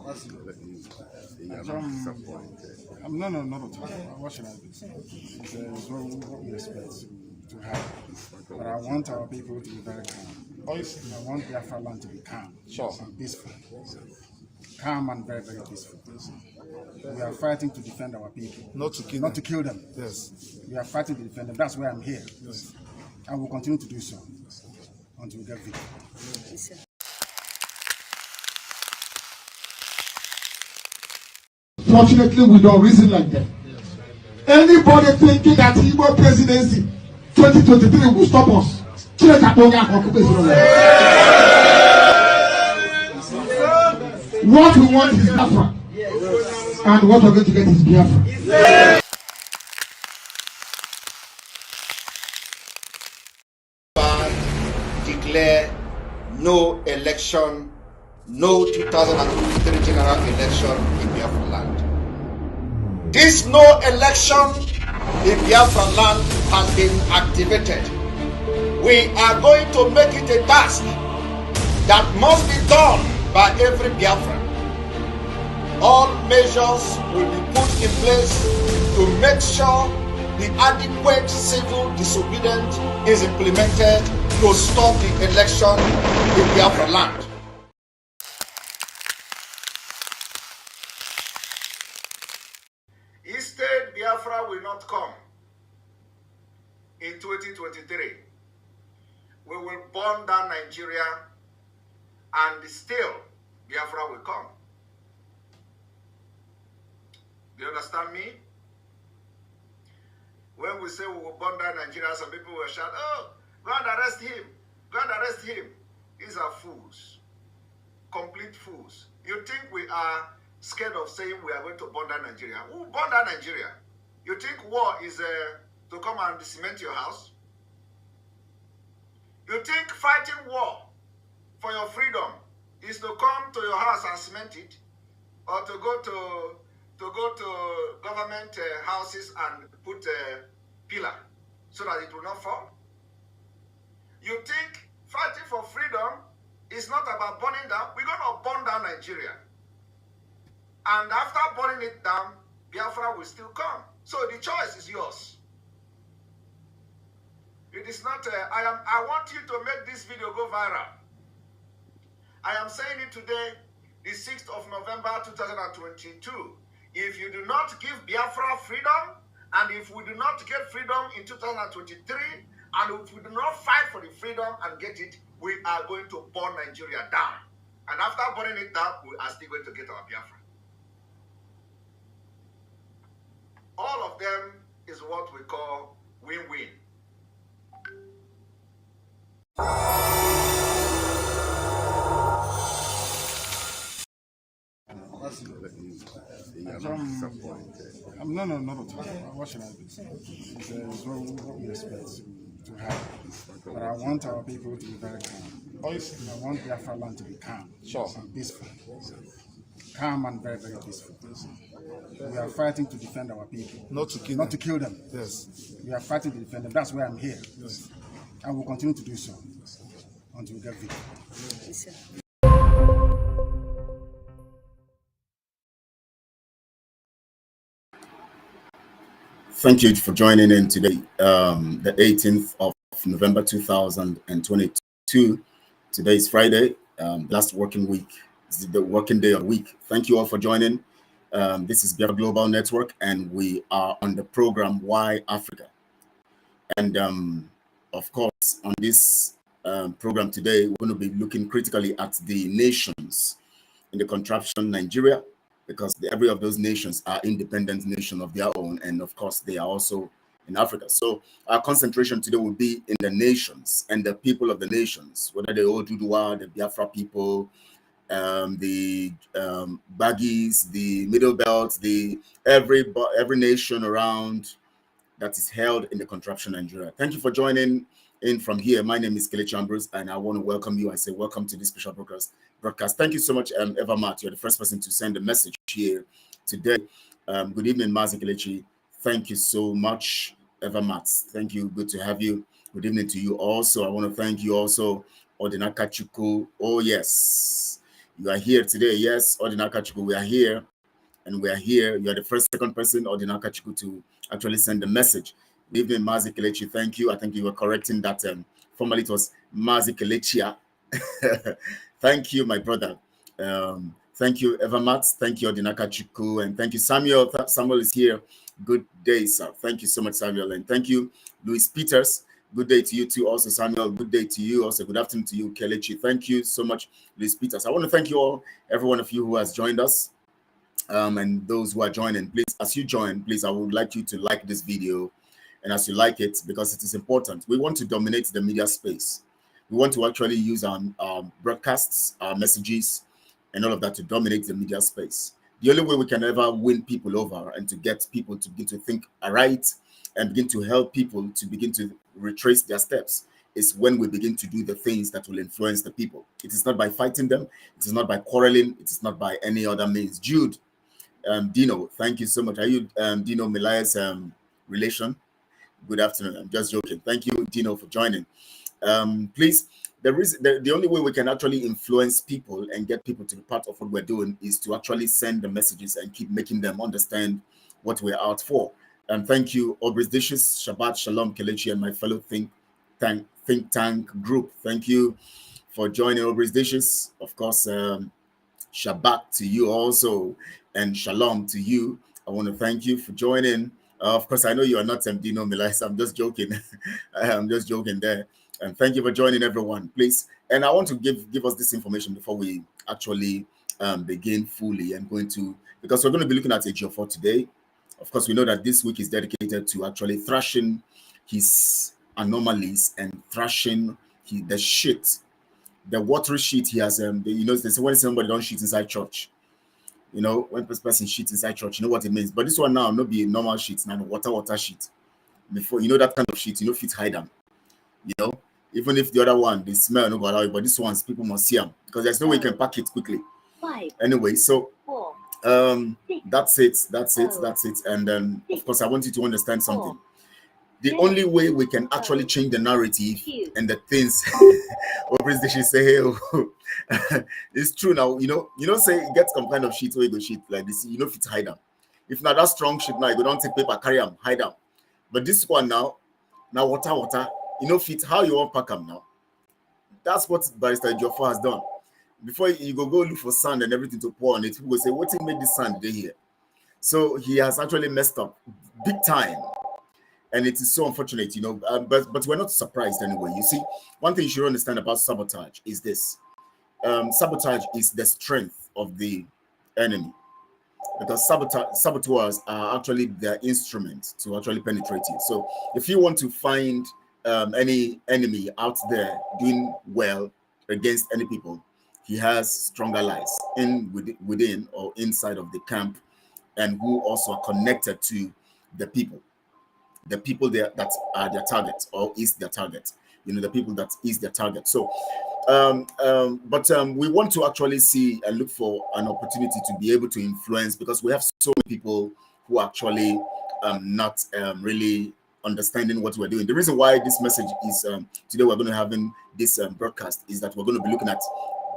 No, not at all. What should I do? It's what we expect to happen. But I want our people to be very calm. I want Biafra land to be calm, and peaceful. Calm and very, very peaceful. We are fighting to defend our people. Not to kill them. Yes. We are fighting to defend them. That's why I'm here. Yes. And we'll continue to do so until we get victory. Yes, fortunately, we don't reason like that. Anybody thinking that Igbo presidency 2023 will stop us? What we want is Biafra, and what we're going to get is Biafra. Declare no election, no 2023 general election in Biafra land. This no election in Biafra land has been activated. We are going to make it a task that must be done by every Biafran. All measures will be put in place to make sure the adequate civil disobedience is implemented to stop the election in Biafra land. Instead, Biafra will not come in 2023. We will burn down Nigeria, and still Biafra will come. Do you understand me? When we say we will burn down Nigeria, some people will shout, "Oh, go and arrest him. Go and arrest him." These are fools. Complete fools. You think we are scared of saying we are going to burn down Nigeria? Who will burn down Nigeria? You think war is to come and cement your house? You think fighting war for your freedom is to come to your house and cement it, or to go to government houses and put a pillar so that it will not fall? You think fighting for freedom is not about burning down? We're going to burn down Nigeria, and after burning it down, Biafra will still come. So the choice is yours. It is not. I want you to make this video go viral. I am saying it today, the 6th of November 2022. If you do not give Biafra freedom, and if we do not get freedom in 2023, and if we do not fight for the freedom and get it, we are going to burn Nigeria down. And after burning it down, we are still going to get our Biafra. All of them is what we call win-win. No, not at all. What should I do? It's what we expect to happen. But I want our people to be very calm. I want Biafra land to be calm, and peaceful. Calm and very, very peaceful. We are fighting to defend our people. Not to kill them. Yes. We are fighting to defend them. That's why I'm here. Yes. And we'll continue to do so until we get victory. Yes, Thank you for joining in today, the 18th of November 2022. Today is Friday, last working week. This is the working day of the week. Thank you all for joining. This is Biafra Global Network, and we are on the program Why Africa. And of course, on this program today, we're going to be looking critically at the nations in the contraption Nigeria, because every of those nations are independent nation of their own, and of course they are also in Africa. So our concentration today will be in the nations and the people of the nations, whether the Oduduwa, the Biafra people, the Baggies, the Middle Belt, every nation around that is held in the contraption Nigeria. Thank you for joining in from here. My name is Kelechi Ambrose, and I want to welcome you. I say welcome to this special broadcast. Thank you so much, Evermat. You're the first person to send a message here today. Good evening, Mazi Kelechi. Thank you so much, Evermat. Thank you. Good to have you. Good evening to you also. I want to thank you also, Odinaka Chuku. Oh, yes. You are here today. Yes, Odinakachuku, we are here. And we are here. You are the second person, Odinakachuku, to actually send the message. Good evening, Mazi Kelechi. Thank you. I think you were correcting that. Formerly it was Mazi Kelechia. Thank you, my brother. Thank you, Evermat. Thank you, Odinakachuku. And thank you, Samuel. Samuel is here. Good day, sir. Thank you so much, Samuel. And thank you, Luis Peters. Good day to you too, also, Samuel. Good day to you. Also, good afternoon to you, Kelechi. Thank you so much, Luis Peters. I want to thank you all, every one of you who has joined us. And those who are joining, please, as you join, please, I would like you to like this video. And as you like it, because it is important, we want to dominate the media space. We want to actually use our broadcasts, our messages, and all of that to dominate the media space. The only way we can ever win people over and to get people to begin to think aright and begin to help people to begin to retrace their steps is when we begin to do the things that will influence the people. It is not by fighting them. It is not by quarreling. It is not by any other means. Jude, Dino, thank you so much. Are you Dino Melaya's relation? Good afternoon. I'm just joking. Thank you, Dino, for joining. Please, the only way we can actually influence people and get people to be part of what we're doing is to actually send the messages and keep making them understand what we're out for. And thank you, Obris Dishes, Shabbat Shalom, Kelechi, and my fellow think tank group. Thank you for joining Obris Dishes. Of course, Shabbat to you also, and Shalom to you. I want to thank you for joining. Of course, I know you are not Dino Milas. I'm just joking. I'm just joking there. And thank you for joining, everyone. Please, and I want to give us this information before we actually begin fully and going to, because we're going to be looking at Ejiofor today. Of course, we know that this week is dedicated to actually thrashing his anomalies and thrashing the shit, the watery shit he has. They say when somebody don't shit inside church, when person shit inside church, you know what it means. But this one now, not be a normal shit, now water shit. Before that kind of shit, fit hide them. Even if the other one, the smell no go allow it, but this one's people must see them because there's no way you can pack it quickly. Anyway, so that's it. And then, of course, I want you to understand something. The only way we can actually change the narrative and the things they say, hey, it's true now. Say get some kind of shit where you go shit like this, fit hide them. If not that strong shit now, you go don't take paper, carry them, hide them. But this one now water, fit how you want pack them now. That's what Barrister Ejiofor has done. Before you go look for sand and everything to pour on it, people will say, what made this sand today here? So he has actually messed up big time. And it is so unfortunate, but we're not surprised anyway. You see, one thing you should understand about sabotage is this. Sabotage is the strength of the enemy. Because saboteurs are actually their instrument to actually penetrate you. So if you want to find any enemy out there doing well against any people, he has strong allies within or inside of the camp, and who also are connected to the people there that are their target or is their target. The people that is their target. So but we want to actually see and look for an opportunity to be able to influence, because we have so many people who are actually not really understanding what we're doing. The reason why this message is today we're going to have in this broadcast is that we're going to be looking at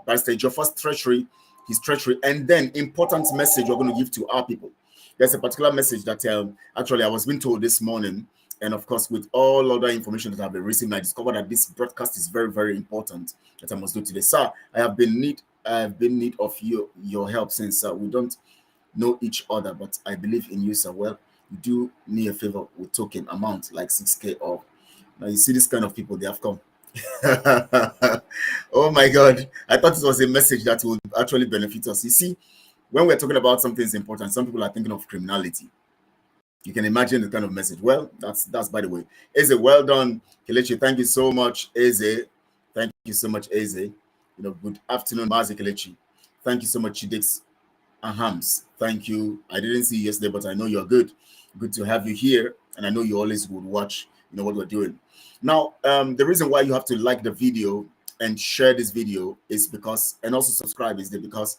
Barrister Ejiofor's treachery, his treachery, and then important message we're going to give to our people. There's a particular message that actually I was being told this morning, and of course with all other information that I've been receiving, I discovered that this broadcast is very, very important that I must do today. Sir, I have been in need of your help since we don't know each other, but I believe in you, sir. Well, you do me a favor with token amount like 6K or now. You see this kind of people, they have come. Oh my God, I thought it was a message that would actually benefit us. You see, when we're talking about something important, some people are thinking of criminality. You can imagine the kind of message. Well, that's by the way. Eze, well done. Kelechi, thank you so much. Eze, thank you so much, Eze. Good afternoon, Mazi Kelechi. Thank you so much, Chidix Ahams. Thank you. I didn't see you yesterday, but I know you're good. Good to have you here, and I know you always would watch. What we're doing. Now, the reason why you have to like the video and share this video is because, and also subscribe, is because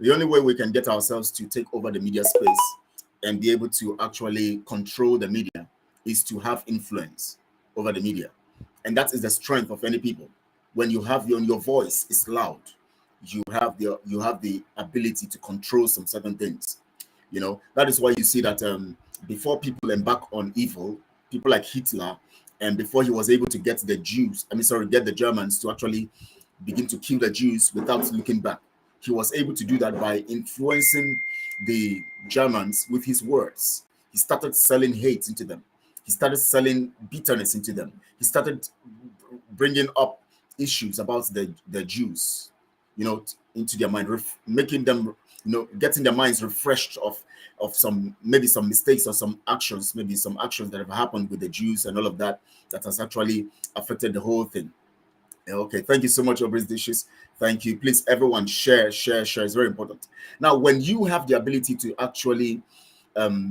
the only way we can get ourselves to take over the media space and be able to actually control the media is to have influence over the media. And that is the strength of any people. When you have your voice is loud, you have the ability to control some certain things. You know, that is why you see that before people embark on evil, people like Hitler, and before he was able to get the get the Germans to actually begin to kill the Jews without looking back, he was able to do that by influencing the Germans with his words. He started selling hate into them. He started selling bitterness into them. He started bringing up issues about the Jews, you know, into their mind, making them, you know, getting their minds refreshed of some, maybe some mistakes or some actions, maybe some actions that have happened with the Jews and all of that, that has actually affected the whole thing. Okay, thank you so much, Obris Dishes. Thank you. Please, everyone, share. It's very important. Now, when you have the ability to actually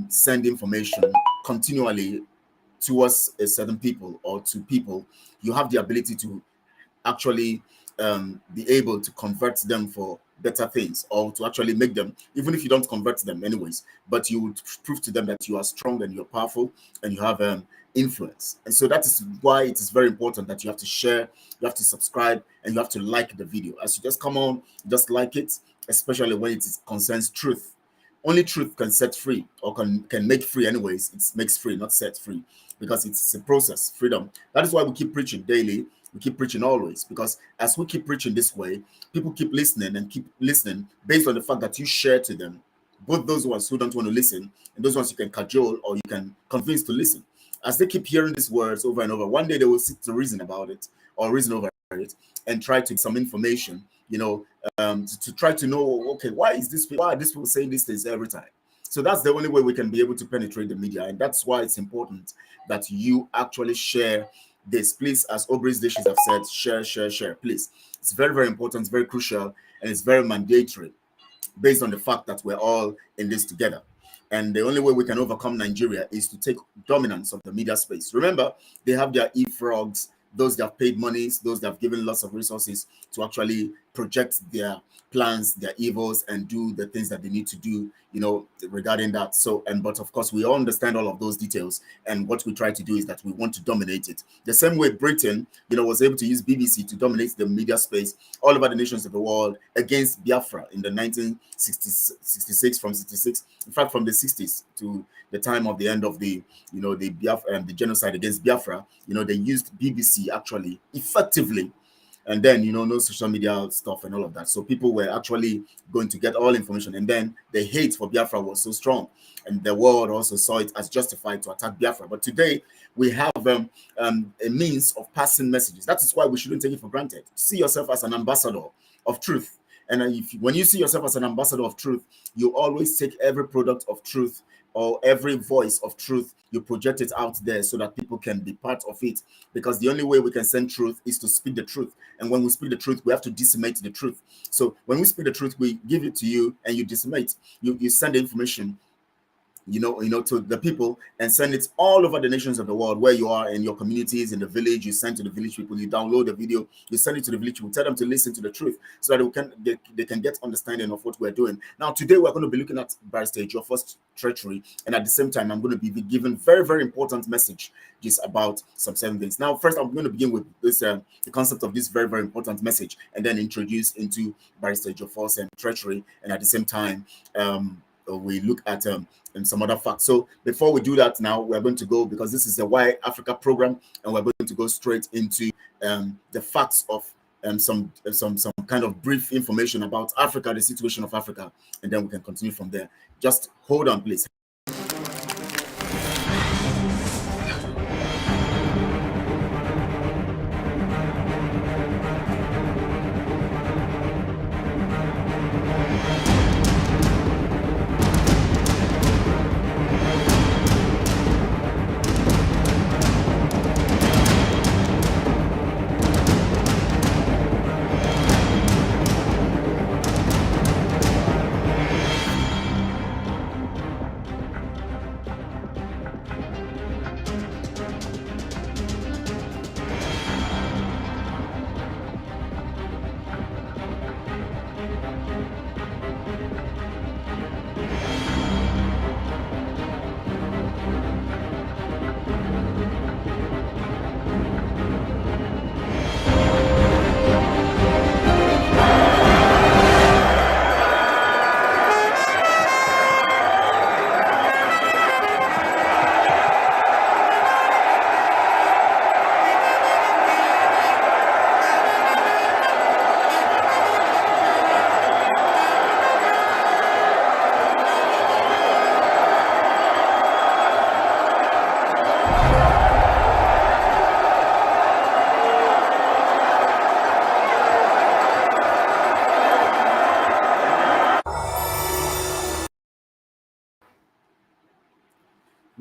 send information continually towards a certain people or to people, you have the ability to actually be able to convert them for better things, or to actually make them, even if you don't convert them anyways, but you would prove to them that you are strong and you're powerful and you have influence. And so that is why it is very important that you have to share, you have to subscribe, and you have to like the video. As you just come on, just like it, especially when it concerns truth. Only truth can set free, or can make free anyways. It makes free, not set free, because it's a process, freedom. That is why we keep preaching daily. We keep preaching always, because as we keep preaching this way, people keep listening and keep listening based on the fact that you share to them, both those ones who don't want to listen and those ones you can cajole or you can convince to listen. As they keep hearing these words over and over, one day they will sit to reason about it, or reason over it, and try to get some information, you know, to try to know, okay, why are these people saying these things every time? So that's the only way we can be able to penetrate the media, and that's why it's important that you actually share this. Please, as Obris Dishes have said, share, please. It's very, very important, it's very crucial, and it's very mandatory based on the fact that we're all in this together. And the only way we can overcome Nigeria is to take dominance of the media space. Remember, they have their e-frogs, those that have paid monies, those that have given lots of resources to actually project their plans, their evils, and do the things that they need to do, you know, regarding that. So, but of course, we all understand all of those details. And what we try to do is that we want to dominate it. The same way Britain, you know, was able to use BBC to dominate the media space all over the nations of the world against Biafra in the 1966, from 66, in fact, from the 60s to the time of the end of the, you know, the Biafra and the genocide against Biafra, you know, they used BBC actually effectively. And then, you know, no social media stuff and all of that. So people were actually going to get all information. And then the hate for Biafra was so strong. And the world also saw it as justified to attack Biafra. But today, we have a means of passing messages. That is why we shouldn't take it for granted. See yourself as an ambassador of truth. And when you see yourself as an ambassador of truth, you always take every product of truth or every voice of truth, you project it out there so that people can be part of it. Because the only way we can send truth is to speak the truth. And when we speak the truth, we have to disseminate the truth. So when we speak the truth, we give it to you and you disseminate. You send the information, you know, to the people, and send it all over the nations of the world where you are in your communities, in the village. You send to the village people, you download the video, you send it to the village people, tell them to listen to the truth so that they can get understanding of what we're doing. Now, today we're going to be looking at Barrister Ejiofor's treachery, and at the same time, I'm going to be giving very, very important message just about some certain things. Now, first, I'm going to begin with this the concept of this very, very important message, and then introduce into Barrister Ejiofor's treachery, and at the same time, we look at and some other facts. So before we do that, now we're going to go, because this is a Why Africa program, and we're going to go straight into the facts of some kind of brief information about Africa, the situation of Africa, and then we can continue from there. Just hold on, please.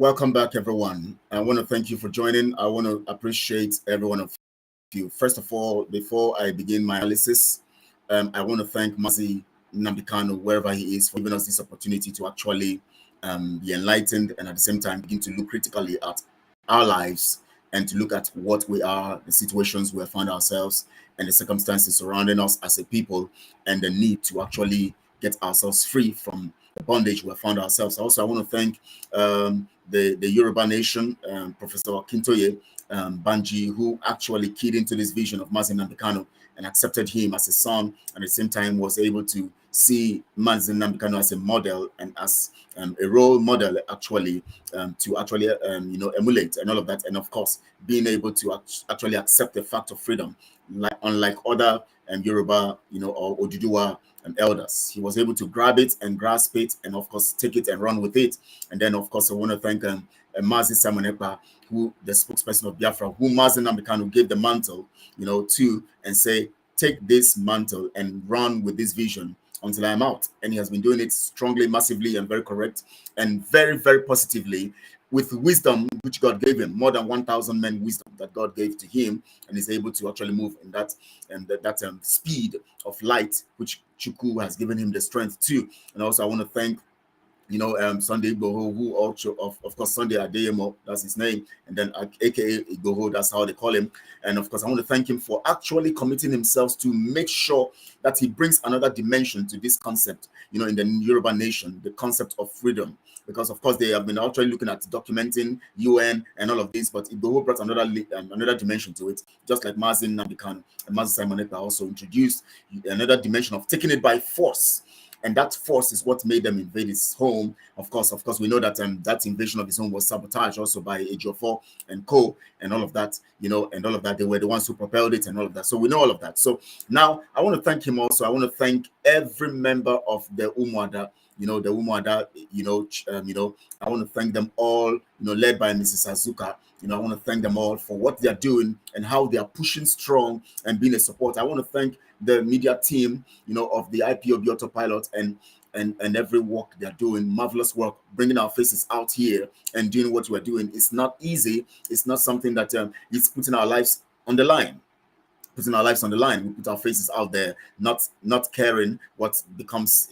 Welcome back, everyone. I want to thank you for joining. I want to appreciate every one of you. First of all, before I begin my analysis, I want to thank Mazi Nambikano, wherever he is, for giving us this opportunity to actually be enlightened and at the same time begin to look critically at our lives and to look at what we are, the situations we have found ourselves, and the circumstances surrounding us as a people, and the need to actually get ourselves free from the bondage we have found ourselves. Also, I want to thank the Yoruba Nation, Professor Kintoye Banji, who actually keyed into this vision of Mazi Nambikano and accepted him as a son, and at the same time was able to see Mazi Nambikano as a model and as a role model, actually, to actually emulate and all of that, and of course being able to actually accept the fact of freedom, like unlike other Yoruba, or Oduduwa elders. He was able to grab it and grasp it, and of course take it and run with it. And then of course I want to thank Mazi Simon Ekpa, who the spokesperson of Biafra, who Mazi Nambikano gave the mantle, to, and say, take this mantle and run with this vision until I'm out. And he has been doing it strongly, massively, and very correct, and very, very positively, with wisdom which God gave him, more than 1,000 men wisdom that God gave to him, and is able to actually move in that speed of light which Chukwu has given him the strength to. And also I want to thank Sunday Igboho, who also, of course, Sunday Adeyemo, that's his name, and then aka Igboho, that's how they call him. And of course, I want to thank him for actually committing himself to make sure that he brings another dimension to this concept, in the Yoruba nation, the concept of freedom. Because of course they have been actually looking at documenting UN and all of this, but Igboho brought another dimension to it, just like Mazi Nambikano and Mazi Simon Ekpa also introduced another dimension of taking it by force. And that force is what made them invade his home. Of course, we know that that invasion of his home was sabotaged also by Ejiofor and co. and all of that, and all of that. They were the ones who propelled it and all of that. So we know all of that. So now I want to thank him also. I want to thank every member of the Umuada, the Umuada, I want to thank them all, led by Mrs. Azuka. I want to thank them all for what they are doing and how they are pushing strong and being a support. I want to thank the media team, of the IPOB Autopilot and every work they're doing, marvelous work, bringing our faces out here and doing what we're doing. It's not easy. It's not something that is putting our lives on the line. We put our faces out there, not caring what becomes,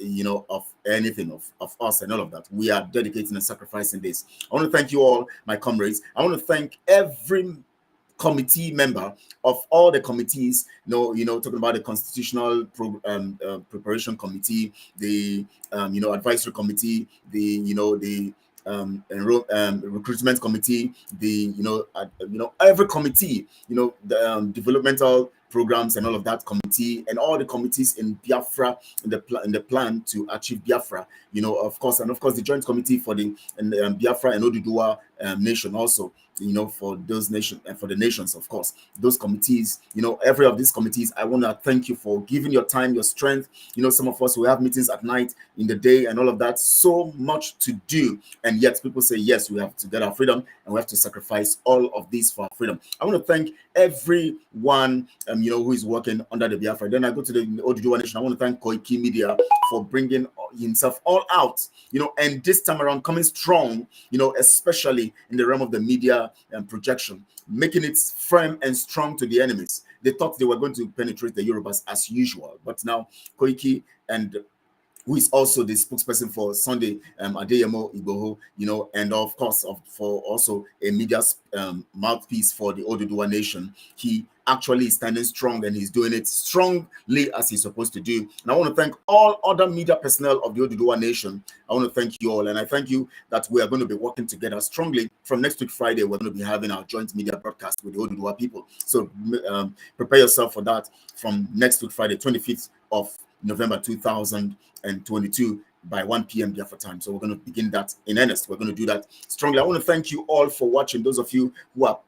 of anything of us and all of that. We are dedicating and sacrificing this. I want to thank you all, my comrades. I want to thank every committee member of all the committees, talking about the constitutional preparation committee, the advisory committee, the recruitment committee, the every committee, the developmental programs and all of that committee, and all the committees in Biafra, in the plan to achieve Biafra, of course the joint committee for the Biafra and Oduduwa nation also, for those nations and for the nations, of course, those committees, every of these committees. I want to thank you for giving your time, your strength. Some of us, we have meetings at night, in the day, and all of that. So much to do, and yet people say, yes, we have to get our freedom, and we have to sacrifice all of this for our freedom. I want to thank everyone, who is working under the Biafra. Then I go to the Oduduwa nation. I want to thank Koiki Media for bringing himself all out, and this time around coming strong, especially in the realm of the media and projection, making it firm and strong to the enemies. They thought they were going to penetrate the Yorubas as usual, but now Koiki, and who is also the spokesperson for Sunday Adeyemo Igboho, and of course for also a media mouthpiece for the Oduduwa nation. He actually is standing strong, and he's doing it strongly as he's supposed to do. And I want to thank all other media personnel of the Oduduwa nation. I want to thank you all, and I thank you that we are going to be working together strongly. From next week Friday, we're going to be having our joint media broadcast with the Oduduwa people. So prepare yourself for that from next week Friday, 25th of November 2022 by 1 p.m. Biafra time. So we're going to begin that in earnest. We're going to do that strongly. I want to thank you all for watching. Those of you who are,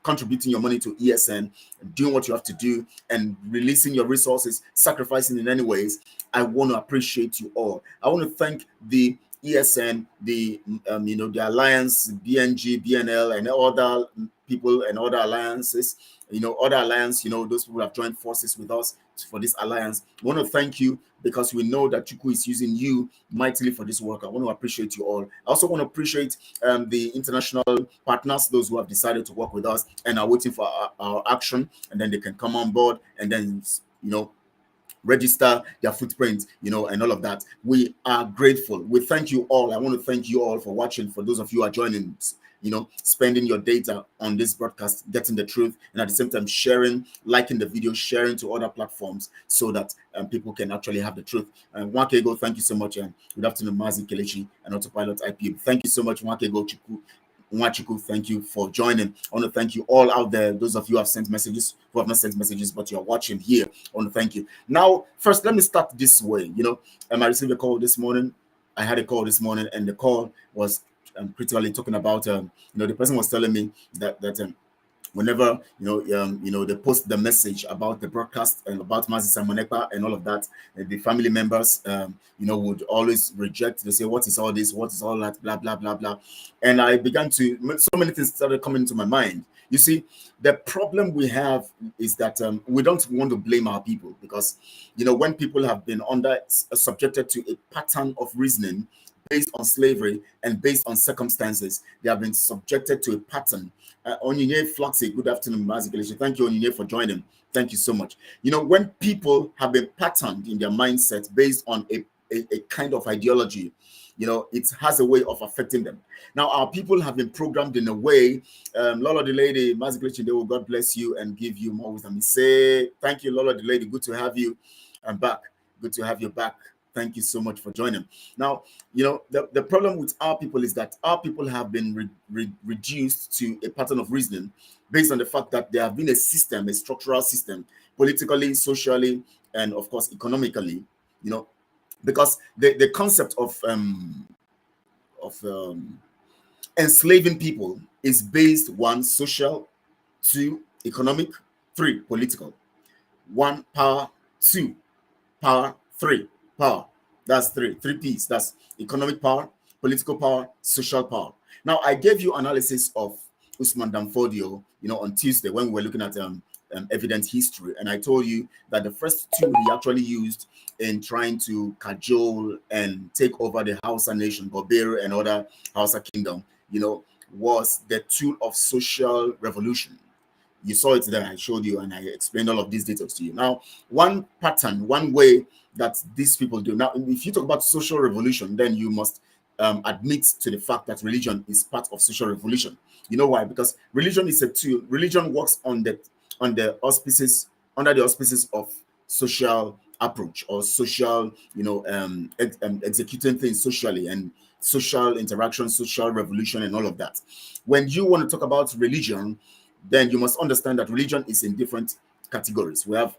contributing your money to ESN, doing what you have to do, and releasing your resources, sacrificing in any ways. I want to appreciate you all. I want to thank the ESN, the Alliance, BNG, BNL, and other people and other alliances, other alliance, those people have joined forces with us for this alliance. I want to thank you because we know that Chukwu is using you mightily for this work. I want to appreciate you all. I also want to appreciate the international partners, those who have decided to work with us and are waiting for our action, and then they can come on board and then, register their footprint, and all of that. We are grateful. We thank you all. I want to thank you all for watching. For those of you who are joining, spending your data on this broadcast, getting the truth, and at the same time sharing, liking the video, sharing to other platforms so that people can actually have the truth. Wakego, thank you so much. Good afternoon, Mazi, Kelechi, and Autopilot IPM. Thank you so much, Wakego, Chukwu. Nwachuku, thank you for joining. I want to thank you all out there, those of you who have sent messages, who have not sent messages, but you're watching here. I want to thank you. Now, first, let me start this way. I received a call this morning. I had a call this morning, and the call was critically talking about, the person was telling me that whenever they post the message about the broadcast and about Mazi Simonekpa and all of that, the family members would always reject. They say, what is all this, what is all that, blah blah blah blah. And I began to, so many things started coming into my mind. You see, the problem we have is that we don't want to blame our people, because when people have been subjected to a pattern of reasoning based on slavery and based on circumstances, they have been subjected to a pattern. Onyinye Flaxi, good afternoon, Mazi Kelechi. Thank you, Onyinye, for joining. Thank you so much. When people have been patterned in their mindset based on a kind of ideology, it has a way of affecting them. Now, our people have been programmed in a way, Lola the Lady, Mazi Kelechi, God bless you and give you more wisdom. Say, thank you, Lola the Lady. Good to have you. I'm back. Good to have you back. Thank you so much for joining. Now, the problem with our people is that our people have been reduced to a pattern of reasoning based on the fact that there have been a system, a structural system, politically, socially, and of course, economically, because the concept of enslaving people is based, 1, social, 2, economic, 3, political. 1, power, 2, power, 3, power. That's 3 P's. That's economic power, political power, social power. Now, I gave you analysis of Usman Danfodio, on Tuesday when we were looking at evidence history, and I told you that the first tool he actually used in trying to cajole and take over the Hausa nation, Goberu and other Hausa kingdom, was the tool of social revolution. You saw it there. I showed you and I explained all of these details to you. Now, one pattern, one way that these people do. Now, if you talk about social revolution, then you must admit to the fact that religion is part of social revolution. You know why? Because religion is a tool. Religion works under the auspices of social approach or social, executing things socially and social interaction, social revolution, and all of that. When you want to talk about religion, then you must understand that religion is in different categories. We have,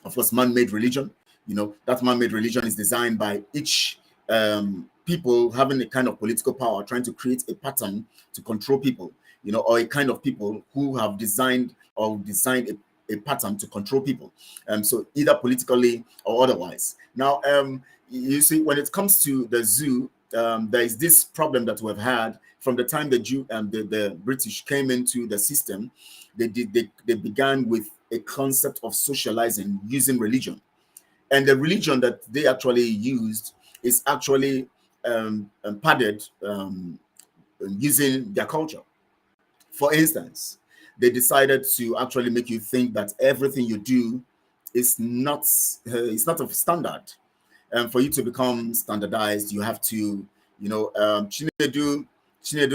of course, man-made religion. That man-made religion is designed by each people having a kind of political power, trying to create a pattern to control people, or a kind of people who have designed a pattern to control people. So either politically or otherwise. Now, you see, when it comes to the zoo, there is this problem that we've had from the time the British came into the system. They began with a concept of socializing using religion, and the religion that they actually used is actually padded using their culture. For instance, they decided to actually make you think that everything you do is not of standard. And for you to become standardized, you have to, Chinedu,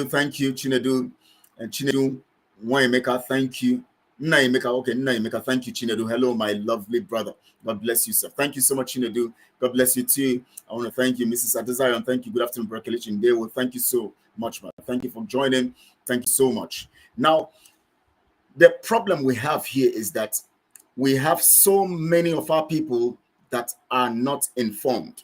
thank you, Chinedu, and Chinedu, Wanyemeka, thank you. Nnaemeka, okay, Nnaemeka, thank you, Chinedu. Hello, my lovely brother. God bless you, sir. Thank you so much, Chinedu. God bless you too. I want to thank you, Mrs. Adesayan. Thank you. Good afternoon, Brother Kelechi Ambrose. Thank you so much, man. Thank you for joining. Thank you so much. Now, the problem we have here is that we have so many of our people that are not informed.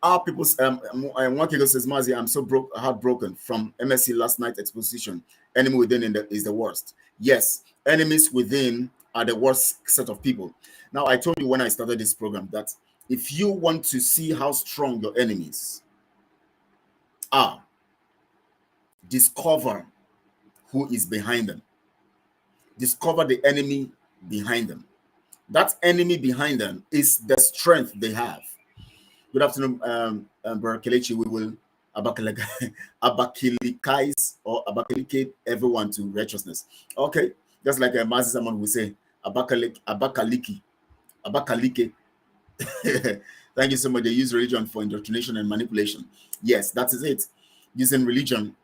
Our people, one kid says, Mazi, I'm so heartbroken from MSC last night exposition. Enemy within is the worst. Yes, enemies within are the worst set of people. Now, I told you when I started this program that if you want to see how strong your enemies are, discover who is behind them. discover the enemy behind them. That enemy behind them is the strength they have. Good afternoon, Brother Kelechi. We will abakilikaize or abakilikate everyone to righteousness. Okay, just like Mazi Zaman will say, abakaliki. Thank you so much. They use religion for indoctrination and manipulation. Yes, that is it. Using religion.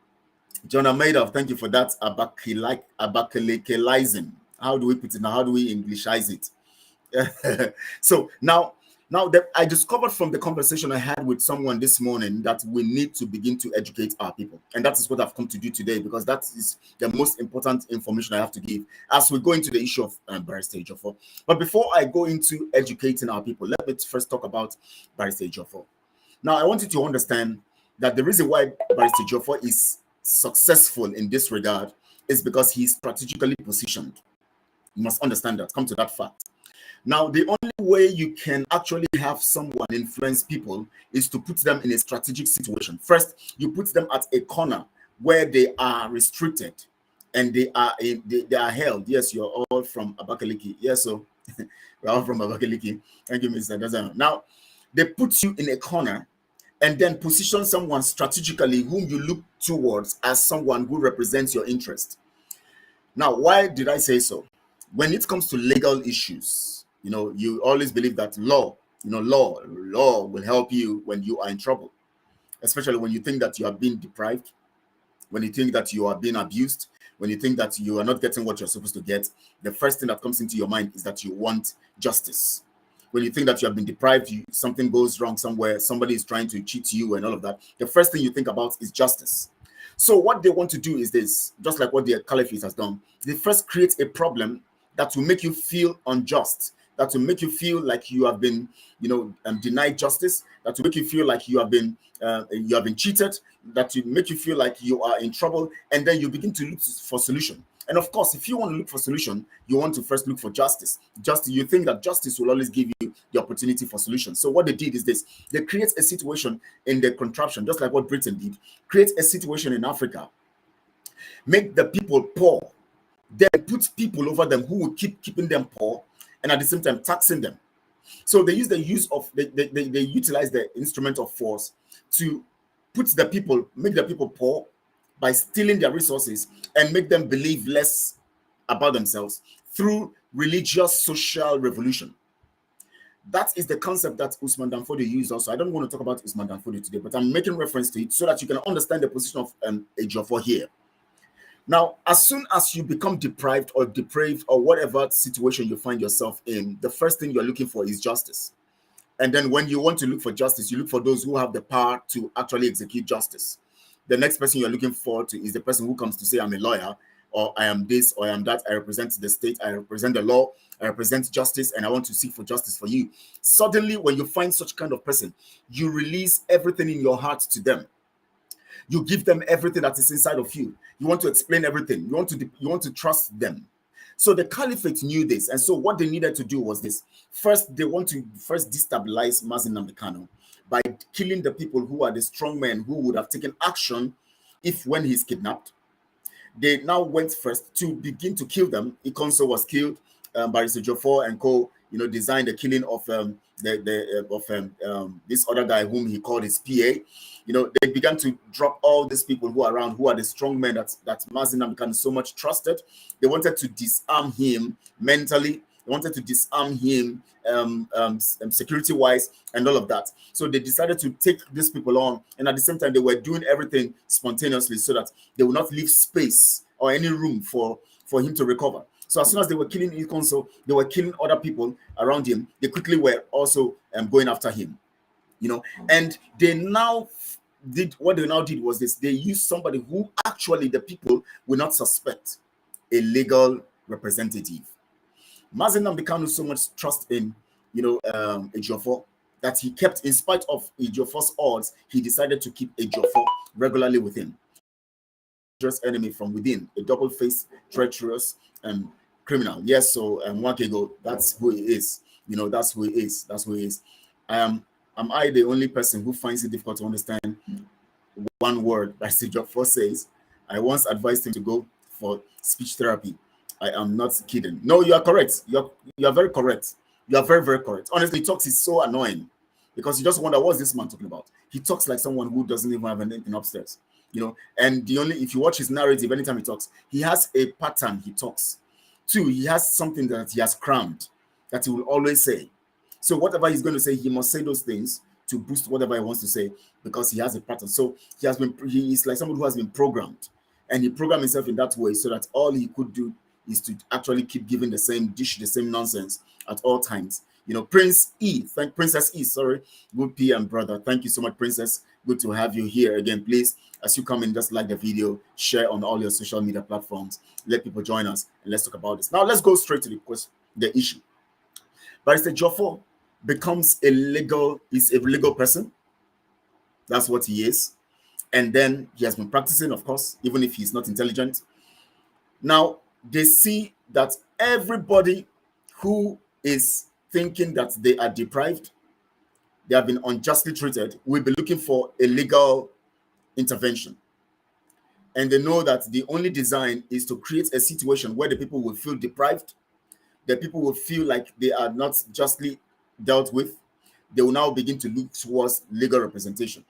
John Madoff, thank you for that. Abakalikealizing. How do we put it now? How do we Englishize it? So now that I discovered from the conversation I had with someone this morning that we need to begin to educate our people, and that is what I've come to do today, because that is the most important information I have to give as we go into the issue of Barrister Ejiofor. But before I go into educating our people, let me first talk about Barrister Ejiofor. Now, I want you to understand that the reason why Barrister Ejiofor is successful in this regard is because he's strategically positioned. You must understand that. Come to that fact. Now, the only way you can actually have someone influence people is to put them in a strategic situation. First, you put them at a corner where they are restricted and they are held. Yes, you're all from Abakaliki. Yes, so we're all from Abakaliki. Thank you, Mr. Dazan. Now, they put you in a corner and then position someone strategically whom you look towards as someone who represents your interest. Now, why did I say so? When it comes to legal issues, you always believe that law will help you when you are in trouble, especially when you think that you are being deprived, when you think that you are being abused, when you think that you are not getting what you're supposed to get. The first thing that comes into your mind is that you want justice. When you think that you have been deprived, something goes wrong somewhere, somebody is trying to cheat you and all of that, the first thing you think about is justice. So what they want to do is this, just like what the caliphate has done. They first create a problem that will make you feel unjust, that will make you feel like you have been, denied justice, that will make you feel like you have been cheated, that will make you feel like you are in trouble, and then you begin to look for solution. And of course, if you want to look for solution, you want to first look for justice. You think that justice will always give you the opportunity for solution. So what they did is this: they create a situation in the contraption, just like what Britain did, create a situation in Africa, make the people poor, then put people over them who will keep keeping them poor, and at the same time taxing them. So they utilize the instrument of force to make the people poor by stealing their resources and make them believe less about themselves through religious social revolution. That is the concept that Usman Danfodio used also. I don't want to talk about Usman Danfodio today, but I'm making reference to it so that you can understand the position of Ejiofor here. Now, as soon as you become deprived or depraved or whatever situation you find yourself in, the first thing you're looking for is justice. And then when you want to look for justice, you look for those who have the power to actually execute justice. The next person you're looking for is the person who comes to say, I'm a lawyer, or I am this, or I am that. I represent the state, I represent the law, I represent justice, and I want to seek for justice for you. Suddenly, when you find such kind of person, you release everything in your heart to them. You give them everything that is inside of you. You want to explain everything. You want to trust them. So the caliphate knew this, and so what they needed to do was this. First, they want to destabilize Mazi Nnamdi Kanu by killing the people who are the strong men who would have taken action when he's kidnapped. They now went first to begin to kill them. Ikonso was killed. Barrister Ejiofor and co, designed the killing of this other guy whom he called his PA. They began to drop all these people who are around, who are the strong men that Mazi Nnamdi Kanu so much trusted. They wanted to disarm him mentally. They wanted to disarm him security-wise and all of that. So they decided to take these people on, and at the same time, they were doing everything spontaneously so that they would not leave space or any room for him to recover. So as soon as they were killing Ikonso, they were killing other people around him. They quickly were also going after him. And they now did what they now did was this: they used somebody who actually the people will not suspect, a legal representative. Mazi Nnamdi Kanu so much trust in Ejiofor that he kept, in spite of Ejiofor's odds, he decided to keep Ejiofor regularly with him. Just enemy from within, a double-faced, treacherous criminal. Yes, so Wakego, that's who he is. That's who he is. That's who he is. Am I the only person who finds it difficult to understand one word that Ejiofor says? I once advised him to go for speech therapy. I am not kidding. No, you are correct. You are very correct. You are very, very correct. Honestly, talks is so annoying because you just wonder, what's this man talking about? He talks like someone who doesn't even have anything upstairs, you know. And the only, if you watch his narrative, anytime he talks, he has a pattern he talks. Two, he has something that he has crammed that he will always say. So whatever he's going to say, he must say those things to boost whatever he wants to say because he has a pattern. So he is like someone who has been programmed, and he programmed himself in that way so that all he could do is to actually keep giving the same dish, the same nonsense at all times. You know, Princess E, sorry, good PM, brother. Thank you so much, Princess. Good to have you here again. Please, as you come in, just like the video, share on all your social media platforms, let people join us, and let's talk about this. Now, let's go straight to the issue. Barrister Ejiofor becomes a legal person. That's what he is. And then he has been practicing, of course, even if he's not intelligent. Now, they see that everybody who is thinking that they are deprived, they have been unjustly treated, will be looking for a legal intervention. And they know that the only design is to create a situation where the people will feel deprived, the people will feel like they are not justly dealt with. They will now begin to look towards legal representation.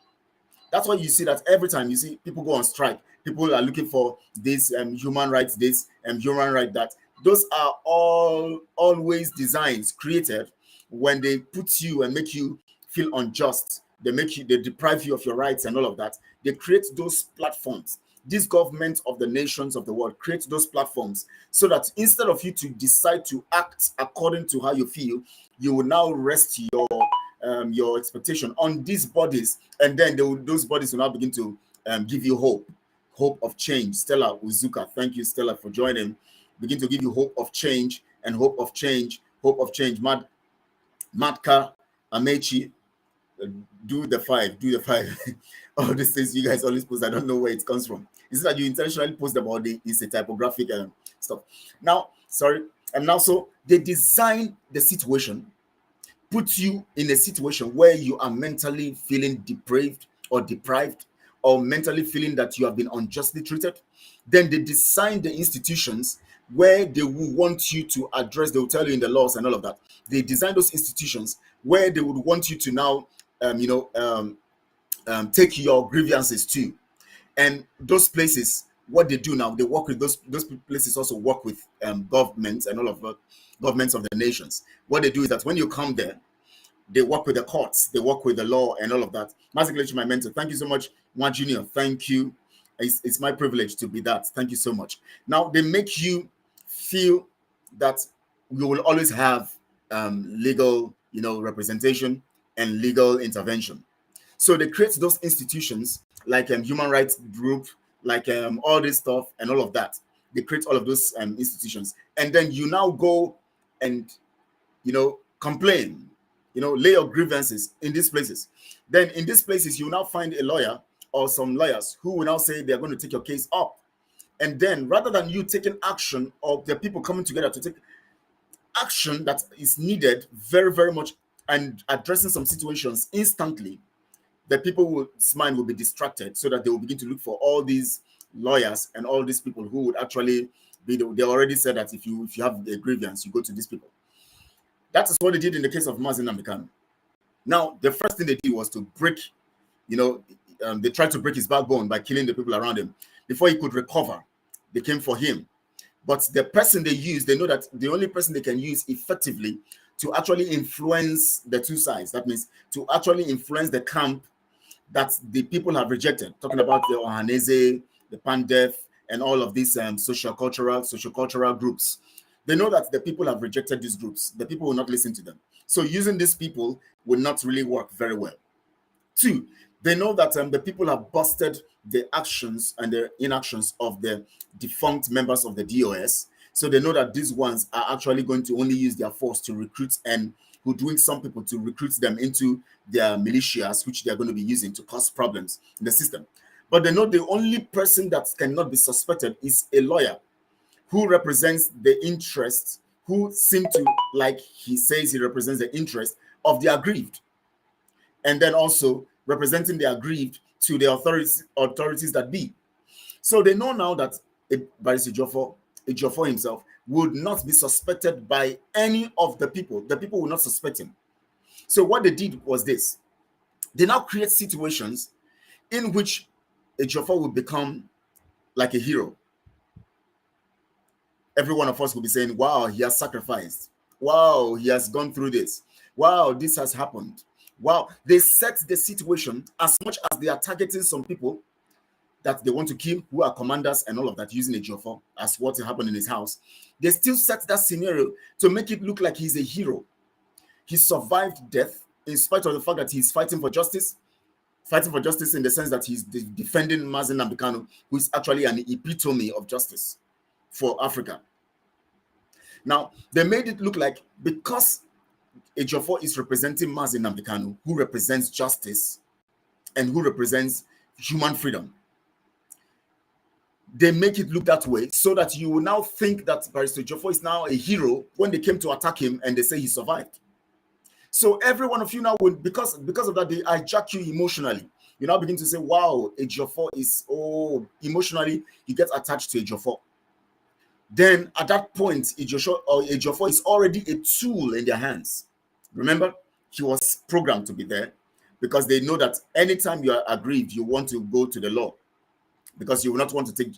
That's why you see that every time you see people go on strike, people are looking for this human rights, this human right that. Those are all always designs created when they put you and make you feel unjust. They deprive you of your rights and all of that. They create those platforms. This government of the nations of the world creates those platforms so that instead of you to decide to act according to how you feel, you will now rest your expectation on these bodies, and then those bodies will now begin to give you hope of change. Stella Uzuka, thank you, Stella, for joining. Begin to give you hope of change and hope of change. Matka Amechi, do the five. All these things you guys always post, I don't know where it comes from. Is it that you intentionally post about it's a typographic stuff? Now, sorry, and now so they design the situation, put you in a situation where you are mentally feeling depraved or deprived, or mentally feeling that you have been unjustly treated. Then they design the institutions where they will want you to address, they will tell you in the laws and all of that. They design those institutions where they would want you to now, take your grievances to. And those places, what they do now, they work with those places, also work with governments and all of the governments of the nations. What they do is that when you come there, they work with the courts, they work with the law and all of that. Master Kelechi, my mentor, thank you so much. One Junior, thank you. It's my privilege to be that. Thank you so much. Now, they make you feel that we will always have legal, representation and legal intervention. So they create those institutions like human rights group, like all this stuff and all of that. They create all of those institutions, and then you now go and complain, lay your grievances in these places. Then in these places, you now find a lawyer or some lawyers who will now say they're going to take your case up. And then rather than you taking action, or the people coming together to take action that is needed very, very much and addressing some situations instantly, the people's mind will be distracted so that they will begin to look for all these lawyers and all these people who would actually be they already said that if you have a grievance, you go to these people. That is what they did in the case of Mazi Nnamdi Kanu. Now, the first thing they did was to break, they tried to break his backbone by killing the people around him. Before he could recover, they came for him. But the person they used, they know that the only person they can use effectively to actually influence the two sides, that means to actually influence the camp that the people have rejected, talking about the Ohanese, the Pandef, and all of these sociocultural groups. They know that the people have rejected these groups. The people will not listen to them. So using these people will not really work very well. Two, they know that the people have busted the actions and the inactions of the defunct members of the DOS. So they know that these ones are actually going to only use their force to recruit and hoodwink some people to recruit them into their militias, which they're going to be using to cause problems in the system. But they know the only person that cannot be suspected is a lawyer who represents the interests, who seem to, like he says, he represents the interest of the aggrieved. And then also representing the aggrieved to the authorities that be. So they know now that Barrister Ejiofor Ejiofor himself, would not be suspected by any of the people. The people will not suspect him. So what they did was this. They now create situations in which Ejiofor will become like a hero. Every one of us will be saying, wow, he has sacrificed. Wow, he has gone through this. Wow, this has happened. Wow, they set the situation as much as they are targeting some people that they want to kill, who are commanders and all of that, using Ejiofor as what happened in his house. They still set that scenario to make it look like he's a hero. He survived death in spite of the fact that he's fighting for justice in the sense that he's defending Mazi Nnamdi Kanu, who is actually an epitome of justice for Africa. Now, they made it look like because Ejiofor is representing Mazi Nnamdi Kanu, who represents justice and who represents human freedom, they make it look that way so that you will now think that Barrister Ejiofor is now a hero when they came to attack him and they say he survived. So every one of you now, will, because of that, they hijack you emotionally. You now begin to say, wow, Ejiofor is, emotionally, you get attached to Ejiofor. Then at that point, Ejiofor is already a tool in their hands. Remember, he was programmed to be there because they know that anytime you are aggrieved, you want to go to the law because you will not want to take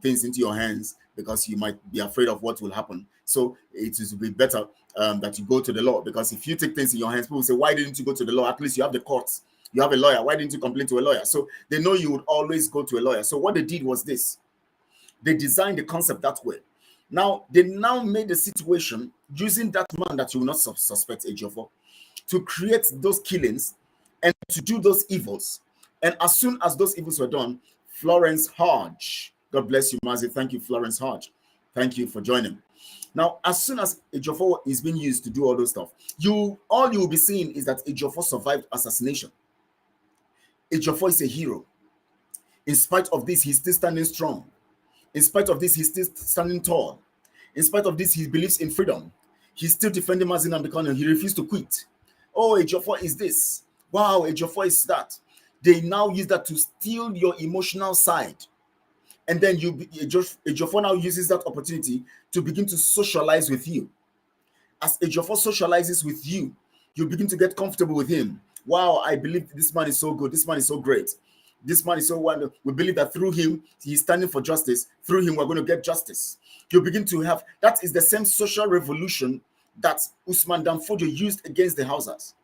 things into your hands because you might be afraid of what will happen. So it will be better that you go to the law, because if you take things in your hands, people will say, why didn't you go to the law? At least you have the courts, you have a lawyer. Why didn't you complain to a lawyer? So they know you would always go to a lawyer. So what they did was this. They designed the concept that way. Now, they now made the situation using that man that you will not suspect, Ejiofor, to create those killings and to do those evils. And as soon as those evils were done, Florence Hodge, God bless you, Mazi. Thank you, Florence Hodge. Thank you for joining. Now, as soon as Ejiofor is being used to do all those stuff, all you will be seeing is that Ejiofor survived assassination. Ejiofor is a hero. In spite of this, he's still standing strong. In spite of this, he's still standing tall. In spite of this, he believes in freedom. He's still defending Mazi Nnamdi Kanu. He refused to quit. Oh, Ejiofor is this. Wow, Ejiofor is that. They now use that to steal your emotional side. And then Ejiofor now uses that opportunity to begin to socialize with you. As Ejiofor socializes with you, you begin to get comfortable with him. Wow, I believe this man is so good. This man is so great. This man is so wonderful. We believe that through him, he's standing for justice. Through him, we're going to get justice. You begin to have, that is the same social revolution that Usman Danfodio used against the Hausas.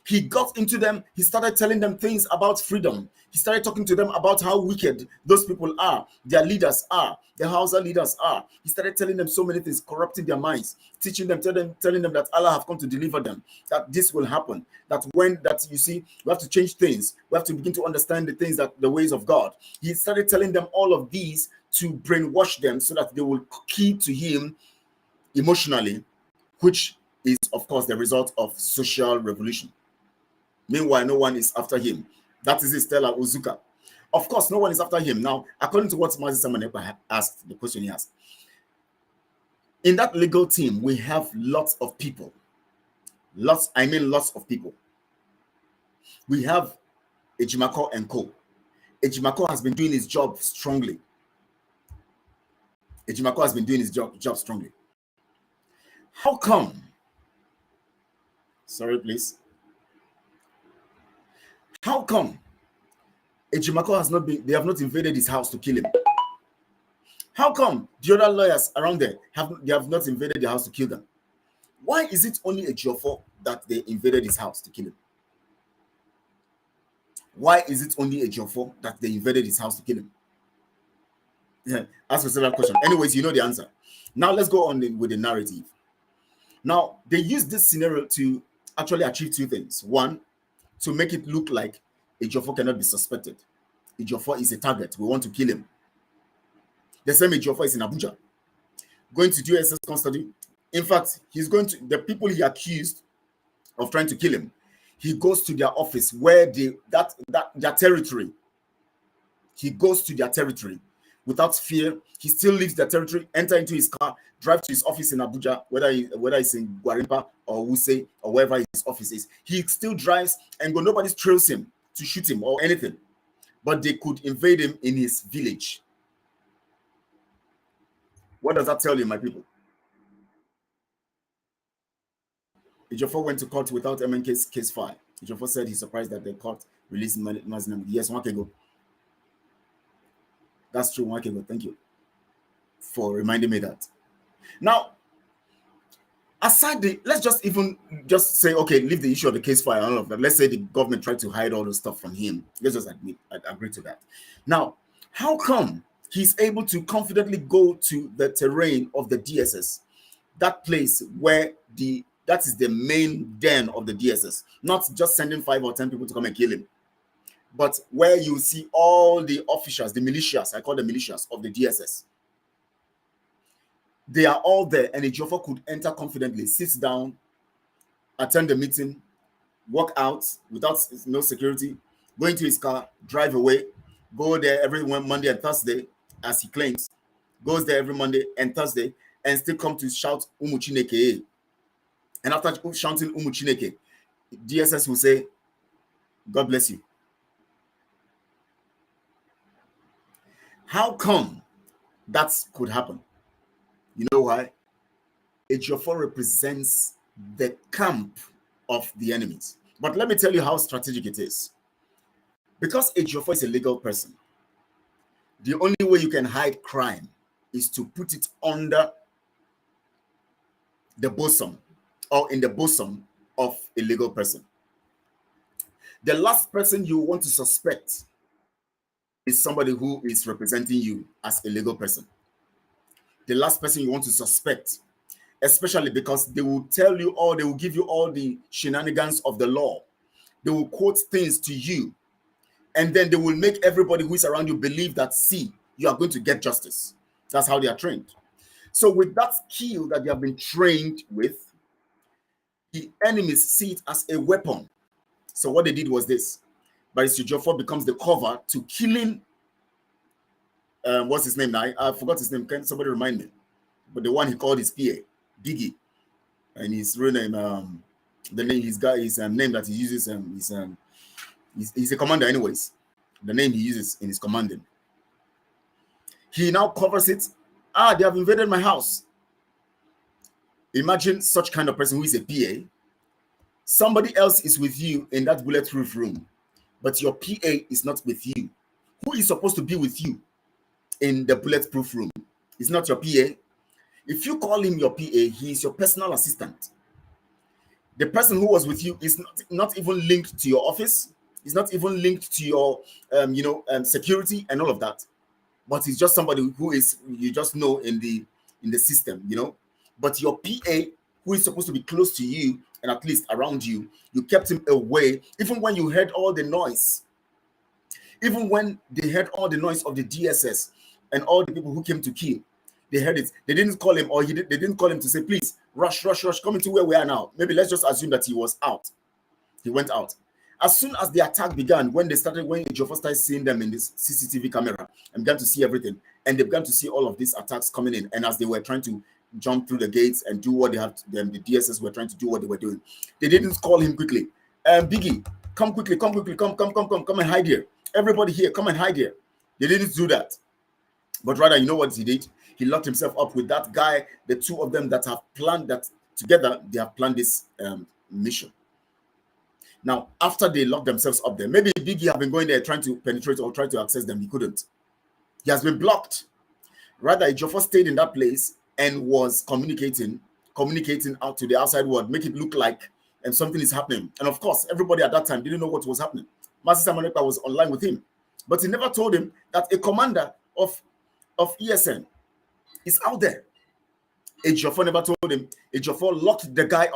He got into them. He started telling them things about freedom. He started talking to them about how wicked those people are, their leaders are, the Hausa leaders are. He started telling them so many things, corrupting their minds, teaching them, telling them that Allah have come to deliver them, that this will happen, that you see, we have to change things. We have to begin to understand the things, that the ways of God. He started telling them all of these to brainwash them so that they will key to him emotionally, which is, of course, the result of social revolution. Meanwhile, no one is after him. That is Stella Uzuka. Of course, no one is after him. Now, according to what Mazi Samanepa asked, the question he asked, in that legal team, we have lots of people. Lots of people. We have Ejiofor and co. Ejiofor has been doing his job strongly. Ejiofor has been doing his job strongly. How come? Sorry, please. How come Ejiofor has not been, they have not invaded his house to kill him? How come the other lawyers around there have not invaded the house to kill them? Why is it only Ejiofor that they invaded his house to kill him? Why is it only Ejiofor that they invaded his house to kill him? Yeah, ask yourself that question. Anyways, you know the answer. Now let's go on with the narrative. Now, they use this scenario to actually achieve two things. One, to make it look like Ejiofor cannot be suspected. Ejiofor is a target. We want to kill him. The same Ejiofor is in Abuja, going to do SS custody. In fact, he's going to, the people he accused of trying to kill him, he goes to their office where their territory. He goes to their territory without fear. He still leaves their territory, enter into his car, drive to his office in Abuja, whether it's in Gwarimpa or Wuse or wherever his office is. He still drives and nobody trails him to shoot him or anything. But they could invade him in his village. What does that tell you, my people? Ejiofor went to court without MNK's case file. Ejiofor said he's surprised that the court released Muslim. Yes, one can go. That's true, one can go. Thank you for reminding me that. Now, aside let's just say, okay, leave the issue of the case file and all of that. Let's say the government tried to hide all the stuff from him. Let's just agree to that. Now, how come he's able to confidently go to the terrain of the DSS, that place where that is the main den of the DSS, not just sending 5 or 10 people to come and kill him, but where you see all the officials, the militias, I call them militias of the DSS. They are all there, and Ejiofor could enter confidently, sit down, attend the meeting, walk out without no security, go into his car, drive away, go there every Monday and Thursday, as he claims, goes there every Monday and Thursday, and still come to shout Umu Chineke. And after shouting Umu Chineke, DSS will say, God bless you. How come that could happen? You know why? Ejiofor represents the camp of the enemies. But let me tell you how strategic it is. Because Ejiofor is a legal person, the only way you can hide crime is to put it under the bosom or in the bosom of a legal person. The last person you want to suspect is somebody who is representing you as a legal person. The last person you want to suspect, especially because they will tell you all, they will give you all the shenanigans of the law. They will quote things to you, and then they will make everybody who is around you believe that, see, you are going to get justice. That's how they are trained. So with that skill that they have been trained with, the enemies see it as a weapon. So what they did was this. Ejiofor becomes the cover to killing, what's his name now? I forgot his name. Can somebody remind me? But the one he called his PA, Biggie. And his real name, the name his name that he uses, he's a commander anyways. The name he uses in his commanding. He now covers it. They have invaded my house. Imagine such kind of person who is a PA. Somebody else is with you in that bulletproof room, but your PA is not with you. Who is supposed to be with you in the bulletproof room? It's not your PA. If you call him your PA, he is your personal assistant. The person who was with you is not even linked to your office. He's not even linked to your, security and all of that. But he's just somebody who is, you just know in the system, But your PA, who is supposed to be close to you and at least around you, you kept him away. Even when you heard all the noise, even when they heard all the noise of the DSS and all the people who came to kill, they heard it. They didn't call him, or they didn't call him to say, please, rush, come into where we are now. Maybe let's just assume that he was out. He went out. As soon as the attack began, when Ejiofor started seeing them in this CCTV camera and began to see everything, and they began to see all of these attacks coming in, and as they were trying to jump through the gates and do what they have to them, the DSS were trying to do what they were doing. They didn't call him quickly. Biggie, come quickly, come and hide here. Everybody here, come and hide here. They didn't do that. But rather, you know what he did? He locked himself up with that guy, the two of them that have planned that together, they have planned this mission. Now, after they locked themselves up there, maybe Biggie have been going there trying to penetrate or try to access them. He couldn't. He has been blocked. Rather, Ejiofor stayed in that place and was communicating out to the outside world, make it look like something is happening. And of course, everybody at that time didn't know what was happening. Master Samanekpa was online with him, but he never told him that a commander of ESN is out there. Ejiofor never told him. Ejiofor locked the guy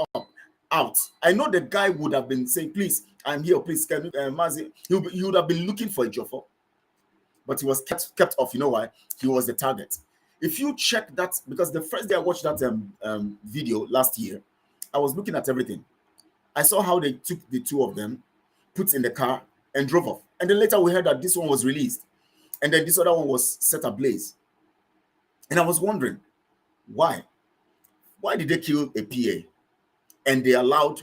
out. I know the guy would have been saying, please, I'm here, please, can you, Mazi? He would have been looking for Ejiofor, but he was kept off. You know why? He was the target. If you check that, because the first day I watched that video last year, I was looking at everything. I saw how they took the two of them, put in the car, and drove off. And then later we heard that this one was released, and then this other one was set ablaze. And I was wondering, why? Why did they kill a PA and they allowed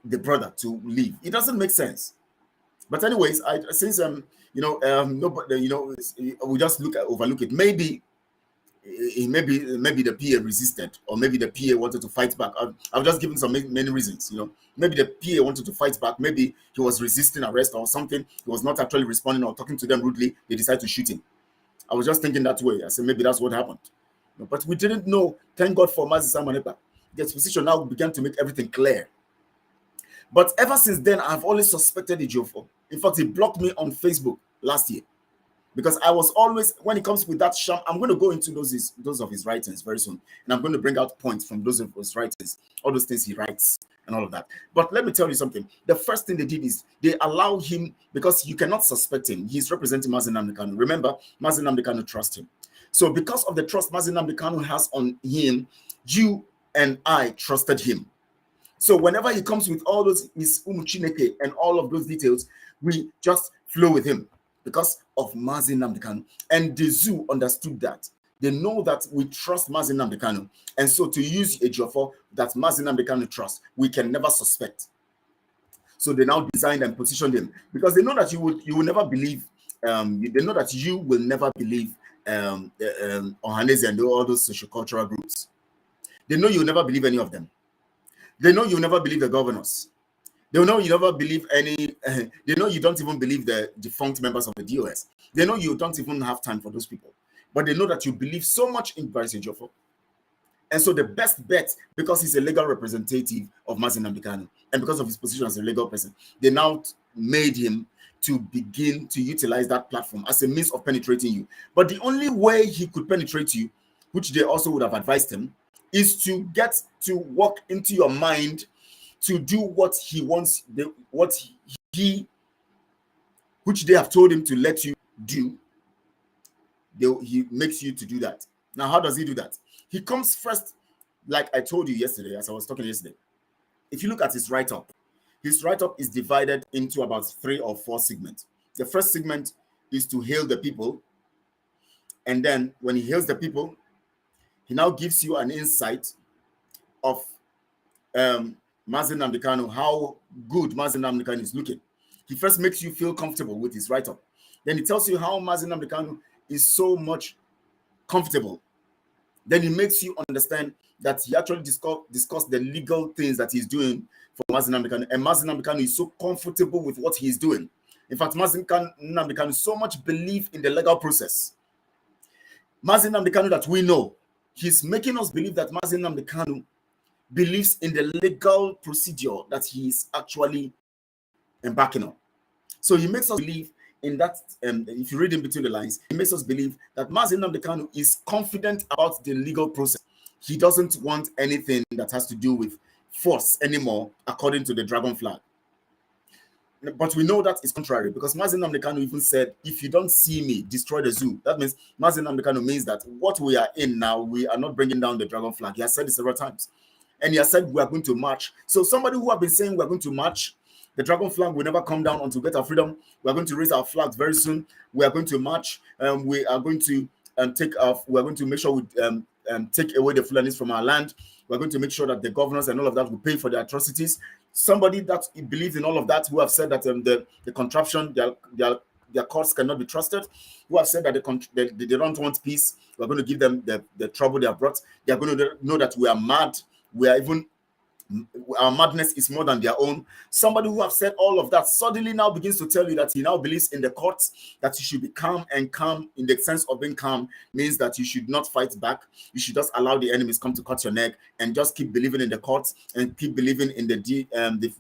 the brother to leave? It doesn't make sense. But anyways, we just overlook it. Maybe maybe the PA resisted, or maybe the PA wanted to fight back. I've just given some many reasons. Maybe the PA wanted to fight back. Maybe he was resisting arrest or something. He was not actually responding or talking to them rudely. They decided to shoot him. I was just thinking that way. I said maybe that's what happened. But we didn't know. Thank God for Mazi Samanepa. The exposition now began to make everything clear. But ever since then, I've always suspected Ejiofor. In fact, he blocked me on Facebook last year. Because I was always, when it comes with that sham, I'm going to go into those of his writings very soon. And I'm going to bring out points from those of his writings, all those things he writes and all of that. But let me tell you something. The first thing they did is they allow him, because you cannot suspect him. He's representing Mazi Nnamdi Kanu. Remember, Mazi Nnamdi Kanu trusts him. So because of the trust Mazi Nnamdi Kanu has on him, you and I trusted him. So whenever he comes with all those, his Umuchineke and all of those details, we just flow with him. Because of Mazi Nnamdi Kanu. And the zoo understood that. They know that we trust Mazi Nnamdi Kanu. And so to use Ejiofor that Mazi Nnamdi Kanu trusts, we can never suspect. So they now designed and positioned him. Because they know that you will never believe, they know that you will never believe Ohanese and all those sociocultural groups. They know you'll never believe any of them. They know you'll never believe the governors. They know you never believe any. They know you don't even believe the defunct members of the DOS. They know you don't even have time for those people. But they know that you believe so much in Vice Ejiofor. And so the best bet, because he's a legal representative of Mazi Nnamdi Kanu, and because of his position as a legal person, they now made him to begin to utilize that platform as a means of penetrating you. But the only way he could penetrate you, which they also would have advised him, is to get to walk into your mind to do what he wants, which they have told him to let you do. He makes you to do that. Now, how does he do that? He comes first, like I told you yesterday, as I was talking yesterday. If you look at his write-up is divided into about 3 or 4 segments. The first segment is to hail the people. And then when he hails the people, he now gives you an insight of Mazi Nnamdi Kanu, how good Mazi Nnamdi Kanu is looking. He first makes you feel comfortable with his write-up. Then he tells you how Mazi Nnamdi Kanu is so much comfortable. Then he makes you understand that he actually discussed the legal things that he's doing for Mazi Nnamdi Kanu. And Mazi Nnamdi Kanu is so comfortable with what he's doing. In fact, Mazi Nnamdi Kanu so much believe in the legal process. Mazi Nnamdi Kanu that we know, he's making us believe that Mazi Nnamdi Kanu believes in the legal procedure that he is actually embarking on. So he makes us believe in that, if you read in between the lines, he makes us believe that Mazi Nnamdi Kanu is confident about the legal process. He doesn't want anything that has to do with force anymore, according to the dragon flag. But we know that is contrary, because Mazi Nnamdi Kanu even said, if you don't see me, destroy the zoo. That means Mazi Nnamdi Kanu means that what we are in now, we are not bringing down the dragon flag. He has said it several times. And he has said we are going to march. So somebody who have been saying we are going to march, the dragon flag will never come down until we get our freedom. We are going to raise our flags very soon. We are going to march. We are going to take off. We are going to make sure we take away the Fulanis from our land. We are going to make sure that the governors and all of that will pay for their atrocities. Somebody that believes in all of that, who have said that the contraption, their courts cannot be trusted, who have said that they don't want peace. We are going to give them the trouble they have brought. They are going to know that we are mad. Our madness is more than their own. Somebody who have said all of that suddenly now begins to tell you that he now believes in the courts, that you should be calm, and calm in the sense of being calm means that you should not fight back. You should just allow the enemies come to cut your neck and just keep believing in the courts and keep believing in the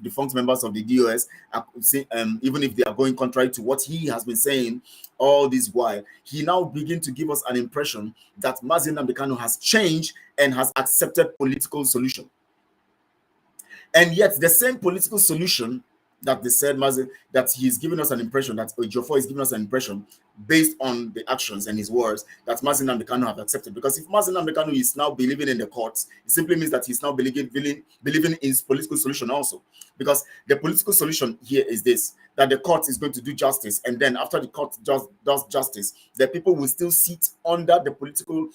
defunct members of the DOS, even if they are going contrary to what he has been saying all this while. He now begins to give us an impression that Mazi Nnamdi Kanu has changed and has accepted political solution. And yet the same political solution that they said that he's giving us an impression, that Ejiofor is giving us an impression based on the actions and his words that Mazi Nnamdi Kanu have accepted. Because if Mazi Nnamdi Kanu is now believing in the courts, it simply means that he's now believing in his political solution also. Because the political solution here is this, that the court is going to do justice, and then after the court does justice, the people will still sit under the political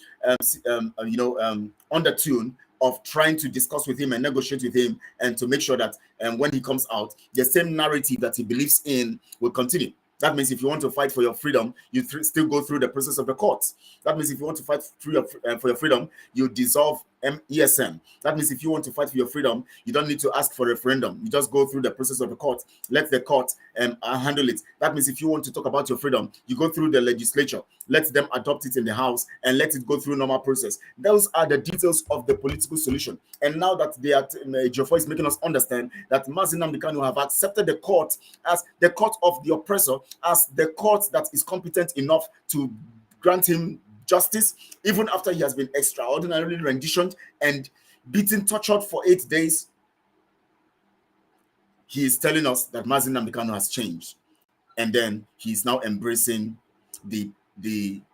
undertone of trying to discuss with him and negotiate with him, and to make sure that when he comes out, the same narrative that he believes in will continue. That means if you want to fight for your freedom, you still go through the process of the courts. That means if you want to fight through for your freedom, you dissolve ESM. That means if you want to fight for your freedom, you don't need to ask for a referendum. You just go through the process of the court. Let the court handle it. That means if you want to talk about your freedom, you go through the legislature. Let them adopt it in the House and let it go through normal process. Those are the details of the political solution. And now that they are, Ejiofor is making us understand that Mazi Nnamdi Kanu have accepted the court as the court of the oppressor, as the court that is competent enough to grant him justice, even after he has been extraordinarily renditioned and beaten, tortured for 8 days. He is telling us that Mazi Nnamdi Kanu has changed, and then he's now embracing the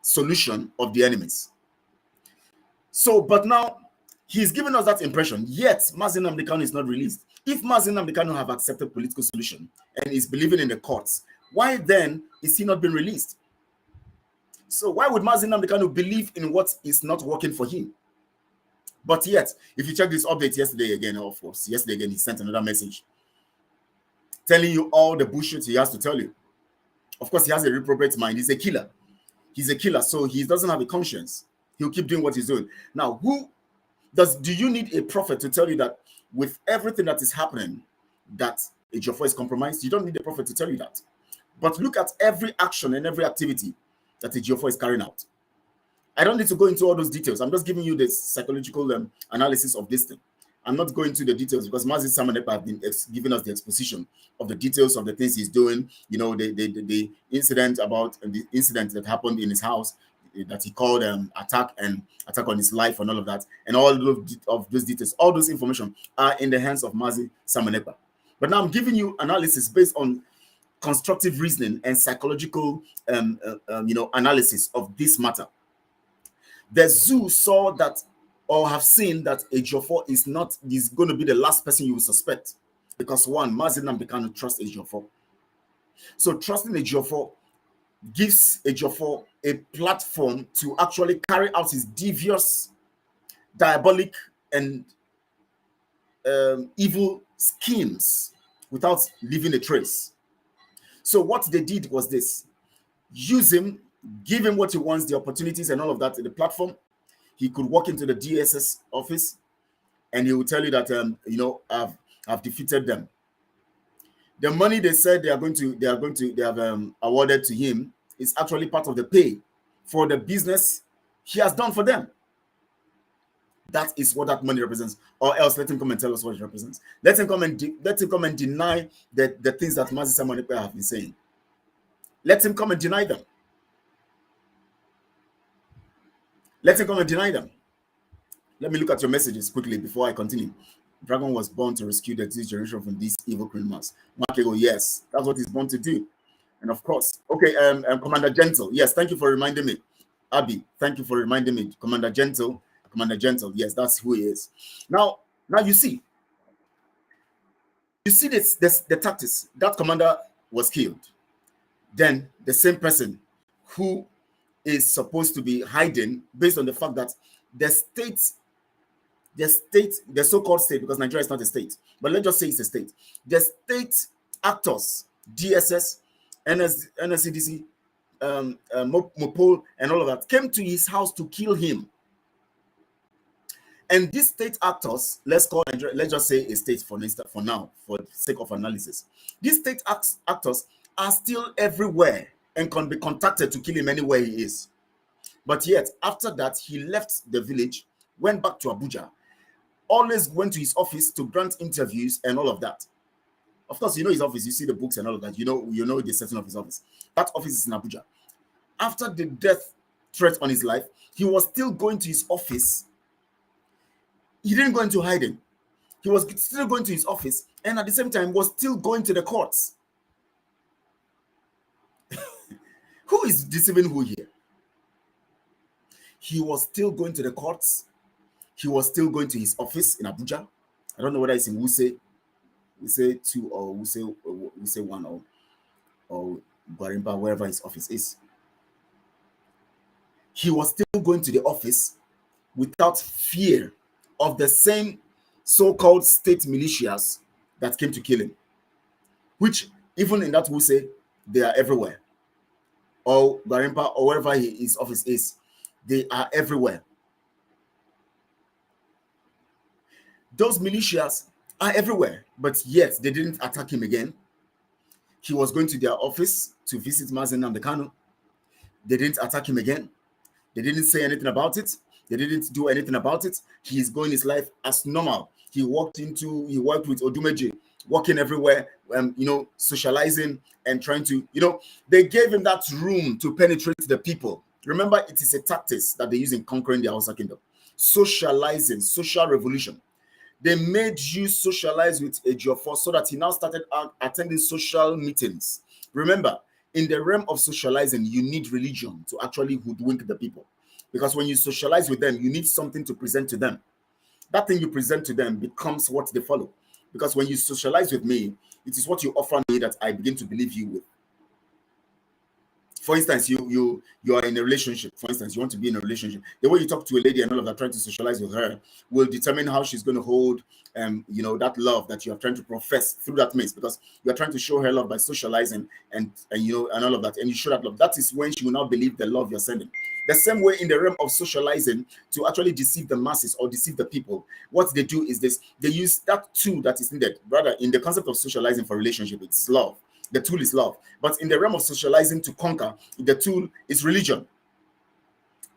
solution of the enemies. So, but now he's giving us that impression, yet Mazi Nnamdi Kanu is not released. If Mazi Nnamdi Kanu have accepted political solution and is believing in the courts, why then is he not being released? So why would Mazi Nnamdi Kanu believe in what is not working for him? But yet, if you check this update yesterday again, he sent another message telling you all the bullshit he has to tell you. Of course, he has a reprobate mind. He's a killer. He's a killer, so he doesn't have a conscience. He'll keep doing what he's doing. Now, do you need a prophet to tell you that with everything that is happening, that Ejiofor is compromised? You don't need a prophet to tell you that. But look at every action and every activity that Ejiofor is carrying out. I don't need to go into all those details. I'm just giving you the psychological analysis of this thing. I'm not going into the details because Mazi Samanepa have been giving us the exposition of the details of the things he's doing. You know, the incident that happened in his house, that he called attack on his life and all of that, and all of those details, all those information are in the hands of Mazi Samanepa. But now I'm giving you analysis based on constructive reasoning and psychological analysis of this matter. The zoo saw that, or have seen that Ejiofor is going to be the last person you will suspect, because one, Mazi Nnamdi Kanu trust Ejiofor. So trusting Ejiofor gives Ejiofor a platform to actually carry out his devious, diabolic, and evil schemes without leaving a trace. So what they did was this: use him, give him what he wants, the opportunities and all of that, the platform. He could walk into the DSS office and he will tell you that I've defeated them. The money they said they have awarded to him is actually part of the pay for the business he has done for them. That is what that money represents. Or else let him come and tell us what it represents. Let him come and deny the things that Mazi Samanepa have been saying. Let him come and deny them. Let him come and deny them. Let me look at your messages quickly before I continue. Dragon was born to rescue the this generation from these evil criminals. Makego, yes, that's what he's born to do. And of course, okay, Commander Gentle, yes, thank you for reminding me. Abby, thank you for reminding me. Commander Gentle, yes, that's who he is. Now you see this the tactics. That commander was killed. Then the same person who is supposed to be hiding, based on the fact that the so-called state, because Nigeria is not a state, but let's just say it's a state. The state actors, DSS, NSCDC, Mopol, and all of that, came to his house to kill him. And these state actors, let's just say a state for now, for the sake of analysis. These state actors are still everywhere and can be contacted to kill him anywhere he is. But yet, after that, he left the village, went back to Abuja, always went to his office to grant interviews and all of that. Of course, you know his office, you see the books and all of that. You know the setting of his office. That office is in Abuja. After the death threat on his life, he was still going to his office. He didn't go into hiding. He was still going to his office, and at the same time was still going to the courts. Who is deceiving who here? He was still going to the courts. He was still going to his office in Abuja. I don't know whether it's in Wuse 2 or Wuse 1 or Gwarimpa, wherever his office is. He was still going to the office without fear of the same so-called state militias that came to kill him. Which, even in that Wuse, They are everywhere. Or Garimpa, or wherever his office is, they are everywhere. Those militias are everywhere, but yet they didn't attack him again. He was going to their office to visit Mazen Namdekanu. They didn't attack him again. They didn't say anything about it. They didn't do anything about it. He's going his life as normal. He worked with Odumeje, walking everywhere, socializing and trying to, they gave him that room to penetrate the people. Remember, it is a tactic that they use in conquering the Hausa kingdom. Socializing, social revolution. They made you socialize with Ejiofor so that he now started attending social meetings. Remember, in the realm of socializing, you need religion to actually hoodwink the people. Because when you socialize with them, you need something to present to them. That thing you present to them becomes what they follow. Because when you socialize with me, it is what you offer me that I begin to believe you with. For instance, you are in a relationship. For instance, you want to be in a relationship. The way you talk to a lady and all of that, trying to socialize with her, will determine how she's going to hold, that love that you are trying to profess through that means. Because you are trying to show her love by socializing and all of that, and you show that love. That is when she will now believe the love you're sending. The same way in the realm of socializing to actually deceive the masses or deceive the people, what they do is this: they use that tool that is needed. Rather, in the concept of socializing for relationship, it's love. The tool is love. But in the realm of socializing to conquer, the tool is religion.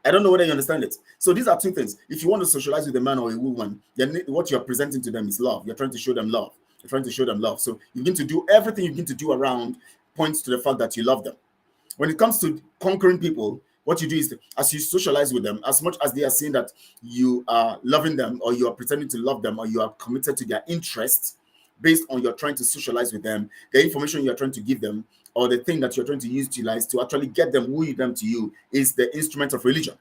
I don't know whether you understand it. So these are two things. If you want to socialize with a man or a woman, then what you're presenting to them is love. You're trying to show them love. You're trying to show them love. So you begin to do everything you begin to do around points to the fact that you love them. When it comes to conquering people, what you do is, as you socialize with them, as much as they are saying that you are loving them, or you are pretending to love them, or you are committed to their interests, based on you're trying to socialize with them, the information you're trying to give them, or the thing that you're trying to utilize to actually get them, woo them to you, is the instrument of religion.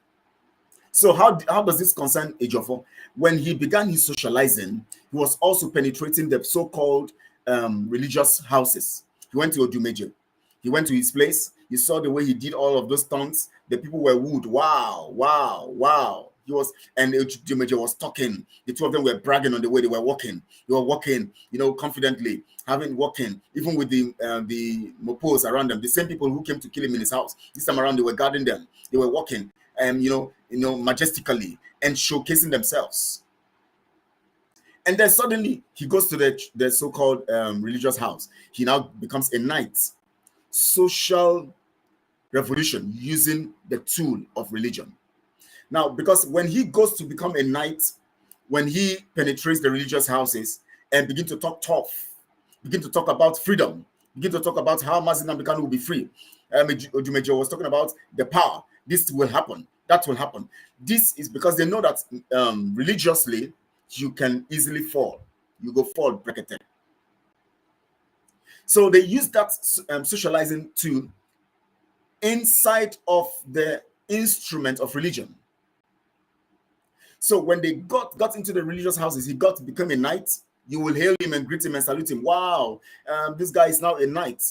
So how does this concern Ejiofor? When he began his socializing, he was also penetrating the so-called religious houses. He went to Odumeje. He went to his place. You saw the way he did all of those tongues. The people were wooed. Wow, wow, wow. And Odumeje was talking. The two of them were bragging on the way they were walking. They were walking, confidently, walking, even with the mopos around them. The same people who came to kill him in his house. This time around, they were guarding them. They were walking, majestically and showcasing themselves. And then suddenly he goes to the so-called religious house. He now becomes a knight. Social revolution using the tool of religion. Now, because when he goes to become a knight, when he penetrates the religious houses and begin to talk tough, begin to talk about freedom, begin to talk about how Mazi Nnamdi Kanu will be free. Odumeje was talking about the power. This will happen. That will happen. This is because they know that religiously you can easily fall. You go fall, brekete. So they use that socializing tool inside of the instrument of religion. So when they got into the religious houses, he got to become a knight. You will hail him and greet him and salute him. Wow, this guy is now a knight.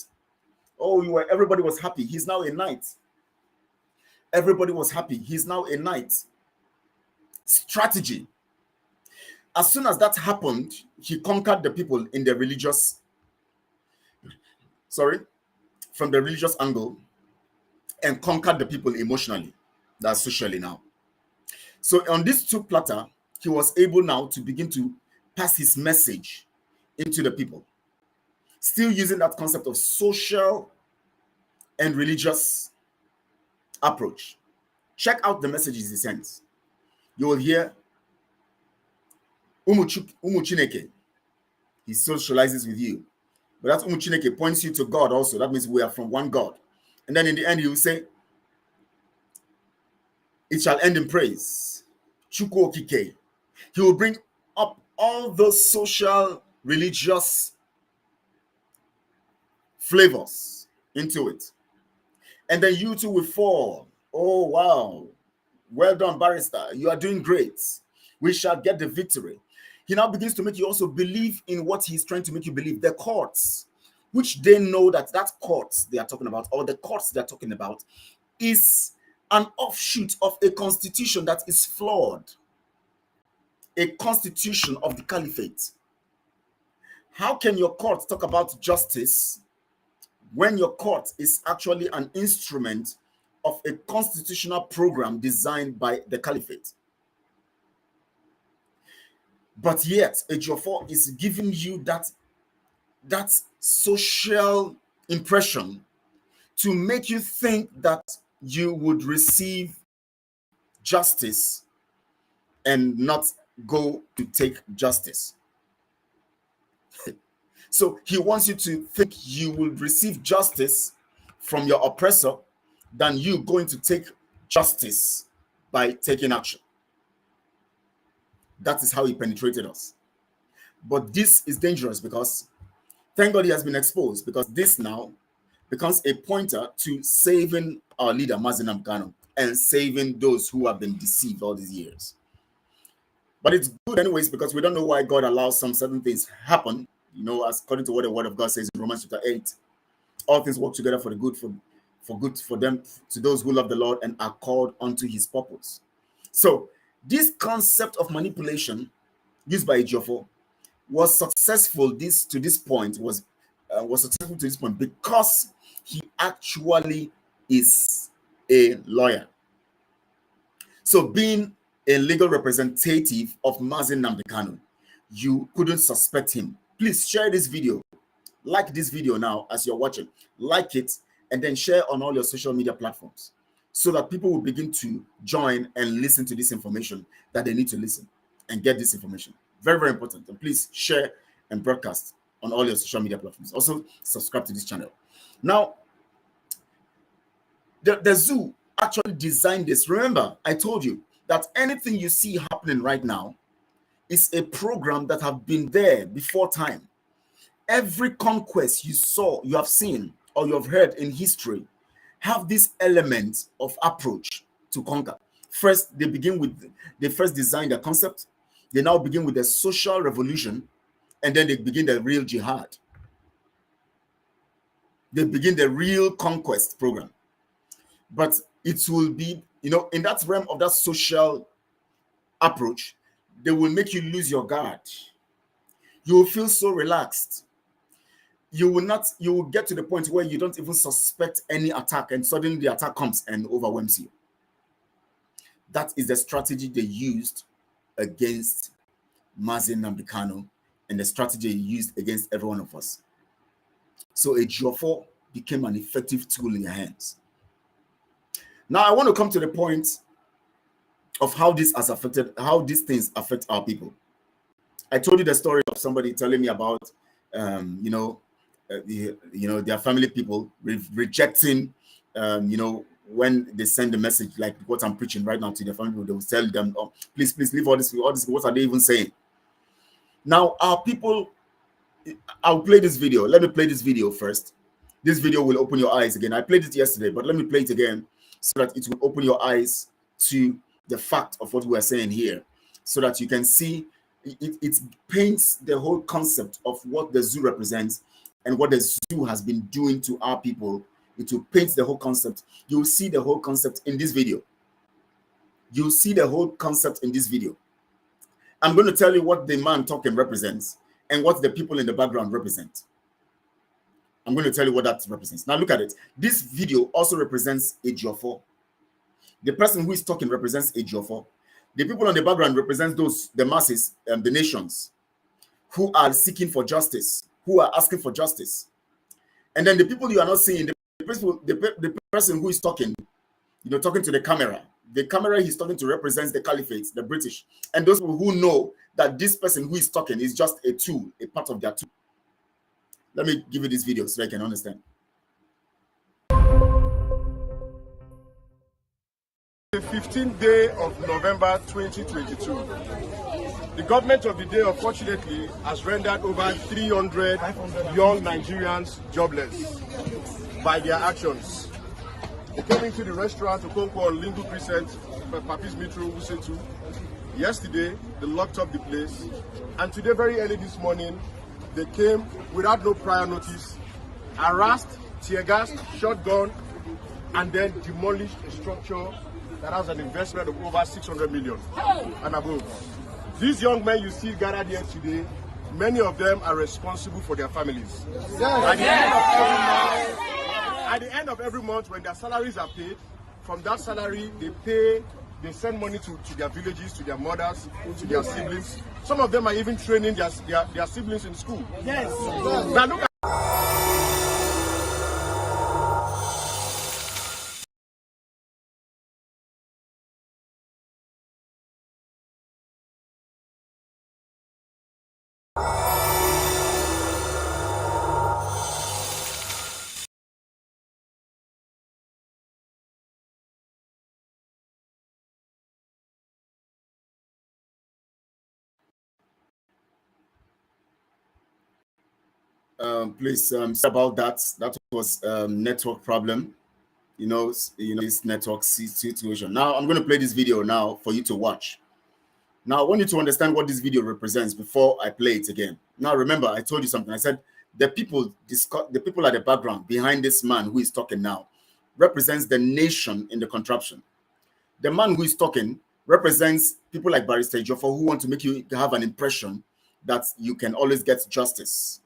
Oh, everybody was happy. He's now a knight. Everybody was happy. He's now a knight. Strategy. As soon as that happened, he conquered the people in the religious, from the religious angle, and conquered the people emotionally. That's socially now. So on this two platter, he was able now to begin to pass his message into the people. Still using that concept of social and religious approach. Check out the messages he sends. You will hear Umu Chineke. He socializes with you. But that Umu Chineke points you to God also. That means we are from one God. And then in the end, he will say, it shall end in praise. Chukwu Okike. He will bring up all those social, religious flavors into it. And then you too will fall. Oh, wow. Well done, barrister. You are doing great. We shall get the victory. He now begins to make you also believe in what he's trying to make you believe. The courts, which they know that courts they are talking about, or the courts they're talking about, is an offshoot of a constitution that is flawed. A constitution of the caliphate. How can your court talk about justice when your court is actually an instrument of a constitutional program designed by the caliphate. But yet, Ejiofor is giving you that social impression to make you think that you would receive justice and not go to take justice. So he wants you to think you will receive justice from your oppressor than you going to take justice by taking action. That is how he penetrated us. But this is dangerous because thank God he has been exposed, because this now becomes a pointer to saving our leader, Mazi Nnamdi Kanu, and saving those who have been deceived all these years. But it's good anyways, because we don't know why God allows some certain things happen. You know, as according to what the word of God says in Romans chapter 8, all things work together for the good, for good for them, to those who love the Lord and are called unto his purpose. So this concept of manipulation used by Ejiofor was successful to this point because he actually is a lawyer. So being a legal representative of Mazi Nnamdi Kanu, you couldn't suspect him. Please share this video. Like this video now as you're watching. Like it and then share on all your social media platforms so that people will begin to join and listen to this information that they need to listen and get this information. Very, very important. And please share and broadcast on all your social media platforms. Also, subscribe to this channel. Now, the zoo actually designed this. Remember, I told you that anything you see happening right now is a program that have been there before time. Every conquest you have seen, or you have heard in history have this element of approach to conquer. First, they first design the concept. They now begin with the social revolution, and then they begin the real jihad. They begin the real conquest program. But it will be, in that realm of that social approach, they will make you lose your guard. You will feel so relaxed. You will get to the point where you don't even suspect any attack, and suddenly the attack comes and overwhelms you. That is the strategy they used against Mazi Nnamdi Kanu, and the strategy used against every one of us. So Ejiofor became an effective tool in your hands. Now I want to come to the point of how these things affect our people. I told you the story of somebody telling me about their family people rejecting when they send a message like what I'm preaching right now to their family people. They will tell them, oh, please leave all this, what are they even saying? Now our people, I'll play this video. Let me play this video first. This video will open your eyes again. I played it yesterday, but let me play it again so that it will open your eyes to the fact of what we are saying here, so that you can see it paints the whole concept of what the zoo represents and what the zoo has been doing to our people. It will paint the whole concept. You'll see the whole concept in this video. You'll see the whole concept in this video. I'm going to tell you what the man talking represents and what the people in the background represent. I'm going to tell you what that represents. Now look at it. This video also represents Ejiofor. The person who is talking represents Ejiofor. The people on the background represent the masses, the nations, who are seeking for justice, who are asking for justice. And then the people you are not seeing, the person who is talking, talking to the camera he's talking to represents the caliphate, the British. And those people who know that this person who is talking is just a tool, a part of their tool. Let me give you this video so I can understand. The 15th day of November 2022, the government of the day, unfortunately, has rendered over 300 young Nigerians jobless by their actions. They came into the restaurant Okonkwo on Lingu Crescent, Papis Metro, Wusetu. Yesterday, they locked up the place, and today, very early this morning, they came without no prior notice, harassed, tear-gassed, shotgun, and then demolished a structure that has an investment of over 600 million and above. These young men you see gathered here today, many of them are responsible for their families. At the end of every month, At the end of every month, when their salaries are paid, from that salary, they send money to their villages, to their mothers, to their siblings. Some of them are even training their siblings in school. Yes. Now look at please sorry about that. That was network problem. This network situation. Now I'm going to play this video now for you to watch. Now I want you to understand what this video represents before I play it again. Now remember, I told you something. I said the people at the background behind this man who is talking now represents the nation in the contraption. The man who is talking represents people like Barrister Ejiofor who want to make you have an impression that you can always get justice.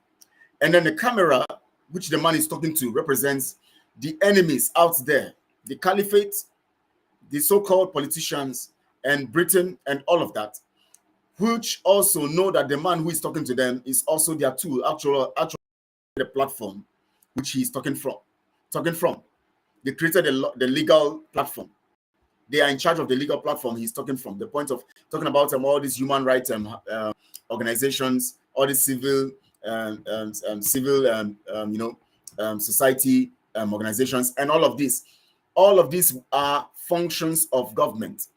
And then the camera, which the man is talking to, represents the enemies out there, the caliphate, the so-called politicians, and Britain, and all of that, which also know that the man who is talking to them is also their tool, actually the platform which he is talking from. They created the legal platform. They are in charge of the legal platform he's talking from. The point of talking about all these human rights organizations, all these civil society organizations, and all of these are functions of government,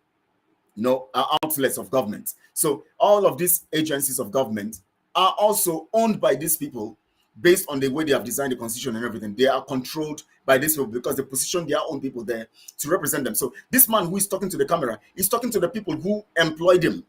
are outlets of government. So all of these agencies of government are also owned by these people based on the way they have designed the constitution and everything. They are controlled by these people because they position their own people there to represent them. So this man who is talking to the camera is talking to the people who employed him.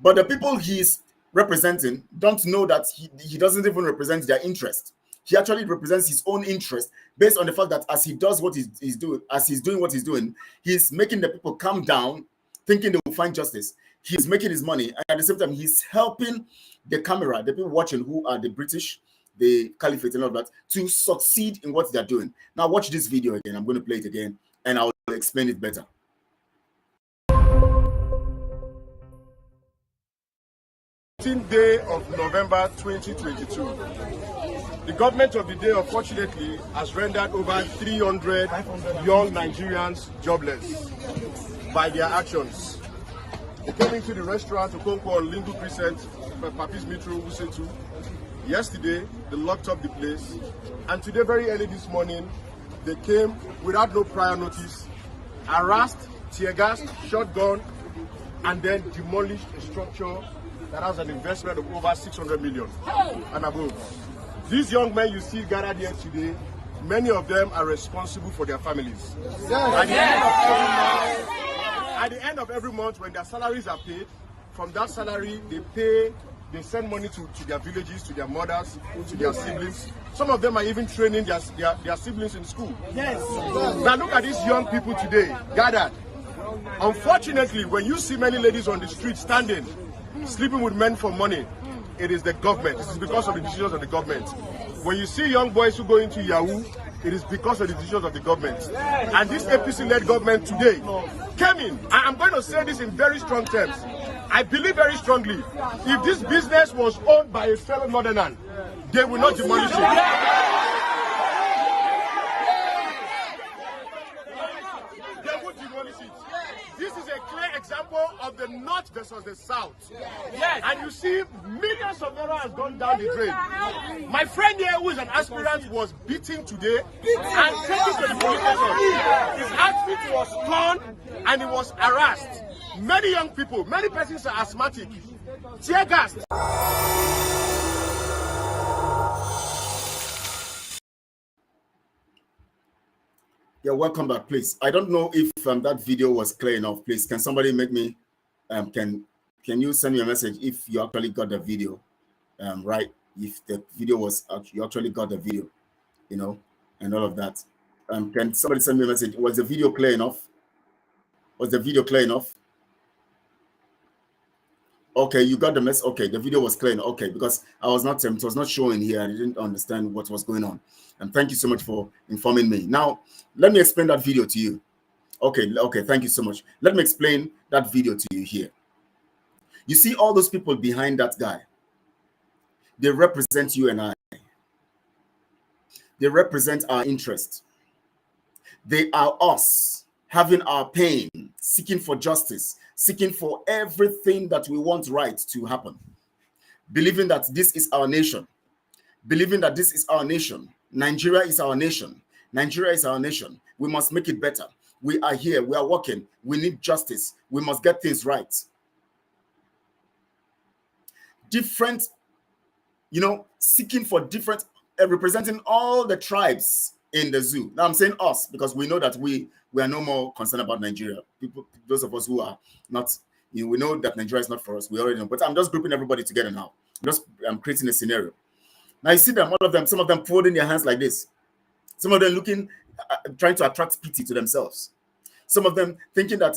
But the people he's representing don't know that he doesn't even represent their interest. He actually represents his own interest based on the fact that as he does what he's doing, as he's doing what he's doing, he's making the people calm down, thinking they will find justice. He's making his money, and at the same time, he's helping the camera, the people watching who are the British, the caliphate, and all that, to succeed in what they're doing. Now, watch this video again. I'm going to play it again, and I'll explain it better. Day of November 2022. The government of the day, unfortunately, has rendered over 300 young Nigerians jobless by their actions. They came into the restaurant to Okonkwo Lingu Crescent, Papis Metro, Usetu. Yesterday, they locked up the place, and today, very early this morning, they came without no prior notice, harassed, tear gassed, shotgun, and then demolished a structure that has an investment of over 600 million and above. These young men you see gathered here today, many of them are responsible for their families. At the end of every month, when their salaries are paid, from that salary they send money to their villages, to their mothers, to their siblings. Some of them are even training their siblings in school. Yes. Now look at these young people today gathered. Unfortunately, when you see many ladies on the street standing, sleeping with men for money, it is the government. This is because of the decisions of the government. When you see young boys who go into Yahoo, it is because of the decisions of the government. And this APC-led government today came in. I'm going to say this in very strong terms. I believe very strongly, if this business was owned by a fellow northerner, they will not demolish it. This is a clear example of the North versus the South. Yes. And you see, millions of naira has gone down the drain. My friend here, who is an aspirant, was beaten today and taken to the police station. His outfit was torn and he was harassed. Many young people, many persons are asthmatic. Tear gas. Yeah, welcome back, please. I don't know if that video was clear enough. Please, can somebody make me, can you send me a message if you actually got the video, right? If the video was, you actually got the video, and all of that. Can somebody send me a message? Was the video clear enough? Was the video clear enough? Okay, you got the mess. Okay, the video was clear. Okay, because I was not, it was not showing here. I didn't understand what was going on. And thank you so much for informing me. Now, let me explain that video to you. Okay, thank you so much. Let me explain that video to you here. You see all those people behind that guy. They represent you and I. They represent our interest. They are us, having our pain, seeking for justice, seeking for everything that we want right to happen. Believing that this is our nation. Believing that this is our nation. Nigeria is our nation. Nigeria is our nation. We must make it better. We are here. We are working. We need justice. We must get things right. Different, seeking for different, representing all the tribes in the zoo. Now I'm saying us because we know that we are no more concerned about Nigeria. People, those of us who are not, we know that Nigeria is not for us. We already know. But I'm just grouping everybody together now. I'm creating a scenario. Now you see them, all of them, some of them folding their hands like this. Some of them looking, trying to attract pity to themselves. Some of them thinking that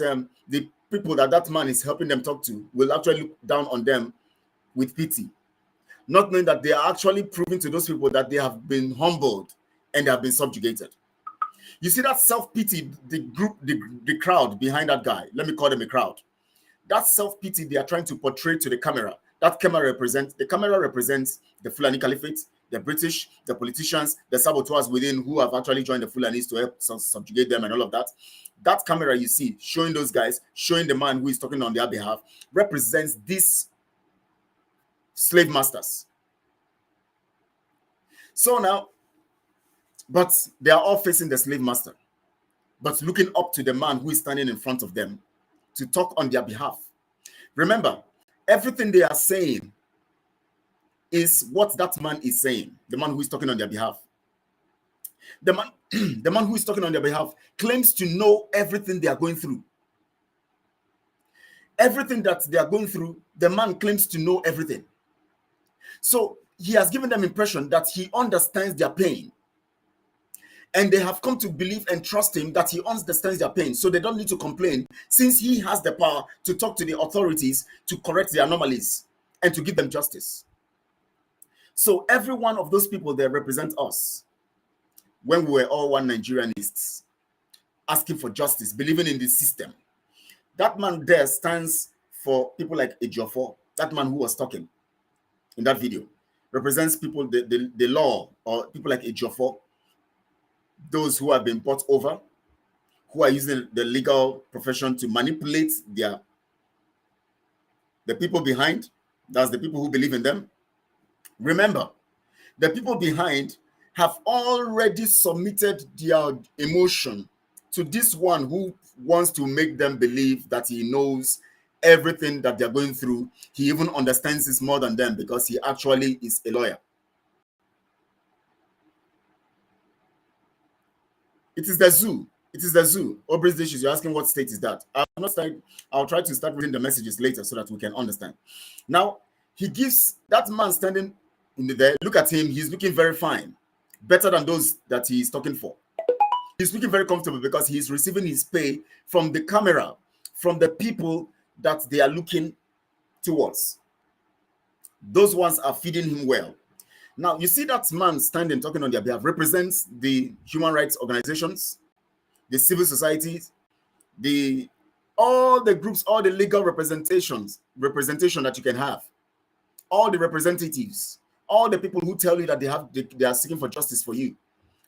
the people that man is helping them talk to will actually look down on them with pity. Not knowing that they are actually proving to those people that they have been humbled and they have been subjugated. You see that self-pity, the group, the crowd behind that guy, let me call them a crowd. That self-pity they are trying to portray to the camera. That camera represents the Fulani Caliphate, the British, the politicians, the saboteurs within who have actually joined the Fulanis to help subjugate them and all of that. That camera you see showing those guys, showing the man who is talking on their behalf, represents these slave masters. So now, but they are all facing the slave master, but looking up to the man who is standing in front of them to talk on their behalf. Remember, everything they are saying is what that man is saying, the man who is talking on their behalf. The man who is talking on their behalf claims to know everything they are going through. Everything that they are going through, the man claims to know everything. So he has given them impression that he understands their pain. And they have come to believe and trust him that he understands their pain. So they don't need to complain since he has the power to talk to the authorities to correct the anomalies and to give them justice. So every one of those people, they represent us when we were all one Nigerianists, asking for justice, believing in the system. That man there stands for people like Ejiofor, that man who was talking in that video, represents people, the law, or people like Ejiofor, those who have been bought over, who are using the legal profession to manipulate the people behind. That's the people who believe in them. Remember, the people behind have already submitted their emotion to this one who wants to make them believe that he knows everything that they're going through. He even understands this more than them because he actually is a lawyer. It is the zoo. It is the zoo. Aubrey's dishes. You're asking what state is that? I'll try to start reading the messages later so that we can understand. Now, he gives that man standing in there. Look at him. He's looking very fine. Better than those that he's talking for. He's looking very comfortable because he's receiving his pay from the camera, from the people that they are looking towards. Those ones are feeding him well. Now, you see that man standing talking on their behalf represents the human rights organizations, the civil societies, all the groups, all the legal representation that you can have, all the representatives, all the people who tell you that they are seeking for justice for you,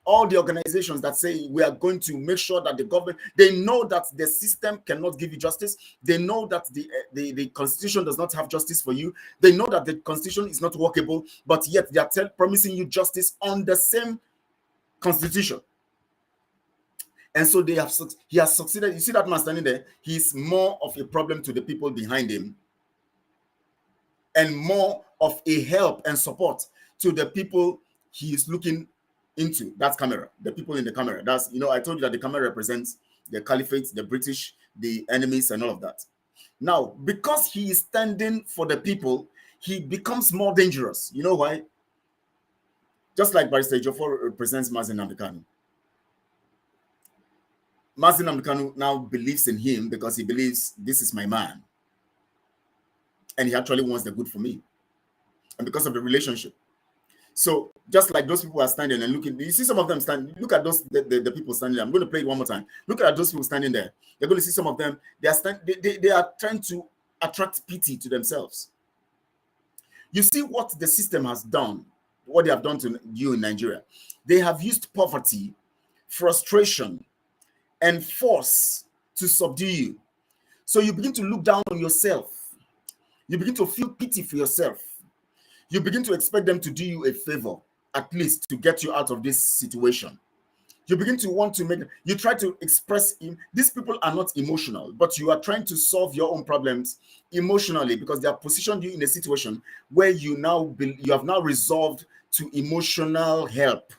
all the organizations that say we are going to make sure that the government, they know that the system cannot give you justice. They know that the constitution does not have justice for you. They know that the constitution is not workable, but yet they are promising you justice on the same constitution. And so he has succeeded. You see that man standing there? He's more of a problem to the people behind him and more of a help and support to the people he is looking into. That camera, the people in the camera. That's, I told you that the camera represents the caliphate, the British, the enemies, and all of that. Now, because he is standing for the people, he becomes more dangerous. You know why? Just like Barrister Ejiofor represents Mazi Nnamdi Kanu. Mazi Nnamdi Kanu now believes in him because he believes this is my man. and he actually wants the good for me. And because of the relationship. So just like those people are standing and looking, you see some of them standing, look at those the people standing there. I'm going to play it one more time. Look at those people standing there. You're going to see some of them, they are trying to attract pity to themselves. You see what the system has done, what they have done to you in Nigeria. They have used poverty, frustration, and force to subdue you. So you begin to look down on yourself. You begin to feel pity for yourself. You begin to expect them to do you a favor, at least to get you out of this situation. You begin to want to make, you try to express, these people are not emotional, but you are trying to solve your own problems emotionally because they have positioned you in a situation where you have now resolved to emotional help.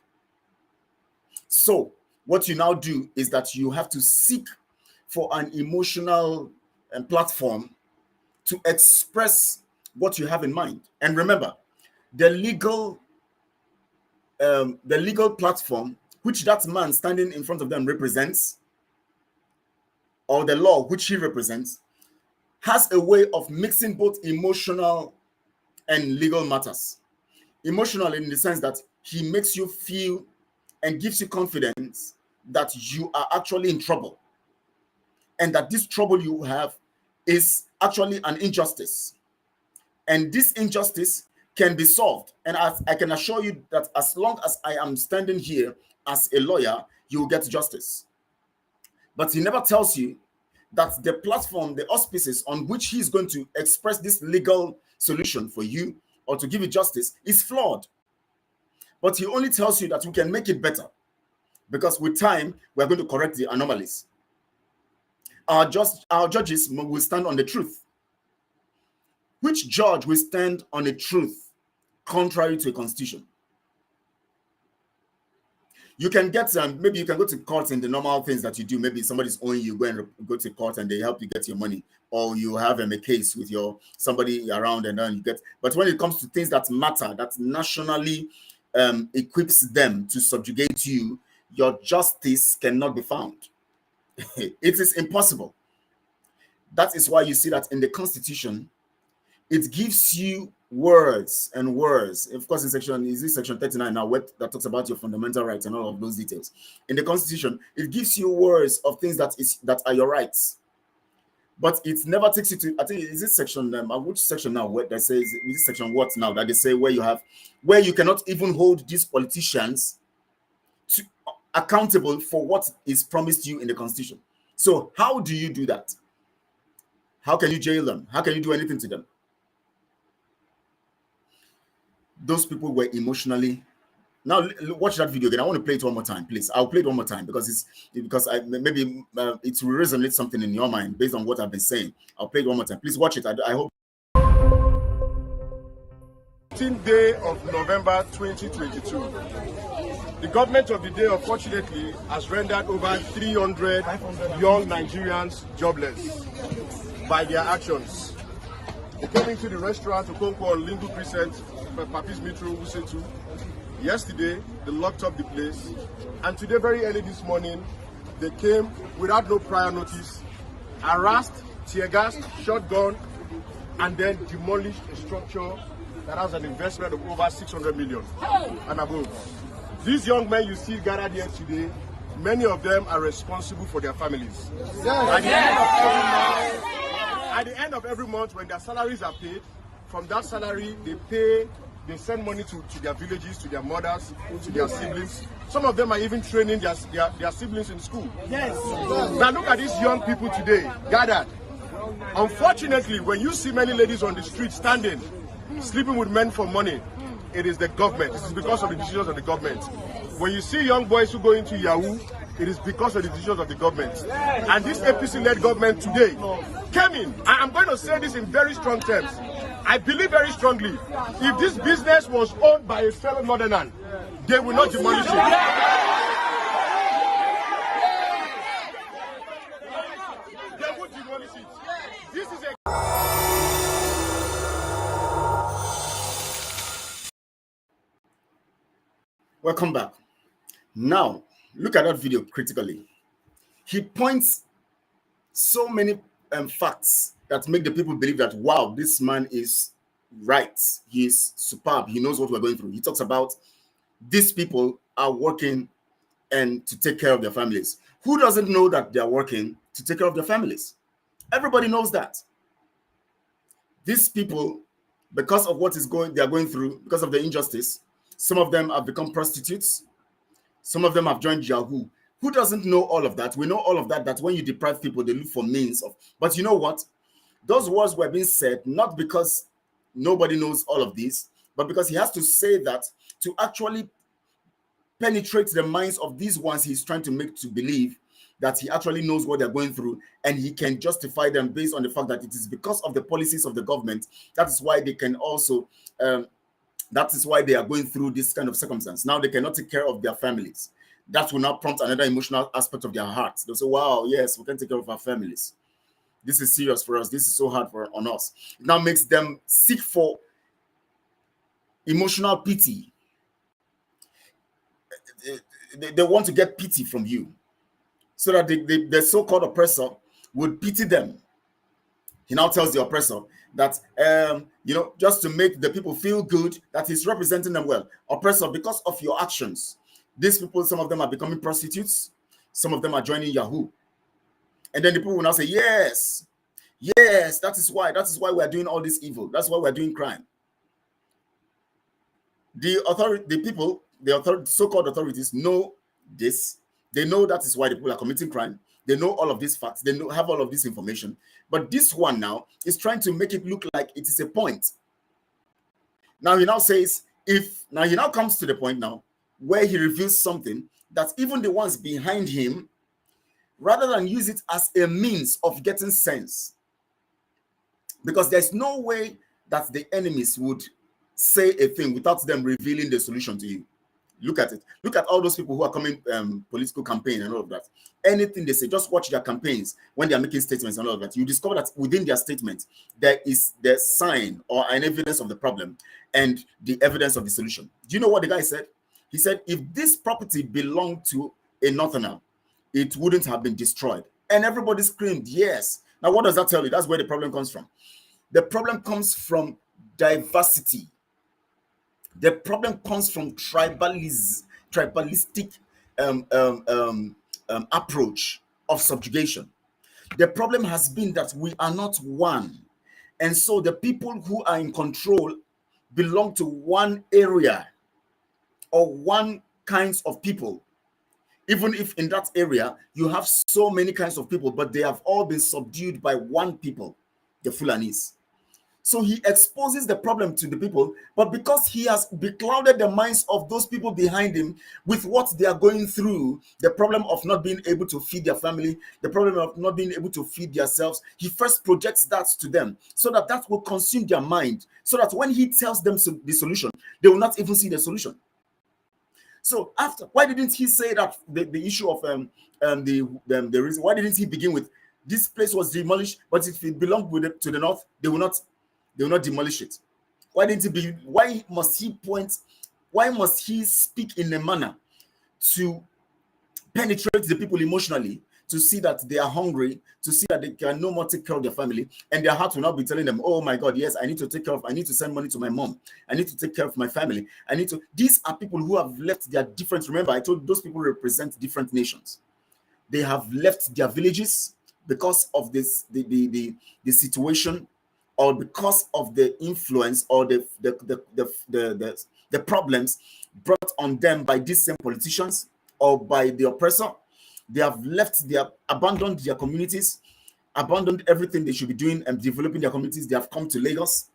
So what you now do is that you have to seek for an emotional platform to express what you have in mind. And remember, the legal platform which that man standing in front of them represents, or the law which he represents, has a way of mixing both emotional and legal matters. Emotional in the sense that he makes you feel and gives you confidence that you are actually in trouble, and that this trouble you have is actually an injustice. And this injustice can be solved. And as I can assure you that as long as I am standing here as a lawyer, you will get justice. But he never tells you that the platform, the auspices on which he's going to express this legal solution for you or to give you justice is flawed. But he only tells you that we can make it better because with time, we're going to correct the anomalies. Our judges will stand on the truth. Which judge will stand on a truth contrary to a constitution? You can get maybe you can go to court in the normal things that you do. Maybe somebody's owing you, go to court and they help you get your money, or you have a case with somebody around and then you get. But when it comes to things that matter, that nationally equips them to subjugate you, your justice cannot be found. It is impossible. That is why you see that in the Constitution, it gives you words and words. Of course, in section 39 now, that talks about your fundamental rights and all of those details. In the Constitution, it gives you words of things that are your rights. But it never takes you to, I think, is this section, which section now, where that says, is this section what now, that they say where you cannot even hold these politicians accountable for what is promised you in the Constitution. So how do you do that? How can you jail them? How can you do anything to them? Those people were emotionally. Now watch that video again. I want to play it one more time, please. I'll play it one more time because maybe it will resonate something in your mind based on what I've been saying. I'll play it one more time. Please watch it. I hope. 15th day of November 2022. The government of the day, unfortunately, has rendered over 300 young Nigerians jobless by their actions. They came into the restaurant to Okonkwo Lingu Crescent, Papis Mitro Usetu. Yesterday, they locked up the place. And today, very early this morning, they came without no prior notice, harassed, tear gassed, shotgun, and then demolished a structure that has an investment of over 600 million and above. These young men you see gathered here today, many of them are responsible for their families. At the end of every month, when their salaries are paid, from that salary, they send money to their villages, to their mothers, to their siblings. Some of them are even training their siblings in school. Yes. Now look at these young people today, gathered. Unfortunately, when you see many ladies on the street standing, sleeping with men for money, it is the government. This is because of the decisions of the government. When you see young boys who go into Yahoo, it is because of the decisions of the government. And this APC-led government today came in. I'm going to say this in very strong terms. I believe very strongly, if this business was owned by a fellow northerner, they will not demolish it. They would demolish it. This is a... Welcome back. Now, look at that video critically. He points so many facts that make the people believe that, wow, this man is right. He is superb. He knows what we're going through. He talks about these people are working and to take care of their families. Who doesn't know that they are working to take care of their families? Everybody knows that. These people, because of what they are going through, because of the injustice, some of them have become prostitutes. Some of them have joined Yahoo. Who doesn't know all of that? We know all of that, that when you deprive people, they look for means of. But you know what? Those words were being said not because nobody knows all of this, but because he has to say that to actually penetrate the minds of these ones he's trying to make to believe that he actually knows what they're going through, and he can justify them based on the fact that it is because of the policies of the government. That is why they can also, that is why they are going through this kind of circumstance. Now they cannot take care of their families. That will not prompt another emotional aspect of their hearts. They'll say, wow, yes, we can take care of our families. This is serious for us. This is so hard on us. It now makes them seek for emotional pity. They want to get pity from you, so that the so-called oppressor would pity them. He now tells the oppressor that, just to make the people feel good, that he's representing them well. Oppressor, because of your actions, these people, some of them are becoming prostitutes, some of them are joining Yahoo. And then the people will now say, yes, that is why we are doing all this evil. That's why we're doing crime. The so-called authorities know this. They know that is why the people are committing crime. They know all of these facts. They have all of this information. But this one now is trying to make it look like it is a point. Now he now says, he now comes to the point now where he reveals something that even the ones behind him, rather than use it as a means of getting sense, because there's no way that the enemies would say a thing without them revealing the solution to you. Look at it. Look at all those people who are coming political campaign and all of that. Anything they say, just watch their campaigns when they are making statements and all of that. You discover that within their statement, there is the sign or an evidence of the problem and the evidence of the solution. Do you know what the guy said? He said, if this property belonged to a northerner, it wouldn't have been destroyed. And everybody screamed, yes. Now, what does that tell you? That's where the problem comes from. The problem comes from diversity. The problem comes from tribalistic approach of subjugation. The problem has been that we are not one. And so the people who are in control belong to one area or one kinds of people. Even if in that area you have so many kinds of people, but they have all been subdued by one people, the Fulanis. So he exposes the problem to the people, but because he has beclouded the minds of those people behind him with what they are going through, the problem of not being able to feed their family, the problem of not being able to feed themselves, he first projects that to them so that that will consume their mind, so that when he tells them the solution, they will not even see the solution. So why didn't he say that the issue of the reason? Why didn't he begin with this place was demolished, but if it belonged to the north, they will not demolish it? Why didn't he why must he speak in a manner to penetrate the people emotionally, to see that they are hungry, to see that they can no more take care of their family, and their heart will not be telling them, oh my God, yes, I need to send money to my mom, I need to take care of my family, these are people who have left their different, remember I told you those people represent different nations. They have left their villages because of this the situation, or because of the influence or the problems brought on them by these same politicians or by the oppressor. They have abandoned their communities, abandoned everything they should be doing and developing their communities. They have come to Lagos.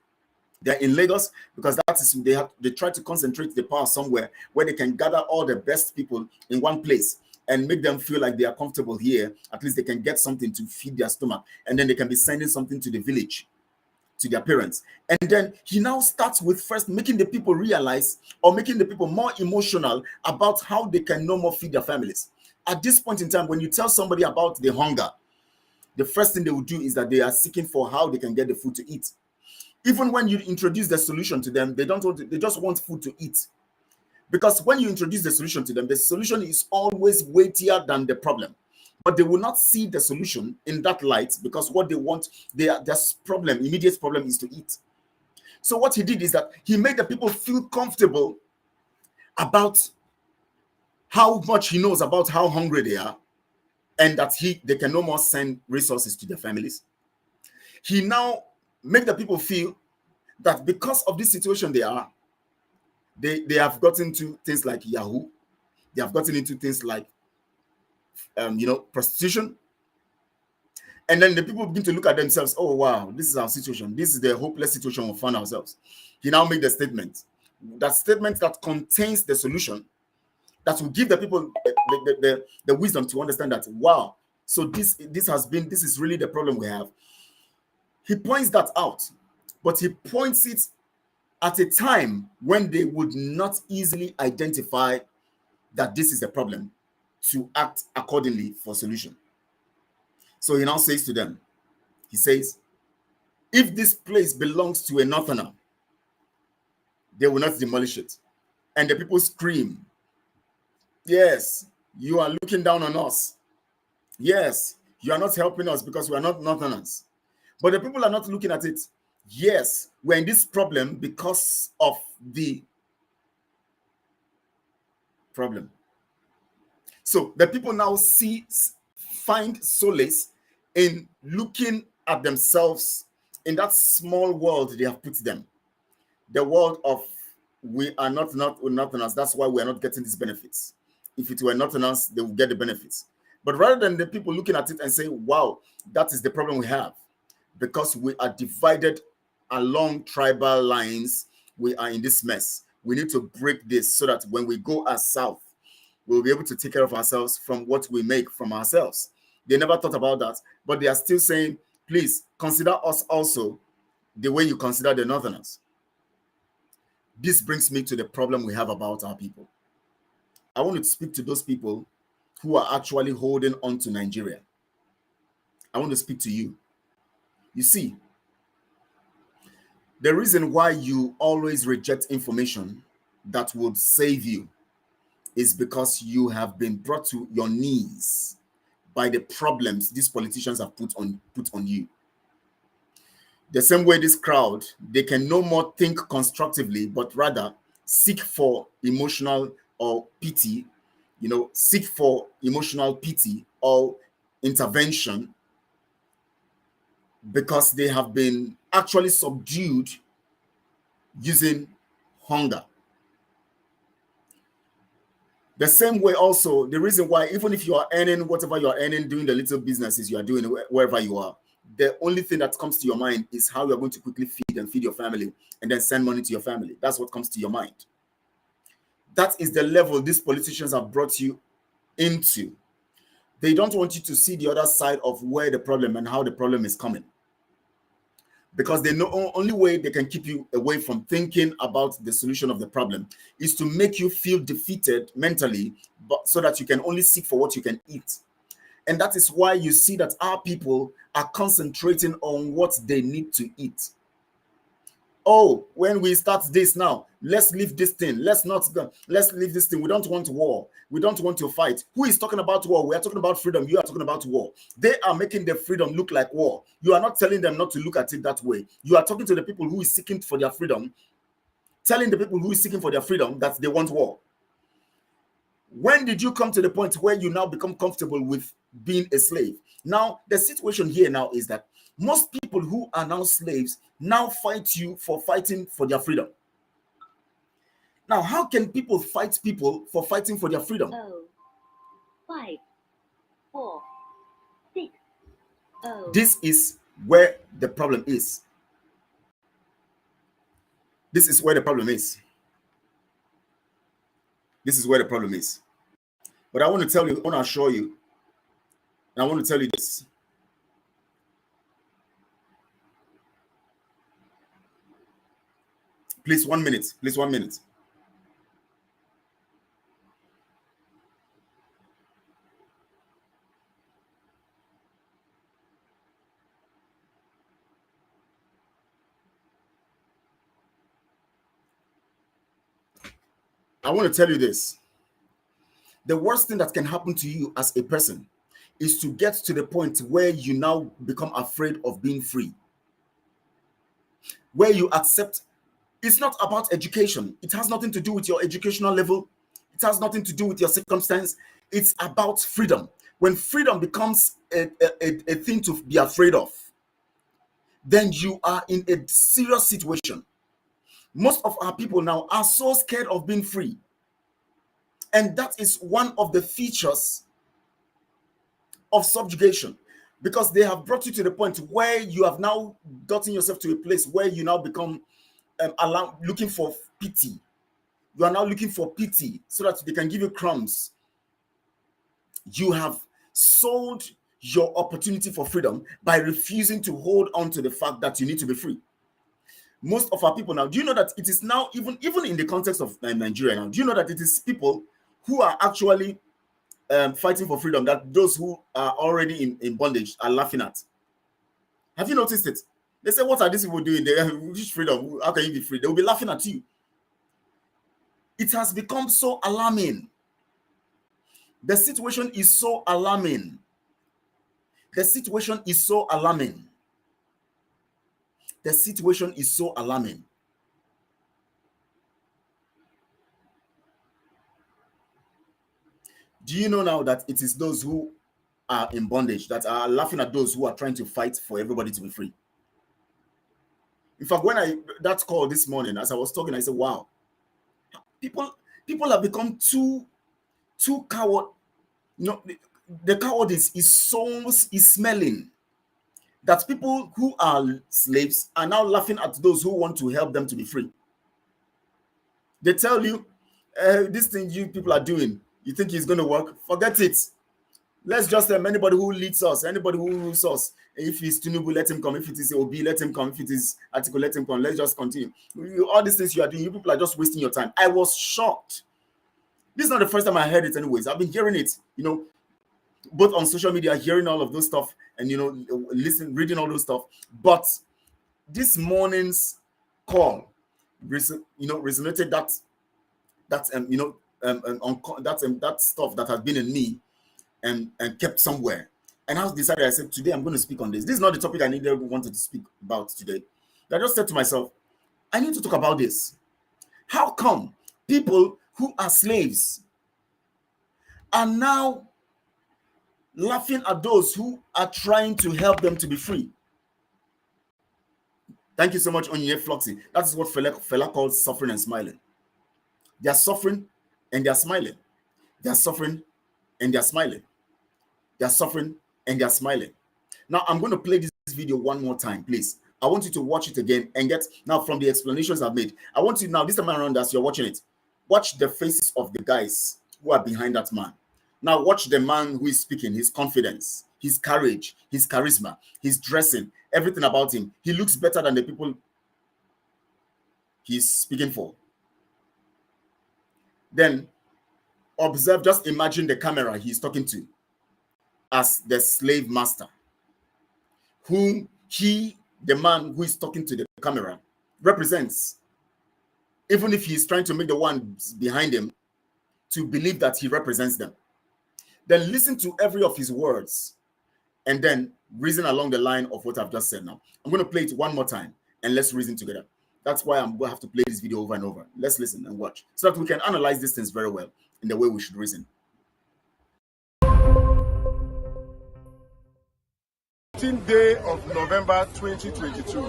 They're in Lagos because they try to concentrate the power somewhere where they can gather all the best people in one place and make them feel like they are comfortable here. At least they can get something to feed their stomach, and then they can be sending something to the village, to their parents. And then he now starts with first making the people realize, or making the people more emotional about how they can no more feed their families. At this point in time, when you tell somebody about the hunger, the first thing they will do is that they are seeking for how they can get the food to eat. Even when you introduce the solution to them, they just want food to eat. Because when you introduce the solution to them, the solution is always weightier than the problem. but they will not see the solution in that light, because what they want, their problem, immediate problem, is to eat. So what he did is that he made the people feel comfortable about how much he knows about how hungry they are, and that they can no more send resources to their families. He now made the people feel that because of this situation they are, they have gotten into things like Yahoo, they have gotten into things like prostitution. And then the people begin to look at themselves, oh wow, this is our situation, this is the hopeless situation we found ourselves. He now made the statement that contains the solution, that will give the people the wisdom to understand that, wow, so this is really the problem we have. He points that out, but he points it at a time when they would not easily identify that this is the problem, to act accordingly for solution. So he now says to them, he says, if this place belongs to a northerner, they will not demolish it. And the people scream, yes, you are looking down on us. Yes, you are not helping us because we are not northerners. But the people are not looking at it. Yes, we're in this problem because of the problem. So the people now find solace in looking at themselves in that small world they have put them. The world of, we are not northerners, that's why we are not getting these benefits. If it were northerners, they would get the benefits. But rather than the people looking at it and say, wow, that is the problem we have, because we are divided along tribal lines, we are in this mess. We need to break this so that when we go as south, we'll be able to take care of ourselves from what we make from ourselves. They never thought about that, but they are still saying, please consider us also the way you consider the northerners. This brings me to the problem we have about our people. I want to speak to those people who are actually holding on to Nigeria. I want to speak to you. You see, the reason why you always reject information that would save you is because you have been brought to your knees by the problems these politicians have put on you. The same way this crowd, they can no more think constructively, but rather seek for emotional or pity, seek for emotional pity or intervention, because they have been actually subdued using hunger. The same way also, the reason why, even if you are earning whatever you are earning, doing the little businesses you are doing wherever you are, the only thing that comes to your mind is how you're going to quickly feed your family and then send money to your family. That's what comes to your mind. That is the level these politicians have brought you into. They don't want you to see the other side of where the problem and how the problem is coming, because they know only way they can keep you away from thinking about the solution of the problem is to make you feel defeated mentally, but so that you can only seek for what you can eat. And that is why you see that our people are concentrating on what they need to eat. Oh, when we start this now, let's leave this thing. Let's leave this thing. We don't want war. We don't want to fight. Who is talking about war? We are talking about freedom. You are talking about war. They are making the freedom look like war. You are not telling them not to look at it that way. You are talking to the people who is seeking for their freedom, telling the people who is seeking for their freedom that they want war. When did you come to the point where you now become comfortable with being a slave? Now, the situation here now is that most people who are now slaves now fight you for fighting for their freedom. Now, how can people fight people for fighting for their freedom? 5, 4, 6. This is where the problem is. This is where the problem is. This is where the problem is. But I want to tell you, I want to assure you, and I want to tell you this. Please, 1 minute. Please, 1 minute. I want to tell you this. The worst thing that can happen to you as a person is to get to the point where you now become afraid of being free. Where you accept, it's not about education. It has nothing to do with your educational level. It has nothing to do with your circumstance. It's about freedom. When freedom becomes a thing to be afraid of, then you are in a serious situation. Most of our people now are so scared of being free. And that is one of the features of subjugation, because they have brought you to the point where you have now gotten yourself to a place where you now become looking for pity. You are now looking for pity so that they can give you crumbs. You have sold your opportunity for freedom by refusing to hold on to the fact that you need to be free. Most of our people now, do you know that it is now, even in the context of Nigeria now, do you know that it is people who are actually fighting for freedom that those who are already in bondage are laughing at? Have you noticed it? They say, what are these people doing? They which freedom? How can you be free? They will be laughing at you. It has become so alarming. The situation is so alarming. The situation is so alarming. The situation is so alarming. Do you know now that it is those who are in bondage that are laughing at those who are trying to fight for everybody to be free? In fact, when that call this morning, as I was talking, I said, wow, people have become too coward. You know, the cowardice is smelling that people who are slaves are now laughing at those who want to help them to be free. They tell you, this thing you people are doing, you think it's going to work? Forget it. Let's just anybody who leads us, anybody who rules us. If it's Tinubu, let him come. If it is Obi, let him come. If it is Atiku, let him come. Let's just continue. All these things you are doing, you people are just wasting your time. I was shocked. This is not the first time I heard it anyways. I've been hearing it, both on social media, hearing all of those stuff and, reading all those stuff. But this morning's call, resonated that stuff that has been in me and kept somewhere. And I decided, I said, today I'm going to speak on this. This is not the topic I wanted to speak about today. I just said to myself, I need to talk about this. How come people who are slaves are now laughing at those who are trying to help them to be free? Thank you so much, Onyinye Floxy. That is what Fela calls suffering and smiling. They are suffering and they are smiling. They are suffering and they are smiling. They are suffering and they are smiling. Now, I'm going to play this video one more time, please. I want you to watch it again and get, now from the explanations I've made, I want you now, this time around as you're watching it, watch the faces of the guys who are behind that man. Now watch the man who is speaking, his confidence, his courage, his charisma, his dressing, everything about him. He looks better than the people he's speaking for. Then observe, just imagine the camera he's talking to as the slave master, whom the man who is talking to the camera, represents. Even if he's trying to make the ones behind him to believe that he represents them. Then listen to every of his words and then reason along the line of what I've just said now. I'm going to play it one more time and let's reason together. That's why I'm going to have to play this video over and over. Let's listen and watch so that we can analyze these things very well in the way we should reason. 15th day of November 2022.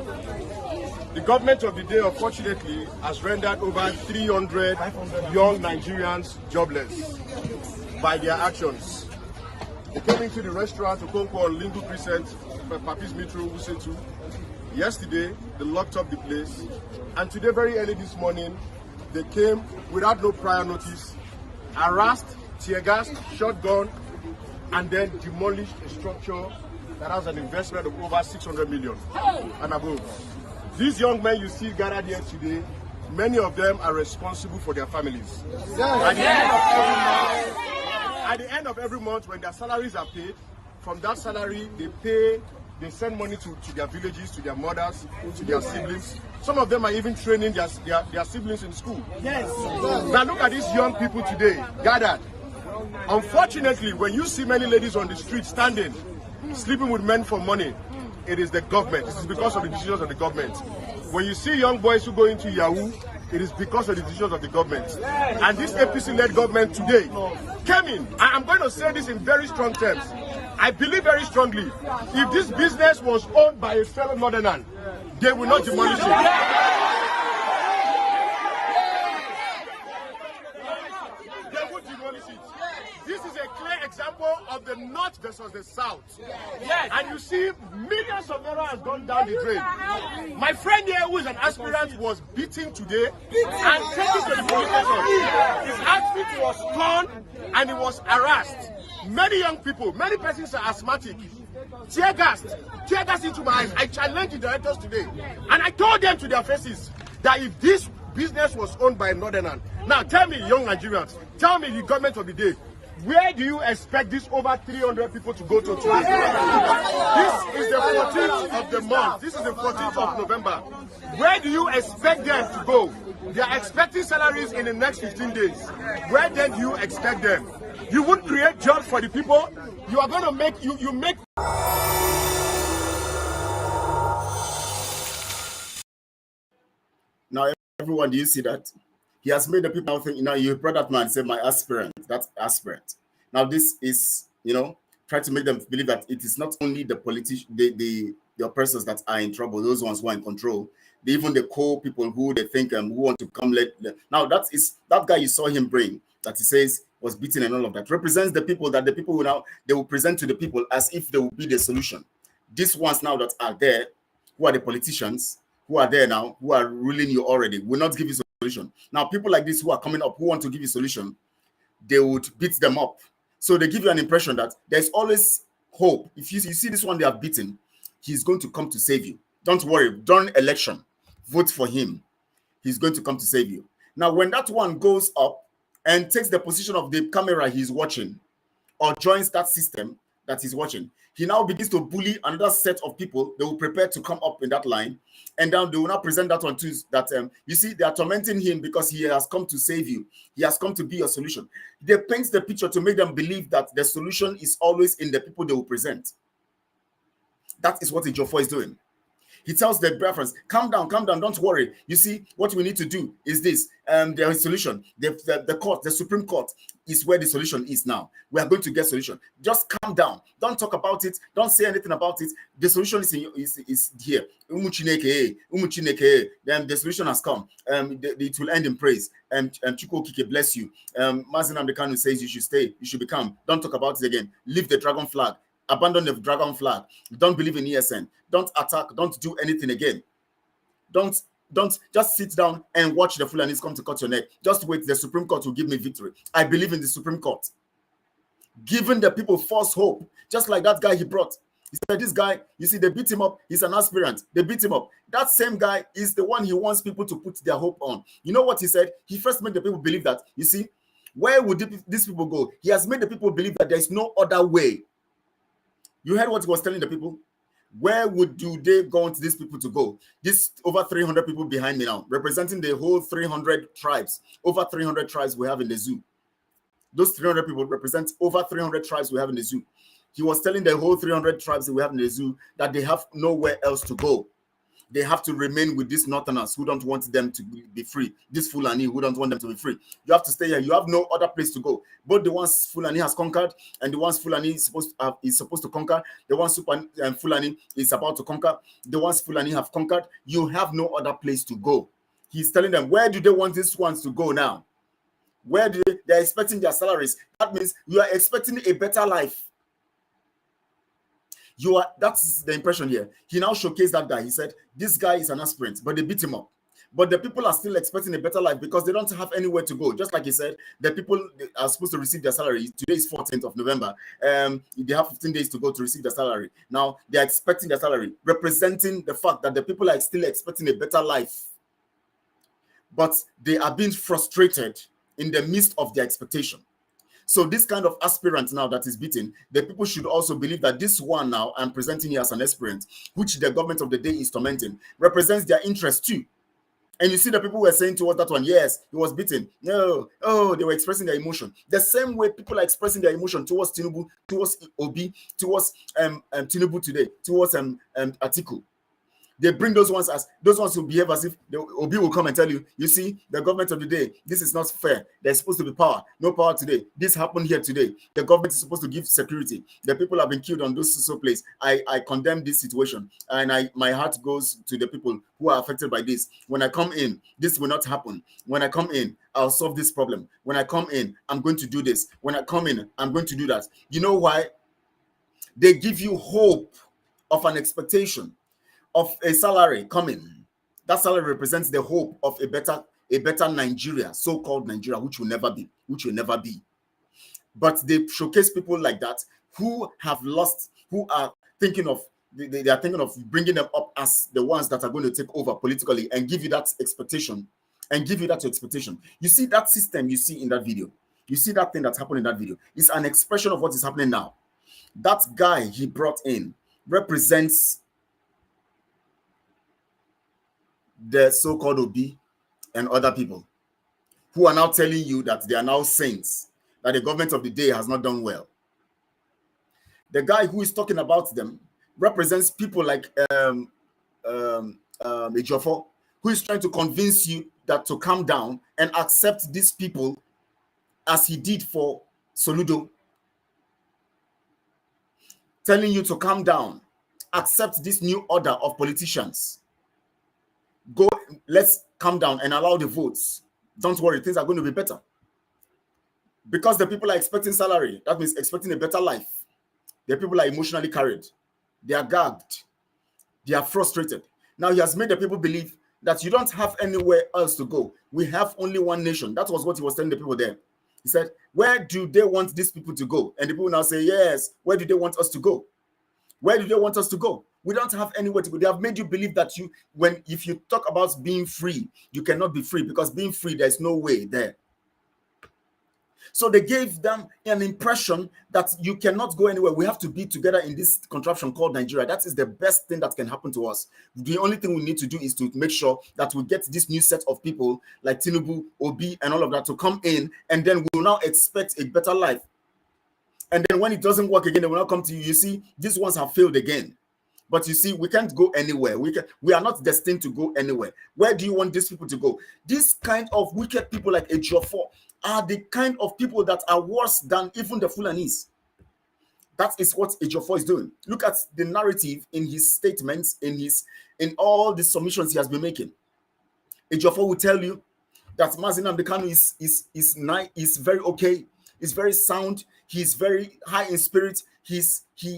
The government of the day, unfortunately, has rendered over 300 young Nigerians jobless by their actions. They came into the restaurant Okonkwo on Lingu Crescent, Papis Metro, Usetu. Yesterday, they locked up the place. And today, very early this morning, they came without no prior notice, harassed, tear gassed, shotgun, and then demolished a structure that has an investment of over 600 million and above. These young men you see gathered here today, many of them are responsible for their families. At the end of every month, when their salaries are paid, from that salary, they send money to their villages, to their mothers, to their siblings. Some of them are even training their siblings in school. Yes. Now look at these young people today, gathered. Unfortunately, when you see many ladies on the street standing, sleeping with men for money, it is the government. This is because of the decisions of the government. When you see young boys who go into Yahoo, it is because of the decisions of the government. And this APC-led government today came in. I'm going to say this in very strong terms. I believe very strongly, if this business was owned by a fellow Northerner, they will not demolish it. This is a clear example of the North versus the South. Yes. And you see, millions of naira has gone down the drain. My friend here, who is an aspirant, was beaten today and taken to the police station. His outfit was torn and he was harassed. Many young people, many persons are asthmatic. Tear gas into my eyes. I challenged the directors today, and I told them to their faces that if this business was owned by a Northerner, now tell me, young Nigerians, tell me the government of the day, where do you expect this over 300 people to go to today? This is the 14th of the month. This is the 14th of November. Where do you expect them to go? They are expecting salaries in the next 15 days. Where then do you expect them? You won't create jobs for the people. You are going to make, you make. Now, everyone, do you see that? He has made the people now think, you brought that man, say my aspirant, that's aspirant. Now, this is, try to make them believe that it is not only the politicians, the oppressors that are in trouble, those ones who are in control, even the core people who they think who want to come now that guy you saw him bring, that he says was beaten and all of that, represents the people that the people will now, they will present to the people as if they will be the solution. These ones now that are there, who are the politicians, who are there now, who are ruling you already, will not give you solution. Now, people like this who are coming up, who want to give you solution, they would beat them up. So they give you an impression that there's always hope. If you see this one they have beaten, he's going to come to save you. Don't worry, during election, vote for him. He's going to come to save you. Now, when that one goes up and takes the position of the camera he's watching, or joins that system that he's watching, he now begins to bully another set of people. They will prepare to come up in that line, and then they will now present that one to that. You see, they are tormenting him because he has come to save you. He has come to be your solution. They paint the picture to make them believe that the solution is always in the people they will present. That is what Ejiofor is doing. He tells the Biafrans, calm down, don't worry. You see, what we need to do is this. There is solution. The court, the Supreme Court is where the solution is now. We are going to get solution. Just calm down. Don't talk about it. Don't say anything about it. The solution is here. Then the solution has come. It will end in praise. Chukwu Okike bless you. Mazi Nnamdi Kanu says you should stay. You should be calm. Don't talk about it again. Leave the dragon flag. Abandon the dragon flag. Don't believe in ESN. Don't attack. Don't do anything again. Don't just sit down and watch the Fulanis come to cut your neck. Just wait. The Supreme Court will give me victory. I believe in the Supreme Court. Giving the people false hope. Just like that guy he brought. He said, this guy, you see, they beat him up. He's an aspirant. They beat him up. That same guy is the one he wants people to put their hope on. You know what he said? He first made the people believe that, you see, where would these people go? He has made the people believe that there is no other way. You heard what he was telling the people? Where do they want these people to go? This over 300 people behind me now, representing the whole 300 tribes, over 300 tribes we have in the zoo. Those 300 people represent over 300 tribes we have in the zoo. He was telling the whole 300 tribes that we have in the zoo that they have nowhere else to go. They have to remain with these Northerners who don't want them to be free. This Fulani who don't want them to be free. You have to stay here. You have no other place to go. Both the ones Fulani has conquered and the ones Fulani is supposed to conquer, the ones Fulani is about to conquer, the ones Fulani have conquered, you have no other place to go. He's telling them, where do they want these ones to go now? Where do they're expecting their salaries? That means you are expecting a better life. That's the impression here. He now showcased that guy. He said, this guy is an aspirant, but they beat him up. But the people are still expecting a better life because they don't have anywhere to go. Just like he said, the people are supposed to receive their salary. Today is 14th of November. They have 15 days to go to receive their salary. Now, they're expecting their salary, representing the fact that the people are still expecting a better life. But they are being frustrated in the midst of their expectation. So this kind of aspirant now that is beaten, the people should also believe that this one now I'm presenting here as an aspirant, which the government of the day is tormenting, represents their interest too. And you see the people were saying towards that one, yes, he was beaten. No, oh, they were expressing their emotion. The same way people are expressing their emotion towards Tinubu, towards Obi, towards Tinubu today, towards Atiku. They bring those ones who behave as if the Obi will come and tell you, you see, the government of the day, this is not fair. There's supposed to be power. No power today. This happened here today. The government is supposed to give security. The people have been killed on those so place. I condemn this situation. And my heart goes to the people who are affected by this. When I come in, this will not happen. When I come in, I'll solve this problem. When I come in, I'm going to do this. When I come in, I'm going to do that. You know why? They give you hope of an expectation of a salary coming. That salary represents the hope of a better Nigeria, so-called Nigeria, which will never be. But they showcase people like that who have lost, who are thinking of they are thinking of bringing them up as the ones that are going to take over politically and give you that expectation. You see that system you see in that video. You see that thing that's happening in that video. It's an expression of what is happening now. That guy he brought in represents the so-called Obi and other people who are now telling you that they are now saints, that the government of the day has not done well. The guy who is talking about them represents people like Ejiofor, who is trying to convince you that to calm down and accept these people as he did for Soludo, telling you to calm down, accept this new order of politicians. Go, let's calm down and allow the votes. Don't worry, things are going to be better. Because the people are expecting salary, that means expecting a better life. The people are emotionally carried. They are gagged. They are frustrated. Now he has made the people believe that you don't have anywhere else to go. We have only one nation. That was what he was telling the people there. He said, where do they want these people to go? And the people now say, yes, where do they want us to go? Where do they want us to go? We don't have anywhere to go. They have made you believe that if you talk about being free, you cannot be free, because being free, there's no way there. So they gave them an impression that you cannot go anywhere. We have to be together in this contraption called Nigeria. That is the best thing that can happen to us. The only thing we need to do is to make sure that we get this new set of people like Tinubu, Obi, and all of that to come in, and then we will now expect a better life. And then when it doesn't work again, they will not come to you. You see, these ones have failed again. But you see, we can't go anywhere. We are not destined to go anywhere. Where do you want these people to go? This kind of wicked people like Ejiofor are the kind of people that are worse than even the Fulanis. That is what Ejiofor is doing. Look at the narrative in his statements, in all the submissions he has been making. Ejiofor will tell you that Mazi Nnamdi Kanu is very okay. He's very sound. He's very high in spirit. He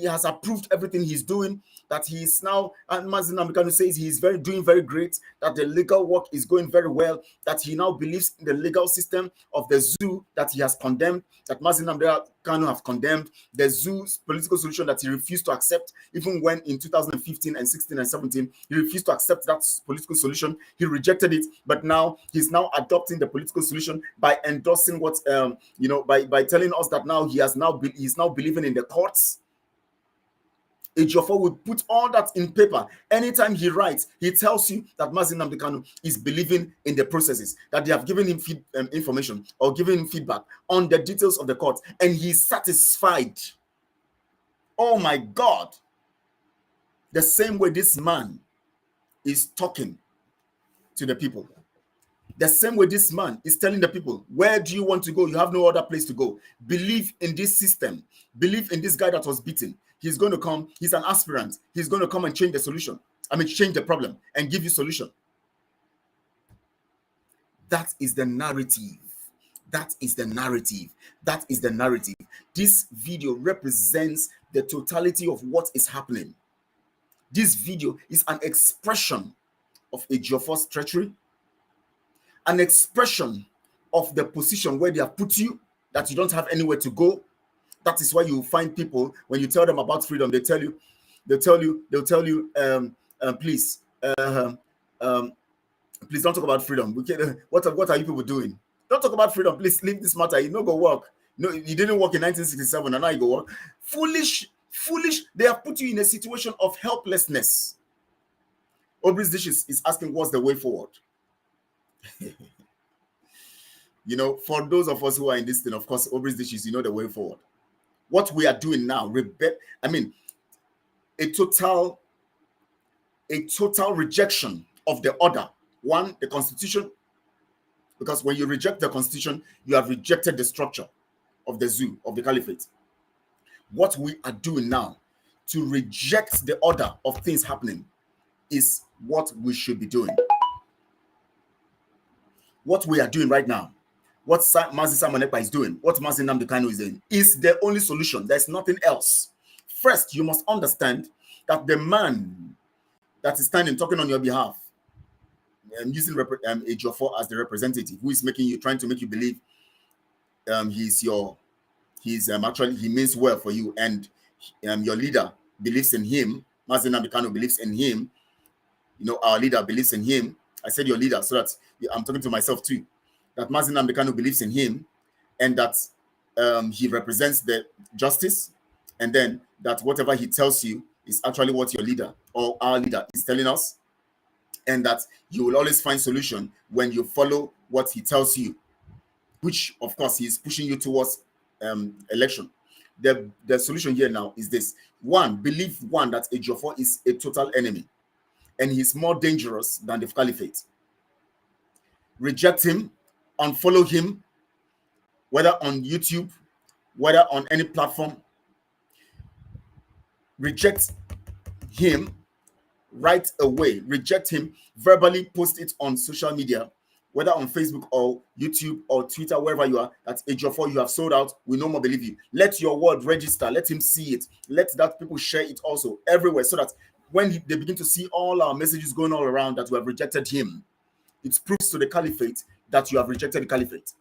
has approved everything he's doing. That he is now, and Mazi Nnamdi Kanu says he is doing very great. That the legal work is going very well. That he now believes in the legal system of the zoo that he has condemned. That Mazi Nnamdi Kanu have condemned the zoo's political solution that he refused to accept, even when in 2015 and 16 and 17 he refused to accept that political solution. He rejected it, but now he's now adopting the political solution by endorsing what by telling us that now he's now believing in the courts. Ejiofor will put all that in paper. Anytime he writes, he tells you that Mazi Nnamdi Kanu is believing in the processes, that they have given him information or given him feedback on the details of the court, and he's satisfied. Oh my God. The same way this man is talking to the people. The same way this man is telling the people, where do you want to go? You have no other place to go. Believe in this system. Believe in this guy that was beaten. He's going to come. He's an aspirant. He's going to come and change the solution. Change the problem and give you solution. That is the narrative. That is the narrative. That is the narrative. This video represents the totality of what is happening. This video is an expression of Ejiofor's treachery, an expression of the position where they have put you, that you don't have anywhere to go. That is why you find people, when you tell them about freedom, they'll tell you, please don't talk about freedom. What are you people doing? Don't talk about freedom. Please leave this matter. You no go work. No, you didn't work in 1967, and now you go work. Foolish. They have put you in a situation of helplessness. Obri's Dish is asking, what's the way forward? You know, for those of us who are in this thing, of course, Obri's dishes, you know the way forward. What we are doing now, I mean, a total rejection of the order. One, the constitution, because when you reject the constitution, you have rejected the structure of the zoo, of the caliphate. What we are doing now to reject the order of things happening is what we should be doing. What we are doing right now, what Mazi Samanepa is doing, what Mazi Nnamdi Kanu is doing, is the only solution. There's nothing else. First, you must understand that the man that is standing talking on your behalf, using Ejiofor as the representative, who is trying to make you believe actually he means well for you, and your leader believes in him. Mazi Nnamdi Kanu believes in him. You know, our leader believes in him. I said your leader, so that I'm talking to myself too. That Mazi Nnamdi Kanu believes in him, and that he represents the justice, and then that whatever he tells you is actually what your leader or our leader is telling us, and that you will always find solution when you follow what he tells you, which of course he is pushing you towards election. The solution here now is this: one, believe that Ejiofor is a total enemy, and he's more dangerous than the caliphate. Reject him, unfollow him, whether on YouTube, whether on any platform. Reject him right away. Reject him, verbally post it on social media, whether on Facebook or YouTube or Twitter, wherever you are, that Ejiofor, you have sold out, we no more believe you. Let your word register, let him see it, let that people share it also everywhere, so that when they begin to see all our messages going all around that we have rejected him, it proves to the caliphate that you have rejected the caliphate,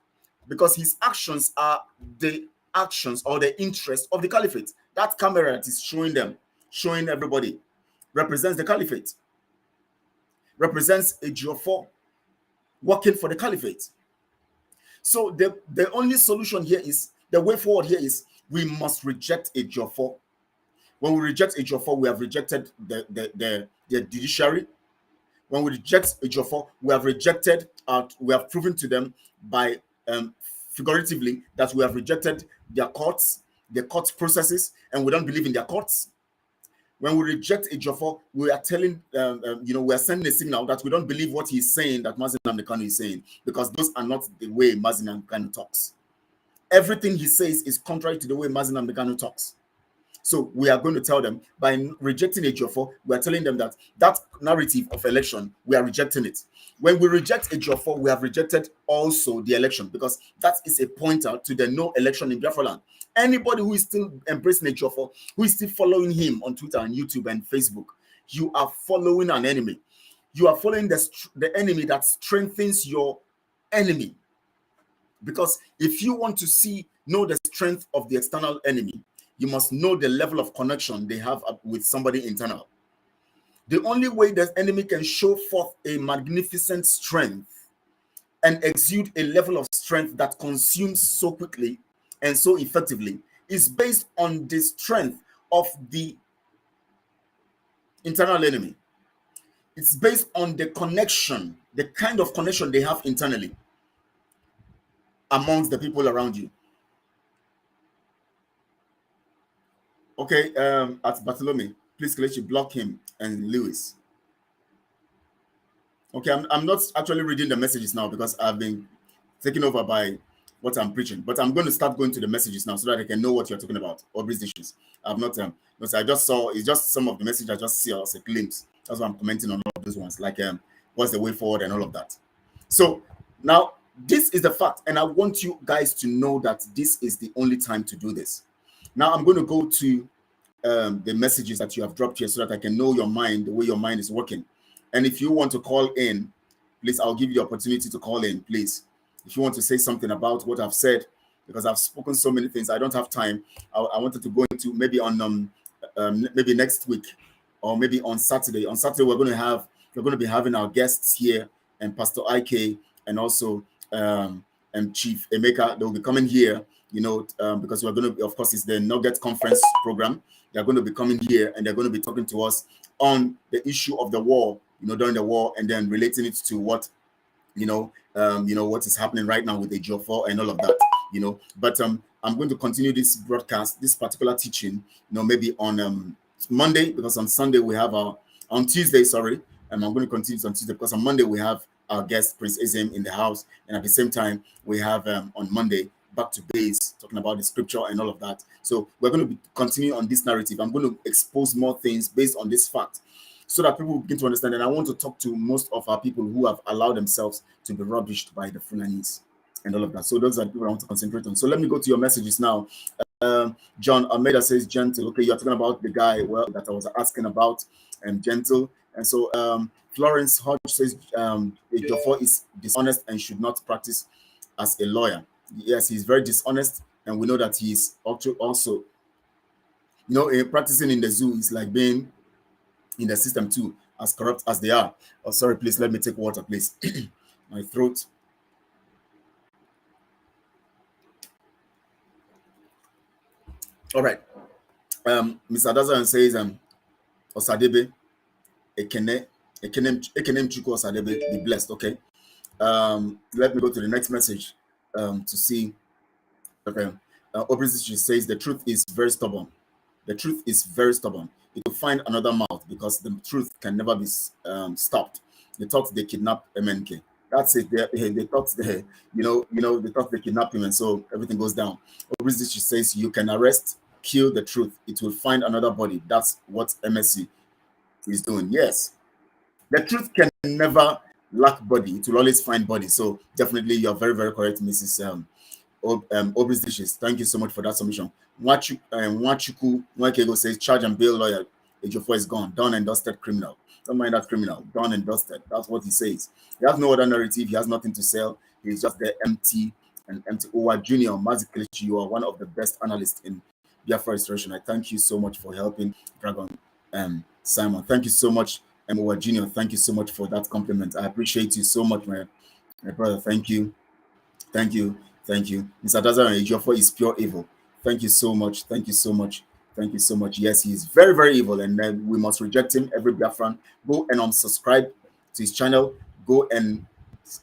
because his actions are the actions or the interest of the caliphate. That camera that is showing everybody, represents the caliphate, represents Ejiofor working for the caliphate. So the only solution here is, the way forward here is, we must reject Ejiofor. When we reject Ejiofor, we have rejected the judiciary. When we reject Ejiofor, we have proven to them by figuratively that we have rejected their courts, the court processes, and we don't believe in their courts. When we reject Ejiofor, we are telling, we are sending a signal that we don't believe what he's saying, that Mazi Nnamdi Kanu is saying, because those are not the way Mazi Nnamdi Kanu talks. Everything he says is contrary to the way Mazi Nnamdi Kanu talks. So we are going to tell them, by rejecting Ejiofor, we are telling them that narrative of election, we are rejecting it. When we reject Ejiofor, we have rejected also the election, because that is a pointer to the no election in Biafra land. Anybody who is still embracing Ejiofor, who is still following him on Twitter and YouTube and Facebook, you are following an enemy. You are following the enemy that strengthens your enemy. Because if you want to know the strength of the external enemy, you must know the level of connection they have with somebody internal. The only way the enemy can show forth a magnificent strength and exude a level of strength that consumes so quickly and so effectively is based on the strength of the internal enemy. It's based on the connection, the kind of connection they have internally amongst the people around you. Okay, at Bartholomew, please Kelechi, block him and Lewis. Okay, I'm not actually reading the messages now because I've been taken over by what I'm preaching, but I'm going to start going to the messages now so that I can know what you're talking about, or these issues. I've not, because I just saw, it's just some of the messages I just see as a glimpse. That's why I'm commenting on all of those ones, like what's the way forward and all of that. So now this is the fact, and I want you guys to know that this is the only time to do this. Now I'm going to go to the messages that you have dropped here so that I can know your mind, the way your mind is working. And if you want to call in, please, I'll give you the opportunity to call in, please. If you want to say something about what I've said, because I've spoken so many things, I don't have time. I wanted to go into maybe on maybe next week or maybe on Saturday. On Saturday, we're going to be having our guests here, and Pastor IK and also and Chief Emeka. They'll be coming here, because we're going to, of course, it's the Nugget Conference program. They're going to be coming here and they're going to be talking to us on the issue of the war, during the war, and then relating it to what what is happening right now with Ejiofor and all of that, But I'm going to continue this broadcast, this particular teaching, maybe on Monday, because on Sunday we have on Tuesday, sorry, and I'm going to continue on Tuesday because on Monday we have our guest Prince Ezem in the house, and at the same time we have on Monday back to base talking about the scripture and all of that. So we're going to be continuing on this narrative. I'm going to expose more things based on this fact, so that people begin to understand. And I want to talk to most of our people who have allowed themselves to be rubbished by the Fulanis and all of that. So those are the people I want to concentrate on. So let me go to your messages now. John Almeida says gentle. Okay, you're talking about the guy that I was asking about, gentle. And so Florence Hodge says Ejiofor is dishonest and should not practice as a lawyer. Yes, he's very dishonest, and we know that he's also practicing in the zoo is like being in the system too, as corrupt as they are. Oh, sorry, please let me take water, please. My throat. All right. Mr. Dazan says Osadebe Ekenem Chuku Osadebe, be blessed. Okay. Let me go to the next message to see. Okay. Obrisichi says the truth is very stubborn. The truth is very stubborn. It will find another mouth because the truth can never be stopped. They thought they kidnapped MNK. That's it. They thought they thought they kidnapped him, and so everything goes down. Obrisichi says you can arrest, kill the truth. It will find another body. That's what MSC is doing. Yes, the truth can never lack body. It will always find body. So definitely, you are very, very correct, Mrs. Obrisichi. Thank you so much for that submission. Wachuku Mwakego says charge and bail lawyer. Ejiofor is gone. Done and dusted criminal. Don't mind that criminal. Done and dusted. That's what he says. He has no other narrative. He has nothing to sell. He's just there empty and empty. Owa Junior, Mazi Kelechi, you are one of the best analysts in Biafra restoration. I thank you so much for helping Dragon Simon. Thank you so much, Owa Junior. Thank you so much for that compliment. I appreciate you so much, my brother. Thank you. Thank you. Thank you. Mr. Dazan Ejiofor is pure evil. Thank you so much. Thank you so much. Thank you so much. Yes, he is very, very evil, and then we must reject him. Every Biafran, go and unsubscribe to his channel. Go and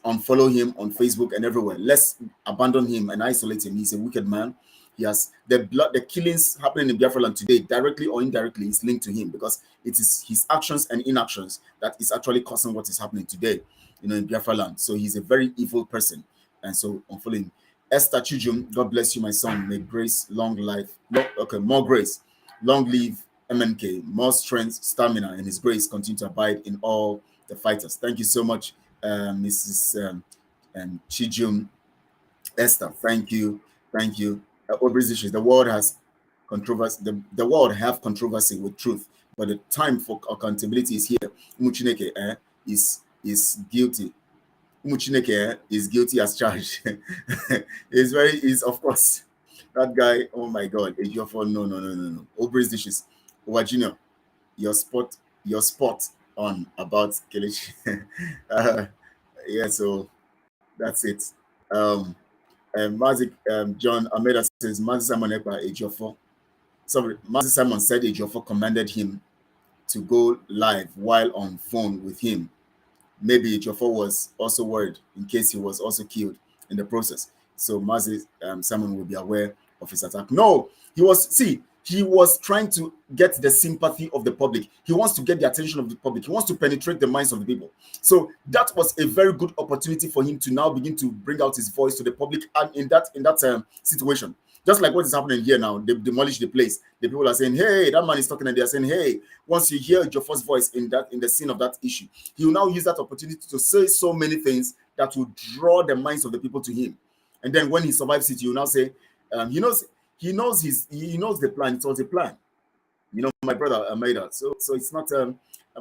unfollow him on Facebook and everywhere. Let's abandon him and isolate him. He's a wicked man. He has the killings happening in Biafra land today, directly or indirectly, is linked to him because it is his actions and inactions that is actually causing what is happening today, in Biafra land. So he's a very evil person, and so unfollow him. Esther Chujum, God bless you, my son. May grace, long life, more grace, long live MNK, more strength, stamina, and his grace continue to abide in all the fighters. Thank you so much, Mrs. Chujum. Esther, thank you. The world has controversy. The world have controversy with truth, but the time for accountability is here. Umuchineke is guilty. Umuchineke is guilty as charged. Is of course that guy. Oh my God, Ejiofor, no. Obris dishes. Owajino, your spot on about Kelechi. Yeah, so that's it. Mazik John Almeida says Mazi Simon Ejiofor. Sorry, Mazi Simon said Ejiofor commanded him to go live while on phone with him. Maybe Ejiofor was also worried in case he was also killed in the process. So Mazi Simon will be aware of his attack. No, he was trying to get the sympathy of the public. He wants to get the attention of the public. He wants to penetrate the minds of the people. So that was a very good opportunity for him to now begin to bring out his voice to the public. And in that situation, just like what is happening here now, they demolish the place. The people are saying, "Hey, that man is talking," and they are saying, "Hey." Once you hear Ejiofor's voice in the scene of that issue, he will now use that opportunity to say so many things that will draw the minds of the people to him. And then when he survives it, he will now say, he knows the plan. It was a plan, my brother made that. So it's not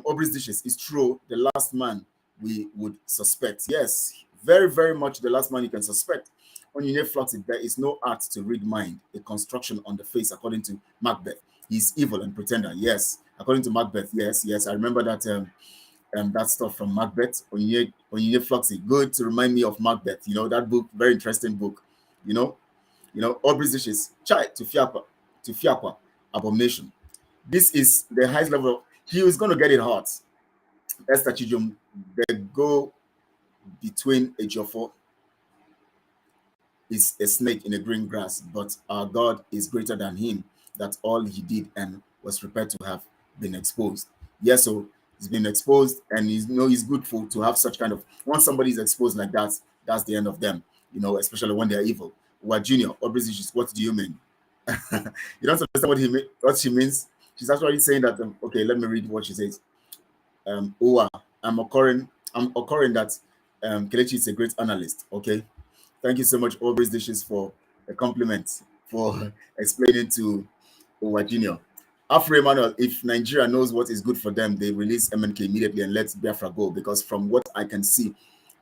Aubrey's dishes. It's true. The last man we would suspect. Yes, very, very much the last man you can suspect. When you near Fluxy, there is no art to read mind, a construction on the face, according to Macbeth. He's evil and pretender. Yes, according to Macbeth. Yes. I remember that that stuff from Macbeth. When you near Fluxy, good to remind me of Macbeth. That book, very interesting book. Aubrey's dishes, chai to fiakwa, abomination. This is the highest level. He is going to get it hot. Esther Chijum, they go between Ejiofor is a snake in the green grass, but our God is greater than him, that all he did and was prepared to have been exposed. Yes, so he's been exposed, and he's good for to have such kind of, once somebody is exposed like that, that's the end of them, especially when they're evil. What Junior, obviously, what do you mean? You don't understand what she means. She's actually saying that, okay, let me read what she says. I'm occurring that Kelechi is a great analyst. Okay. Thank you so much, Always Dishes, for a compliment, for explaining to Owa Junior. Afro Emmanuel, if Nigeria knows what is good for them, they release MNK immediately and let Biafra go. Because from what I can see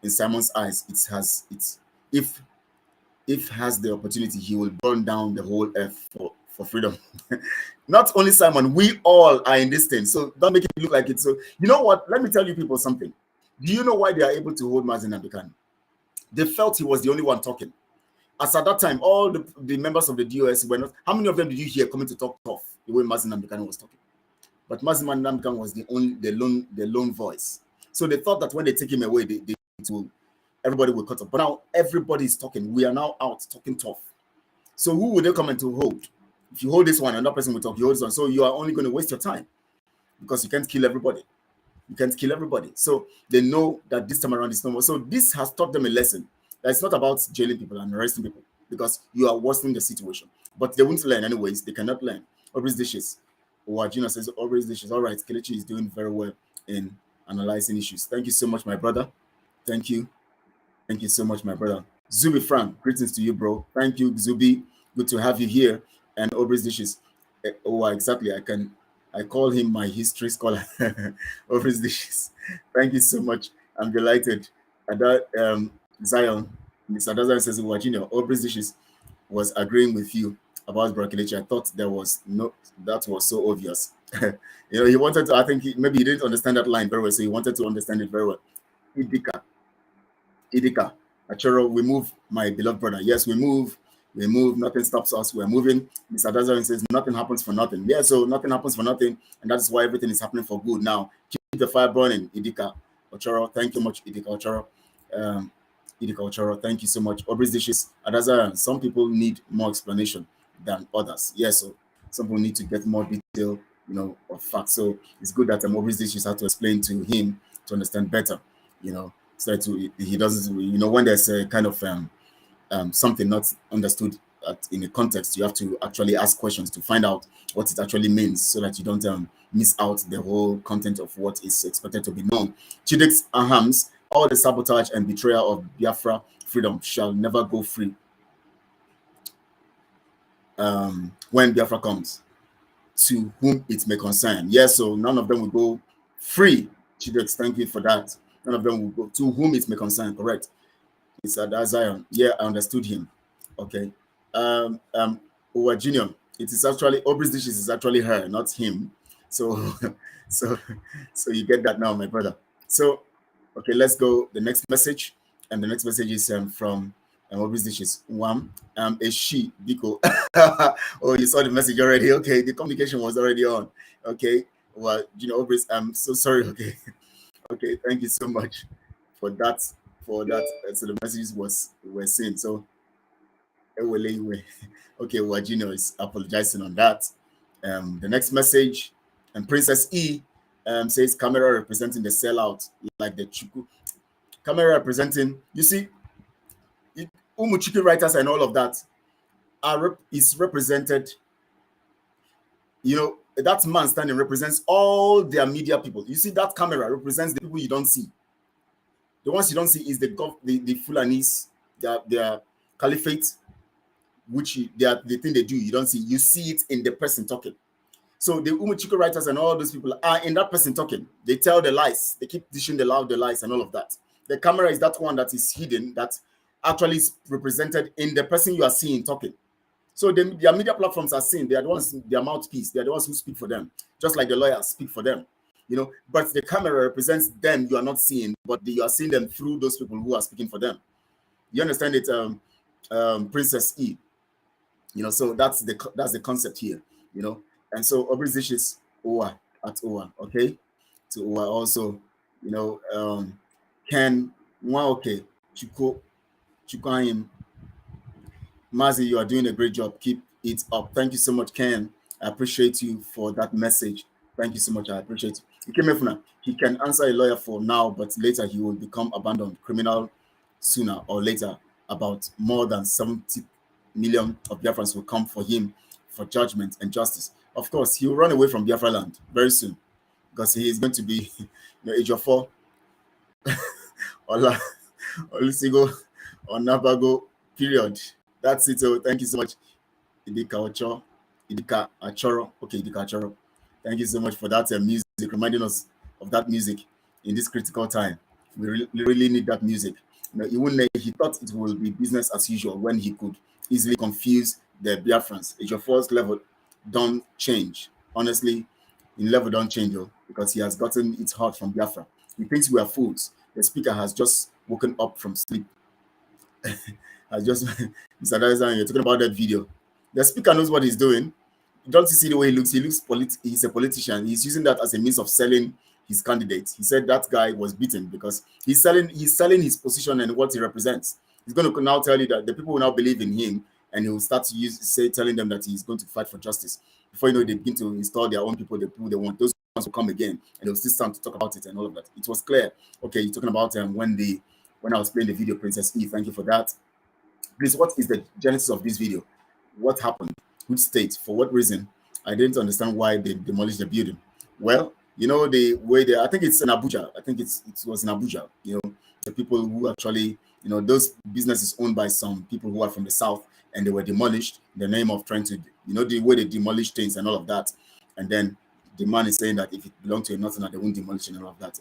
in Simon's eyes, if has the opportunity, he will burn down the whole earth for freedom. Not only Simon, we all are in this thing. So don't make it look like it. So you know what? Let me tell you people something. Do you know why they are able to hold Mazen Abdulkan? They felt he was the only one talking. As at that time, all the members of the DOS were not. How many of them did you hear coming to talk tough the way Mazen Abdulkan was talking? But Mazen Abdulkan was the lone voice. So they thought that when they take him away, everybody will cut off. But now everybody is talking. We are now out talking tough. So who will they come in to hold? If you hold this one, another person will talk. You hold this one. So you are only going to waste your time because you can't kill everybody. You can't kill everybody. So they know that this time around is no more. So this has taught them a lesson. That it's not about jailing people and arresting people because you are worsening the situation. But they won't learn anyways. They cannot learn. Always dishes. Gina says always dishes. All right, Kelechi is doing very well in analyzing issues. Thank you so much, my brother. Thank you. Thank you so much, my brother. Zubi Frank, greetings to you, bro. Thank you, Zubi. Good to have you here. And always dishes. Oh, exactly. I call him my history scholar. Always dishes. Thank you so much. I'm delighted. Zion, Mr. Dazan says, Virginia, always dishes was agreeing with you about Kelechi. I thought that was so obvious. He wanted to, I think maybe he didn't understand that line very well, so he wanted to understand it very well. Idika, Achoro, we move, my beloved brother. Yes, we move, nothing stops us, we're moving. Mr. Dazan says, nothing happens for nothing. Yeah, so nothing happens for nothing, and that's why everything is happening for good now. Keep the fire burning, Idika Ochoro. Thank you much, Idika Ochoro. Idika Ochoro, thank you so much. Obris dishes, Adazan, some people need more explanation than others. Yes, so some people need to get more detail, of facts. So it's good that Obris dishes had to explain to him to understand better, so that he doesn't, when there's a kind of something not understood in a context, you have to actually ask questions to find out what it actually means so that you don't miss out the whole content of what is expected to be known. Chidek's Ahams, all the sabotage and betrayal of Biafra freedom shall never go free when Biafra comes, to whom it may concern. Yes, so none of them will go free. Chidek's, thank you for that. None of them will go to whom it may concern, correct? It's Zion. Yeah, I understood him. Okay. Owa Junior, it is actually Aubrey's dishes is actually her, not him. So so you get that now, my brother. So okay, let's go the next message. And the next message is from Aubrey's dishes. A she, Biko. Oh, you saw the message already. Okay, the communication was already on. Okay. Well, Aubrey's, I'm so sorry. Okay. Okay, thank you so much for that. So the messages were seen. So okay, Wajino is apologizing on that. The next message, and Princess E says camera representing the sellout, like the Chuku. Camera representing, you see, Umuchuku writers and all of that is represented. That man standing represents all their media people. You see, that camera represents the people you don't see. The ones you don't see is the Fulanis, their caliphate, which the thing they do, you don't see. You see it in the person talking. So the Umuchuku writers and all those people are in that person talking. They tell the lies. They keep dishing the lies and all of that. The camera is that one that is hidden, that actually is represented in the person you are seeing talking. So their media platforms are seen. They are the ones, their mouthpiece. They are the ones who speak for them, just like the lawyers speak for them. But the camera represents them you are not seeing, but you are seeing them through those people who are speaking for them. You understand it, Princess E? So that's the concept here, And so Aubrey's dishes Owa at Owa, okay? To Owa also, Ken Okay, Chukwayim, Mazi, you are doing a great job. Keep it up. Thank you so much, Ken. I appreciate you for that message. Thank you so much. I appreciate it. He can answer a lawyer for now, but later he will become abandoned criminal sooner or later. About more than 70 million of Biafrans will come for him for judgment and justice. Of course, he will run away from Biafra land very soon because he is going to be Ejiofor, Ola, Olusigo, or Nabago, period. That's it. So thank you so much. Idika Achoro. Okay, Idika Achoro. Thank you so much for that music, reminding us of that music in this critical time. We really need that music. He thought it will be business as usual when he could easily confuse the Biafrans. Ejiofor's level don't change. Honestly, in level don't change, because he has gotten it hard from Biafra. He thinks we are fools. The speaker has just woken up from sleep. Has just Mr. Dazan, you're talking about that video. The speaker knows what he's doing. Don't you see the way he looks? He's a politician. He's using that as a means of selling his candidate. He said that guy was beaten because he's selling his position and what he represents. He's going to now tell you that the people will now believe in him, and he will start to telling them that he's going to fight for justice. Before you know, they begin to install their own people, the people they want. Those ones will come again, and they'll still stand to talk about it and all of that. It was clear. Okay, you're talking about when I was playing the video, Princess E. Thank you for that. Please, what is the genesis of this video? What happened? Which state? For what reason? I didn't understand why they demolished the building. Well, the way I think it's in Abuja. I think it was in Abuja. The people who actually, those businesses owned by some people who are from the south, and they were demolished in the name of trying to, the way they demolish things and all of that. And then the man is saying that if it belonged to a northerner, they won't demolish it and all of that.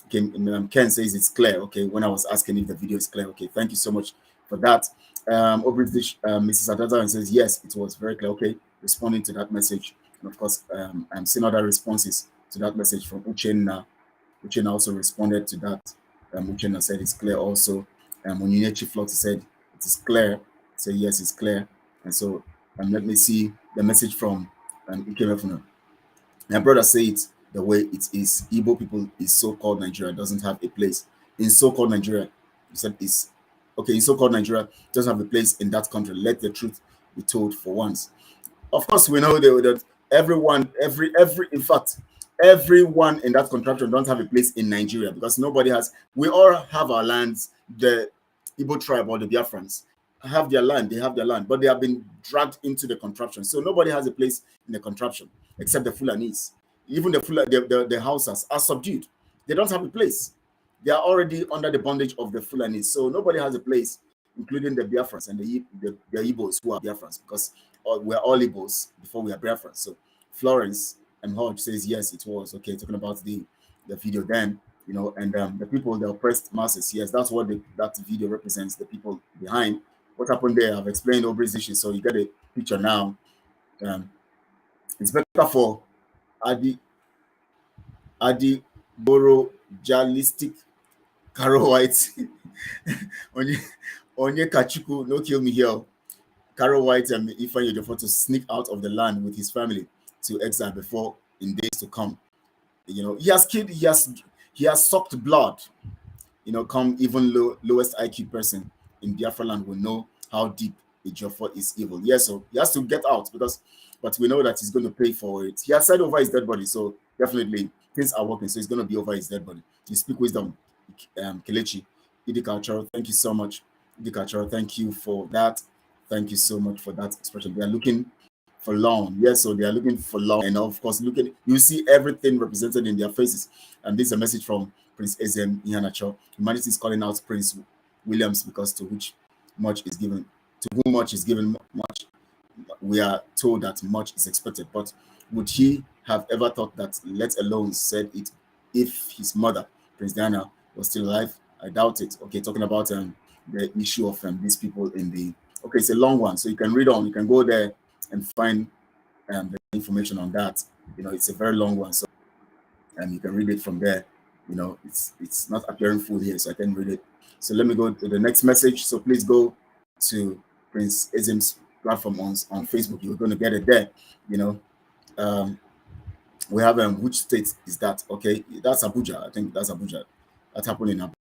Okay, Ken says it's clear. Okay, when I was asking if the video is clear. Okay, thank you so much for that. Mrs. Adada says yes, it was very clear. Okay, responding to that message, and of course, I'm seeing other responses to that message from Uchenna. Uchenna also responded to that. Uchenna said it's clear also. Onyinyechi Flot said it is clear. Say yes, it's clear. And so, let me see the message from Ikemefuna. My brother say it the way it is. Igbo people is so-called Nigeria doesn't have a place in so-called Nigeria. He said it's okay. In so-called Nigeria doesn't have a place in that country. Let the truth be told for once. Of course, we know that everyone in that contraption don't have a place in Nigeria because nobody has. We all have our lands. The Igbo tribe or the Biafrans have their land. They have their land, but they have been dragged into the contraption. So nobody has a place in the contraption except the Fulanis. Even the Hausas are subdued. They don't have a place. They are already under the bondage of the Fulanis. So nobody has a place, including the Biafrans and the Igbos who are Biafrans, because we're all Igbos before we are Biafrans. So Florence and Hodge says yes, it was okay. Talking about the video then, and the people, the oppressed masses. Yes, that's what that video represents. The people behind what happened there. I've explained Aubrey's issue, so you get a picture now. It's better for Adi Boro Jalistic Caro White Onye Kachuku, no kill me here. Caro White and Ifeanyi Ejiofor to sneak out of the land with his family to exile before in days to come. He has killed, he has sucked blood. Come even lowest IQ person in Biafra land will know how deep Ejiofor is evil. Yes, so he has to get out but we know that he's going to pay for it. He has said over his dead body, so definitely things are working. So he's going to be over his dead body. You speak wisdom, Kelechi. Idika, thank you so much. Idika, thank you for that. Thank you so much for that expression. They are looking for long. Yes, so they are looking for long. And of course, you see everything represented in their faces. And this is a message from Prince Ezem Ihanacho. Humanity is calling out Prince Williams because to which much is given. To whom much is given, much. We are told that much is expected. But would he have ever thought that, let alone said it, if his mother, Prince Diana, was still alive? I doubt it. Okay, talking about the issue of these people in the... Okay, it's a long one, so you can read on. You can go there and find the information on that. It's a very long one, so you can read it from there. It's not appearing full here, so I can read it. So let me go to the next message. So please go to Prince Ezem's platform on Facebook. You're going to get it there. We have which state is that? Okay, that's Abuja. I think that's Abuja. That happened in Abuja.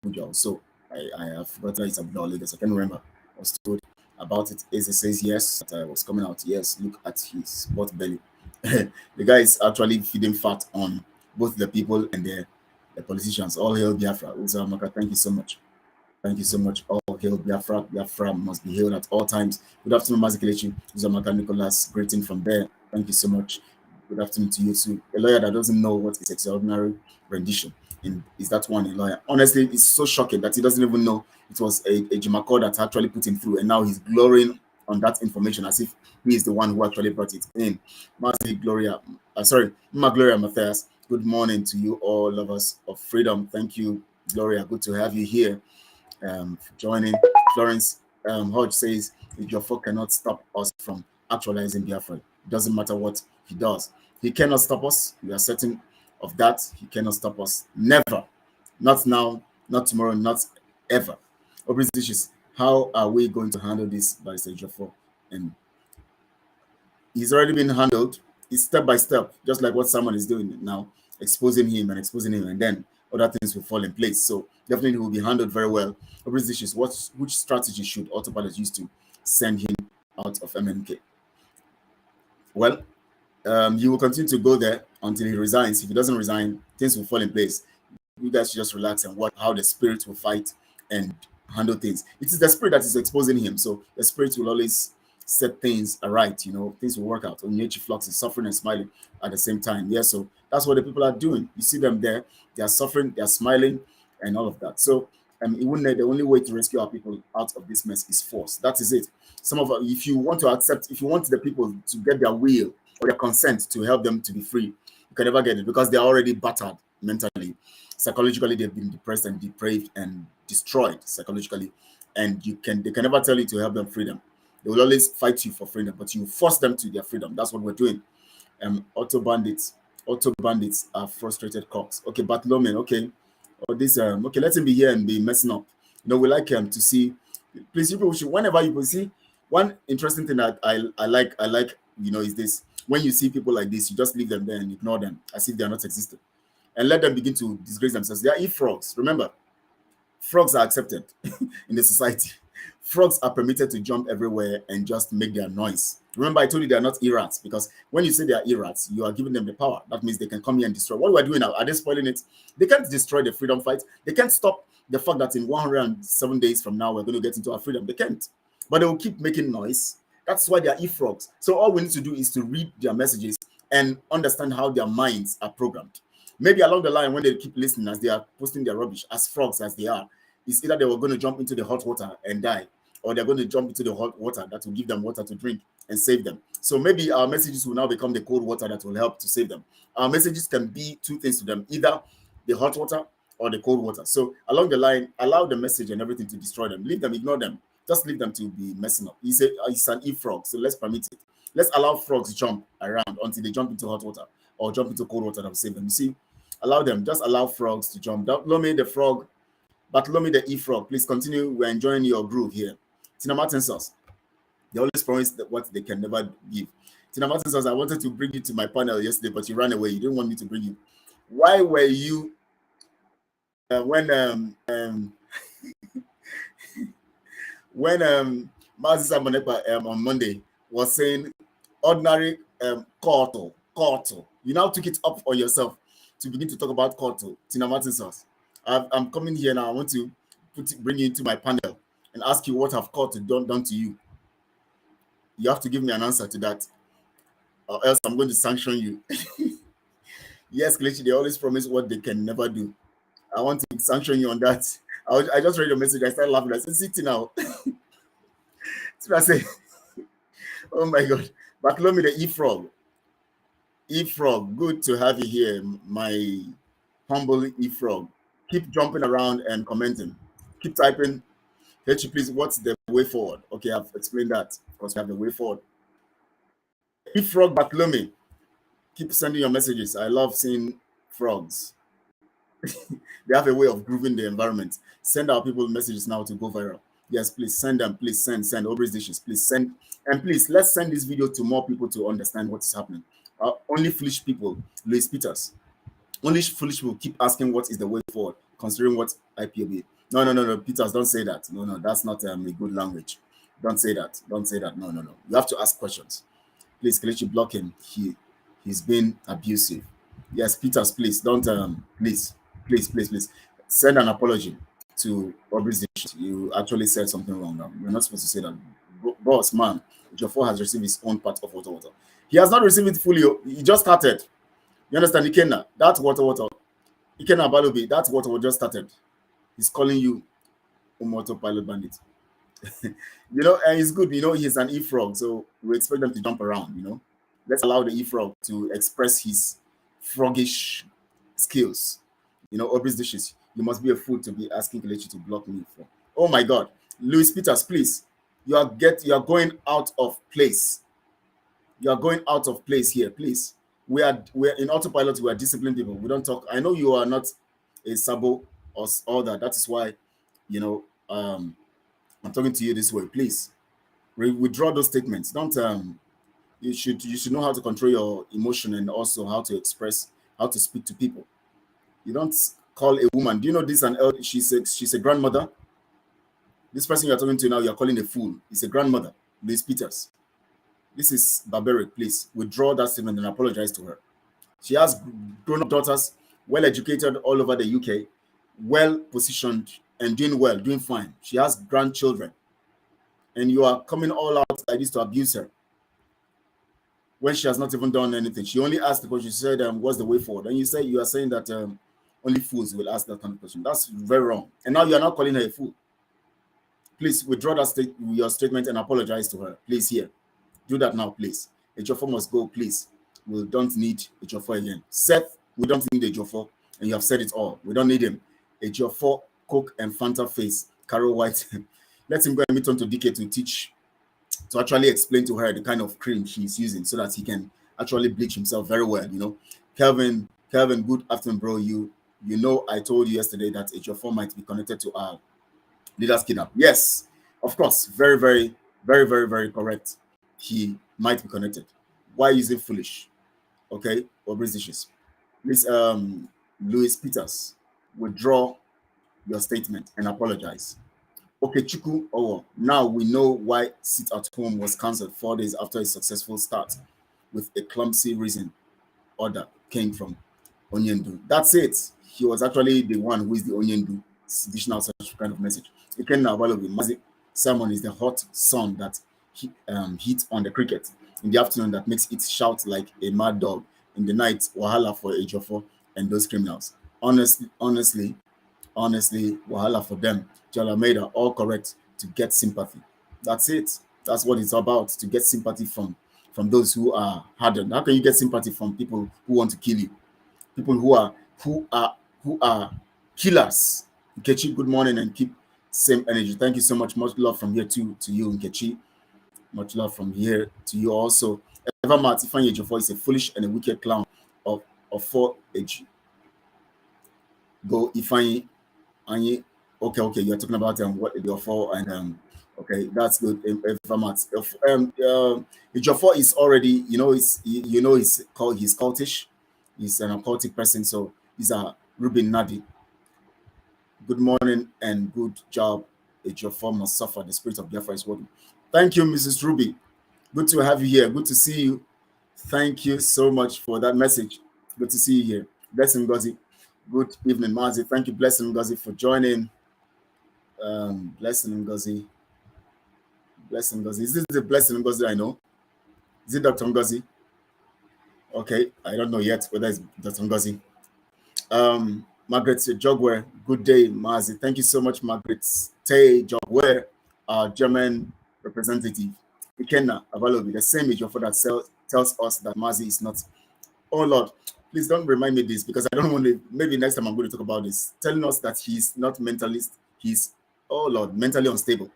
Abuja. So I have forgotten it's Abuja, Lagos. I can't remember. I was told about it. As it says yes, that I was coming out. Yes, look at his pot belly. The guy is actually feeding fat on both the people and the politicians. All hail Biafra. Uzamaka, thank you so much. Thank you so much. All hail Biafra. Biafra must be hailed at all times. Good afternoon, Mazikelechi. Uzamaka Nicholas, greeting from there. Thank you so much. Good afternoon to you too. A lawyer that doesn't know what is extraordinary rendition is that one a lawyer. Honestly, it's so shocking that he doesn't even know it was a Jimako that actually put him through, and now he's glorying on that information as if he is the one who actually brought it in. Ma Gloria Matthias, good morning to you all lovers of freedom. Thank you, Gloria. Good to have you here for joining. Florence Hodge says, Ejiofor cannot stop us from actualizing Biafra. It doesn't matter what he does. He cannot stop us. We are certain of that. He cannot stop us. Never. Not now, not tomorrow, not ever. Obvious dishes. How are we going to handle this by Ejiofor? And he's already been handled. It's step by step, just like what someone is doing now, exposing him, and then other things will fall in place. So definitely will be handled very well. Obvious dishes. Which strategy should Autopilot use to send him out of MNK? Well, you will continue to go there until he resigns. If he doesn't resign, things will fall in place. You guys should just relax and watch how the spirit will fight and handle things. It is the spirit that is exposing him, so the spirit will always set things aright. Things will work out. Onyechi Flux is suffering and smiling at the same time. Yeah, so that's what the people are doing. You see them there, they are suffering, they are smiling, and all of that. So the only way to rescue our people out of this mess is force. That is it. If you want the people to get their will or their consent to help them to be free, you can never get it because they're already battered mentally. Psychologically, they've been depressed and depraved and destroyed psychologically, and they can never tell you to help them freedom. They will always fight you for freedom, but you force them to their freedom. That's what we're doing. Auto bandits are frustrated cocks. Okay, Bartholomew, okay. Or this okay, let him be here and be messing up. We like him to see. Please, people should, whenever you see one interesting thing that I like, is this. When you see people like this, you just leave them there and ignore them as if they are not existing. And let them begin to disgrace themselves. They are frogs. Remember, frogs are accepted in the society. Frogs are permitted to jump everywhere and just make their noise. Remember, I told you they are not errats, because when you say they are errats, you are giving them the power. That means they can come here and destroy. What we are doing now, are they spoiling it? They can't destroy the freedom fight. They can't stop the fact that in 107 days from now, we're going to get into our freedom. They can't. But they will keep making noise. That's why they are frogs. So all we need to do is to read their messages and understand how their minds are programmed. Maybe along the line, when they keep listening as they are posting their rubbish, as frogs as they are, it's either they were going to jump into the hot water and die, or they're going to jump into the hot water that will give them water to drink and save them. So maybe our messages will now become the cold water that will help to save them. Our messages can be two things to them, either the hot water or the cold water. So along the line, allow the message and everything to destroy them. Leave them, ignore them. Just leave them to be messing up. He's an frog, so let's permit it. Let's allow frogs jump around until they jump into hot water or jump into cold water that will save them. You see, allow them. Just allow frogs to jump. Bartholomew the frog, Bartholomew the frog. Please continue. We're enjoying your groove here. Tina Martin sauce. They always promise that what they can never give. Tina Martin sauce, I wanted to bring you to my panel yesterday, but you ran away. You didn't want me to bring you. Why were you when Mazi Samonepa on Monday was saying ordinary cortal? You now took it up on yourself to begin to talk about cortal. Tina Martin sauce. I'm coming here now. I want to bring you into my panel and ask you what have court done to you. You have to give me an answer to that, or else I'm going to sanction you. Yes, Kelechi, they always promise what they can never do. I want to sanction you on that. I just read your message. I started laughing. I said, "Sit now." So I say, "Oh my God, Bartholomew the frog. Frog, good to have you here, my humble frog. Keep jumping around and commenting. Keep typing. Kelechi, please, what's the way forward?" Okay, I've explained that because we have the way forward. Frog Bartholomew, keep sending your messages. I love seeing frogs. They have a way of grooving the environment. Send our people messages now to go viral. Yes, please send them. Please send Aubrey's dishes. Please send, and please let's send this video to more people to understand what is happening. Only foolish people, Luis Peters. Only foolish people keep asking what is the way forward. considering what IPOB. No, Peters, don't say that. No, that's not a good language. Don't say that. Don't say that. No. You have to ask questions. Please, Kelechi, block him. He's been abusive. Yes, Peters, please don't please send an apology to Aubrey's. You actually said something wrong now. You're not supposed to say that. Boss, man, Ejiofor has received his own part of water. He has not received it fully. He just started. You understand? Ikenna, that water. Ikenna Balobi, that water just started. He's calling you Umoto pilot bandit. And it's good, he's an e-frog, so we expect them to jump around, Let's allow the e-frog to express his froggish skills. Aubrey's dishes. You must be a fool to be asking Kelechi to block me for. Oh my God. Louis Peters, please. You are going out of place. You are going out of place here, please. We're in autopilot, we are disciplined people. We don't talk. I know you are not a sabo or all that. That is why, I'm talking to you this way. Please withdraw those statements. Don't you should know how to control your emotion and also how to speak to people. You don't call a woman. Do you know this? She's a grandmother. This person you're talking to now, you're calling a fool. It's a grandmother, Liz Peters. This is barbaric. Please withdraw that statement and apologize to her. She has grown-up daughters, well-educated all over the UK, well-positioned and doing fine. She has grandchildren. And you are coming all out like this to abuse her when she has not even done anything. She only asked the question. She said, what's the way forward? And you are saying that only fools will ask that kind of question. That's very wrong. And now you are not calling her a fool. Please withdraw your statement and apologize to her. Please, here. Do that now, please. Ejiofor must go, please. We don't need Ejiofor again. Seth, we don't need Ejiofor. And you have said it all. We don't need him. Ejiofor, Coke and Fanta face, Carol White. Let him go and meet on to DK to actually explain to her the kind of cream she's using so that he can actually bleach himself very well, Kelvin, good afternoon, bro. I told you yesterday that Ejiofor might be connected to our leaders kidnap. Yes, of course. Very, very, very, very, very correct. He might be connected. Why is it foolish? Okay, or British. Please, Louis Peters, withdraw your statement and apologize. Okay, Chuku, now we know why Sit at Home was cancelled 4 days after a successful start with a clumsy reason order came from Onyendu. That's it. He was actually the one who is the Onyendu. Additional such kind of message. Ikenna Balobi, Mazi Simon is the hot sun that hit on the cricket in the afternoon that makes it shout like a mad dog. In the night, wahala for Ejiofor and those criminals. Honestly, wahala for them. Jalameda, all correct to get sympathy. That's it. That's what it's about, to get sympathy from those who are hardened. How can you get sympathy from people who want to kill you? People who are killers. Nkechi, good morning and keep same energy. Thank you so much. Much love from here to you, Nkechi. Much love from here to you also. Evermart, Ifeanyi Ejiofor is a foolish and a wicked clown of 4 age. Go Ifeanyi Anyi. Okay, you're talking about what Ejiofor and okay, that's good. Evermart. Ejiofor is already, he's cultish. He's an occultic person, so he's a Ruben Nadi. Good morning and good job. Ejiofor must suffer. The spirit of Biafra is working. Thank you, Mrs. Ruby. Good to have you here. Good to see you. Thank you so much for that message. Good to see you here. Blessing Ngozi. Good evening, Mazi. Thank you, Blessing Ngozi, for joining. Blessing Ngozi. Blessing Ngozi. Is this the Blessing Ngozi I know? Is it Dr. Ngozi? Okay, I don't know yet whether it's Dr. Ngozi. Margaret Jogwer, good day, Mazi. Thank you so much, Margaret Tay Jogwer, our German representative. Ikenna Avalobi, the same Ejiofor that tells us that Mazi is not. Oh Lord, please don't remind me this because I don't want to. Maybe next time I'm going to talk about this. Telling us that he's not mentalist, he's, oh Lord, mentally unstable.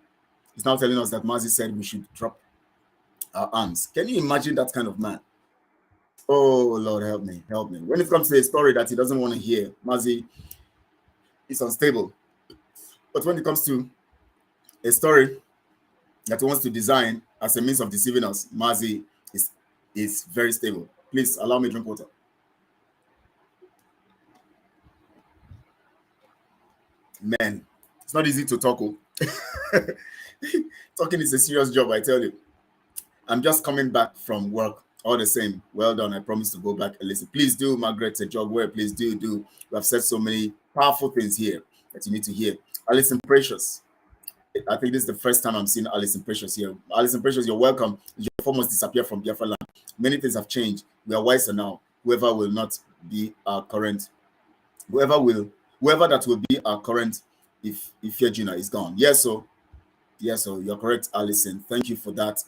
He's now telling us that Mazi said we should drop our arms. Can you imagine that kind of man? Oh Lord, help me. When it comes to a story that he doesn't want to hear, Mazi is unstable. But when it comes to a story that he wants to design as a means of deceiving us, Mazi is very stable. Please allow me to drink water. Man, it's not easy to talk. Talking is a serious job, I tell you. I'm just coming back from work. All the same, well done. I promise to go back and listen. Please do, Margaret Jogware. Please do. We have said so many powerful things here that you need to hear. Alison Precious. I think this is the first time I'm seeing Alison Precious here. Alison Precious, you're welcome. Your almost disappeared from Biafra land. Many things have changed. We are wiser now. Whoever will not be our current, whoever that will be our current, if Yejuna is gone. Yes, so you're correct, Alison. Thank you for that.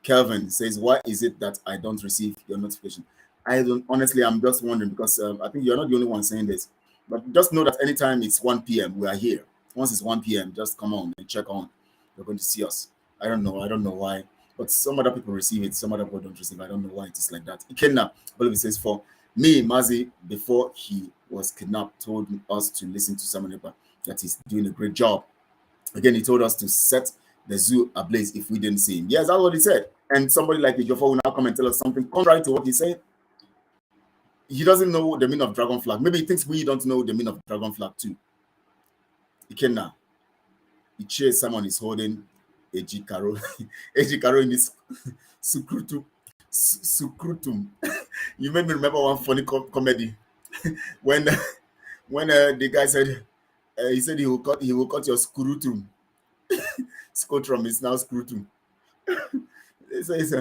Kelvin says, why is it that I don't receive your notification? I don't, honestly, I'm just wondering because I think you're not the only one saying this, but just know that anytime it's 1 p.m., we are here. Once it's 1 p.m., just come on and check on. You're going to see us. I don't know why, but some other people receive it, some other people don't receive it. I don't know why it is like that. Ikenna, Bolivar says, for me, Mazi, before he was kidnapped, told us to listen to someone that he's doing a great job. Again, he told us to set the zoo ablaze if we didn't see him. Yes, that's what he said. And somebody like Ejiofor will now come and tell us something contrary to what he said. He doesn't know the meaning of dragon flag. Maybe he thinks we don't know the meaning of dragon flag too. Ikenna, Ichie someone is holding Ejikaro. Ejikaro in this sukrutum. You made me remember one funny comedy when the guy said he said he will cut your scrotum. Scrotum is now scrotum. It says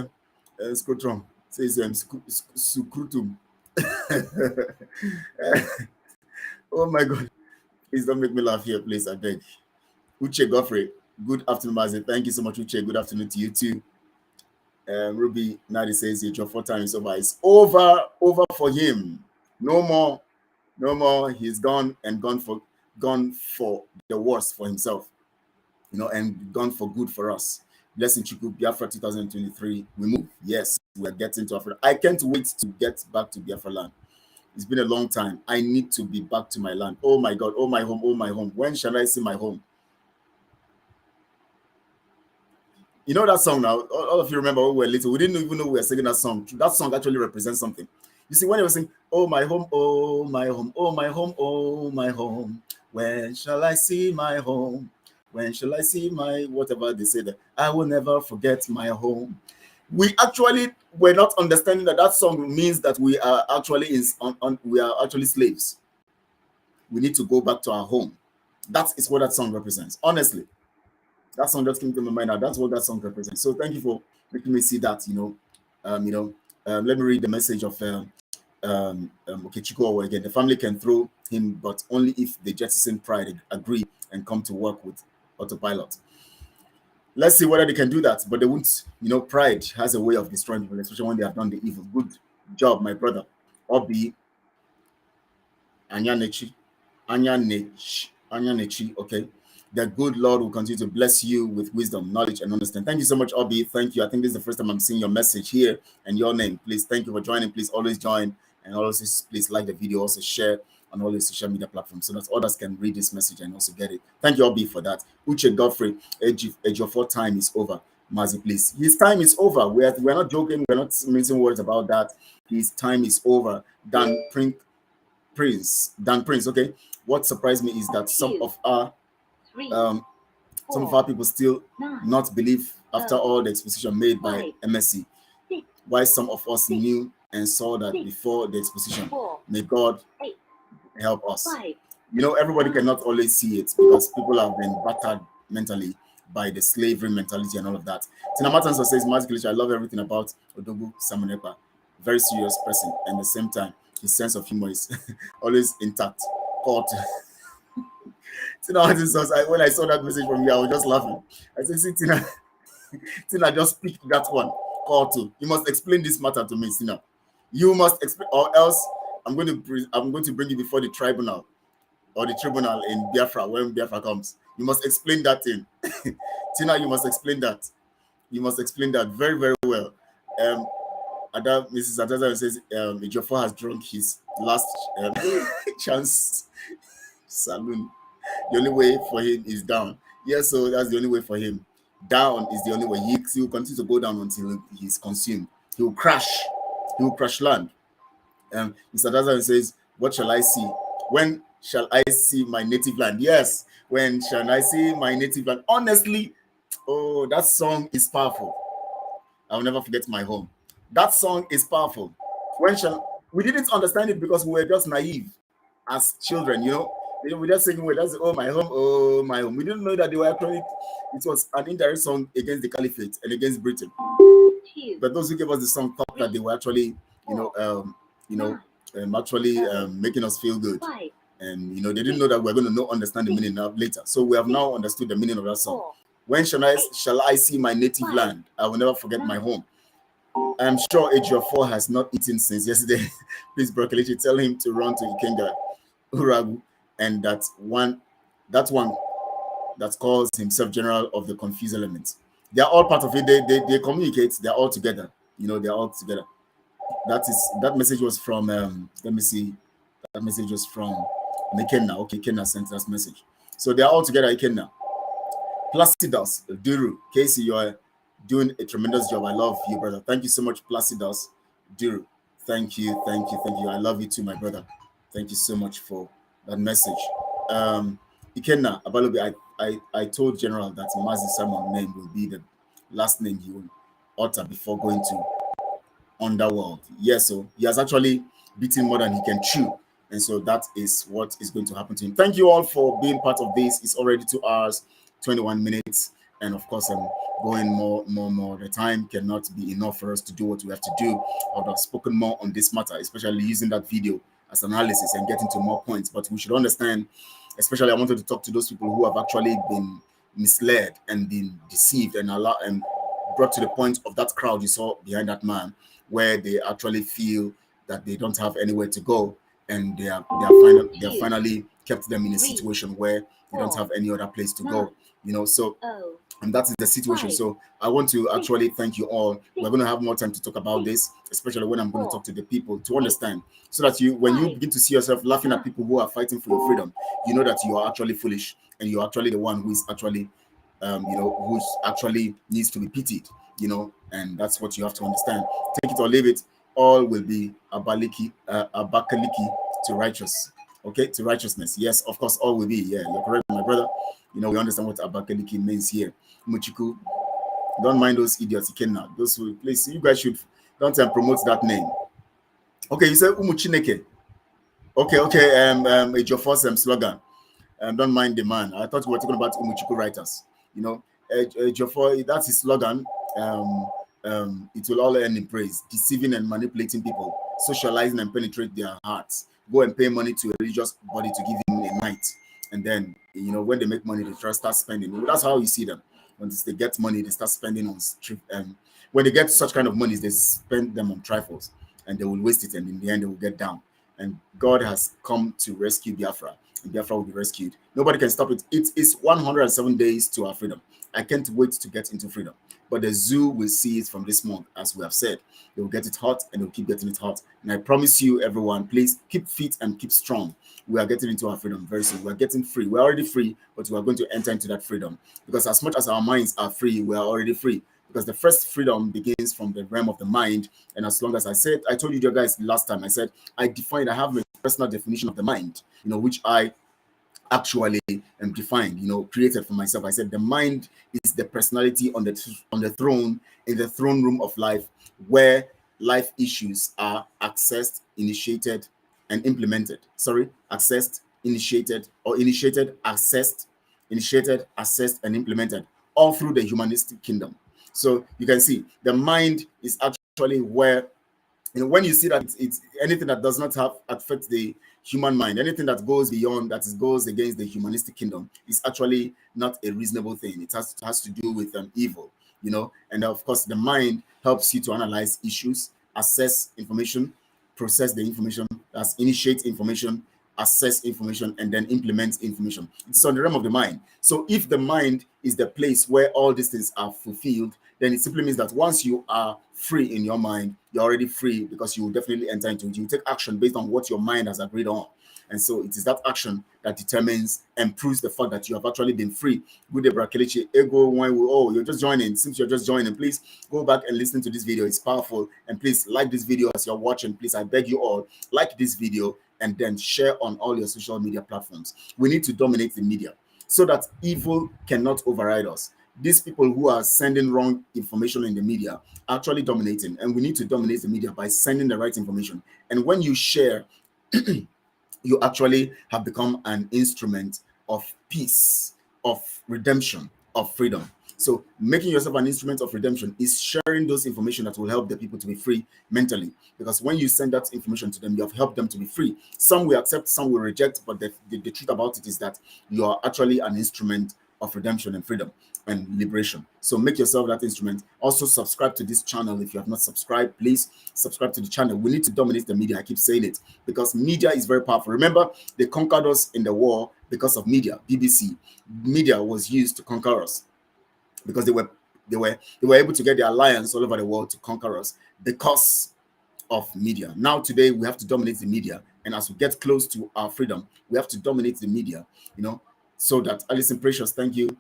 scrotum. It says scrotum. Oh my God! Please don't make me laugh here, please. I beg. Uche Godfrey, good afternoon, Mazi. Thank you so much, Uche. Good afternoon to you too. Ruby Nadi says your 4 times over. It's over for him. No more. He's gone for the worst for himself, and gone for good for us. Blessing Chukwu, Biafra 2023. We move. Yes, we are getting to Africa. I can't wait to get back to Biafra land. It's been a long time. I need to be back to my land. Oh my God. Oh my home. Oh my home. When shall I see my home? You know that song now? All of you remember when we were little. We didn't even know we were singing that song. That song actually represents something. You see, when they were saying, oh my home, oh my home, oh my home, oh my home. When shall I see my home? When shall I see my whatever they said? I will never forget my home. We actually were not understanding that song means that we are actually we are actually slaves. We need to go back to our home. That is what that song represents. Honestly, that song just came to my mind now. That's what that song represents. So thank you for making me see that. Let me read the message of Okechukwu again. The family can throw him, but only if the jettison pride agree and come to work with autopilot. Let's see whether they can do that, but they won't. Pride has a way of destroying people, especially when they have done the evil. Good job, my brother. Obi Anyanechi. Okay. The good Lord will continue to bless you with wisdom, knowledge, and understanding. Thank you so much, Obi. Thank you. I think this is the first time I'm seeing your message here and your name. Please, thank you for joining. Please always join, and also please like the video, also share on all the social media platforms so that others can read this message and also get it. Thank you, Obi, for that. Uche Godfrey, Ejiofor time is over. Mazi, please. His time is over. We're not joking. We're not mincing words about that. His time is over. Dan Prince. Okay. What surprised me is that some of our people still not believe after all the exposition made by MSC. Why some of us knew and saw that before the exposition. May God help us. Everybody cannot always see it because people have been battered mentally by the slavery mentality and all of that. Tina Matansa says, Mazi, I love everything about Odogwu Samunepa. Very serious person, and at the same time, his sense of humor is always intact. Tina Matansa, when I saw that message from you, I was just laughing. I said, see, Tina just picked that one. Call to. You must explain this matter to me, Tina. You must explain, or else I'm going to bring you before the tribunal or the tribunal in Biafra when Biafra comes. You must explain that thing. Tina, you must explain that. You must explain that very, very well. Mrs. Ataza says Ejiofor has drunk his last chance saloon. The only way for him is down. Yes, so that's the only way for him. Down is the only way. He will continue to go down until he's consumed. He will crash. He will crash land. Mr. Ataza says, what shall I see? When shall I see my native land? Yes, when shall I see my native land? Honestly, oh, that song is powerful. I'll never forget my home. That song is powerful. When shall we didn't understand it because we were just naive as children, you know. We just saying, well, that's oh my home, oh my home. We didn't know that they were actually it was an indirect song against the caliphate and against Britain. But those who gave us the song thought that they were actually, actually making us feel good. And you know, they didn't know that we we're going to know understand the meaning of later. So we have now understood the meaning of that song. When shall I see my native land? I will never forget my home. I'm sure Ejiofor has not eaten since yesterday. Please, Bro Kelechi, tell him to run to Ikenga, Uragu, and that one that calls himself general of the confused elements. They are all part of it. They communicate. They're all together. You know, they're all together. That message was from let me see. That message was from Ikenna. Okay, Ikenna sent that message. So they are all together, Ikenna. Placidus, Duru, Casey, you are doing a tremendous job. I love you, brother. Thank you so much, Placidus, Duru. Thank you. I love you too, my brother. Thank you so much for that message. Ikenna Abalobi, I told General that Mazi Simon name will be the last name he will utter before going to Underworld. Yes, so he has actually beaten more than he can chew. And so that is what is going to happen to him. Thank you all for being part of this. It's already 2 hours, 21 minutes. And of course, I'm going more. The time cannot be enough for us to do what we have to do. I would have spoken more on this matter, especially using that video as analysis and getting to more points. But we should understand, especially I wanted to talk to those people who have actually been misled and been deceived and brought to the point of that crowd you saw behind that man, where they actually feel that they don't have anywhere to go. And they are finally kept them in a situation where they don't have any other place to go, you know. So and that is the situation. So I want to actually thank you all. We're going to have more time to talk about this, especially when I'm going to talk to the people to understand, so that when you begin to see yourself laughing at people who are fighting for your freedom, you know that you are actually foolish and you're actually the one who is actually who's actually needs to be pitied, you know. And that's what you have to understand. Take it or leave it. All will be abakaliki to righteous. Okay, to righteousness. Yes, of course, all will be. Yeah, you're correct, my brother. You know, we understand what abakaliki means here. Muchiku, don't mind those idiots. Ikenna, those who please, you guys should don't promote that name. Okay, you said Umuchineke. Okay. Ejiofor slogan. Don't mind the man. I thought we were talking about Umuchiku writers. You know, Ejiofor, that's his slogan. It will all end in praise, deceiving and manipulating people, socializing and penetrate their hearts. Go and pay money to a religious body to give him a night, and then you know when they make money, they try to start spending. That's how you see them. When they get money, they start spending on when they get such kind of money, they spend them on trifles, and they will waste it, and in the end, they will get down. And God has come to rescue Biafra, and Biafra will be rescued. Nobody can stop it. It is 107 days to our freedom. I can't wait to get into freedom. But the zoo will see it from this month, as we have said. They will get it hot and they'll keep getting it hot. And I promise you, everyone, please keep fit and keep strong. We are getting into our freedom very soon. We are getting free. We're already free, but we are going to enter into that freedom. Because as much as our minds are free, we are already free. Because the first freedom begins from the realm of the mind. And as long as I told you guys last time, I said, I have a personal definition of the mind, you know, which I actually defined, you know, created for myself. I said the mind is the personality on the throne, in the throne room of life, where life issues are accessed, initiated, and implemented. Accessed, initiated, assessed, and implemented, all through the humanistic kingdom. So you can see the mind is actually where, you know, when you see that it's anything that does not affect the human mind, anything that goes beyond, that goes against the humanistic kingdom, is actually not a reasonable thing. It has to do with evil, you know. And of course, the mind helps you to analyze issues, assess information, process the information, initiate information, assess information, and then implement information. It's on the realm of the mind. So if the mind is the place where all these things are fulfilled, then it simply means that once you are free in your mind, you're already free, because you will definitely enter into it. You take action based on what your mind has agreed on. And so it is that action that determines and proves the fact that you have actually been free. Good day, Kelechi. Ego, you're just joining. Since you're just joining, please go back and listen to this video. It's powerful. And please like this video as you're watching. Please, I beg you all, like this video and then share on all your social media platforms. We need to dominate the media so that evil cannot override us. These people who are sending wrong information in the media are actually dominating, and we need to dominate the media by sending the right information. And when you share, you actually have become an instrument of peace, of redemption, of freedom. So making yourself an instrument of redemption is sharing those information that will help the people to be free mentally. Because when you send that information to them, you have helped them to be free. Some will accept, some will reject, but the truth about it is that you are actually an instrument of redemption and freedom and liberation. So make yourself that instrument. Also subscribe to this channel. If you have not subscribed, please subscribe to the channel. We need to dominate the media. I keep saying it because media is very powerful. Remember, they conquered us in the war because of media. BBC media was used to conquer us because they were able to get the alliance all over the world to conquer us because of media. Now today we have to dominate the media, and as we get close to our freedom, we have to dominate the media, so that Alison Precious, thank you.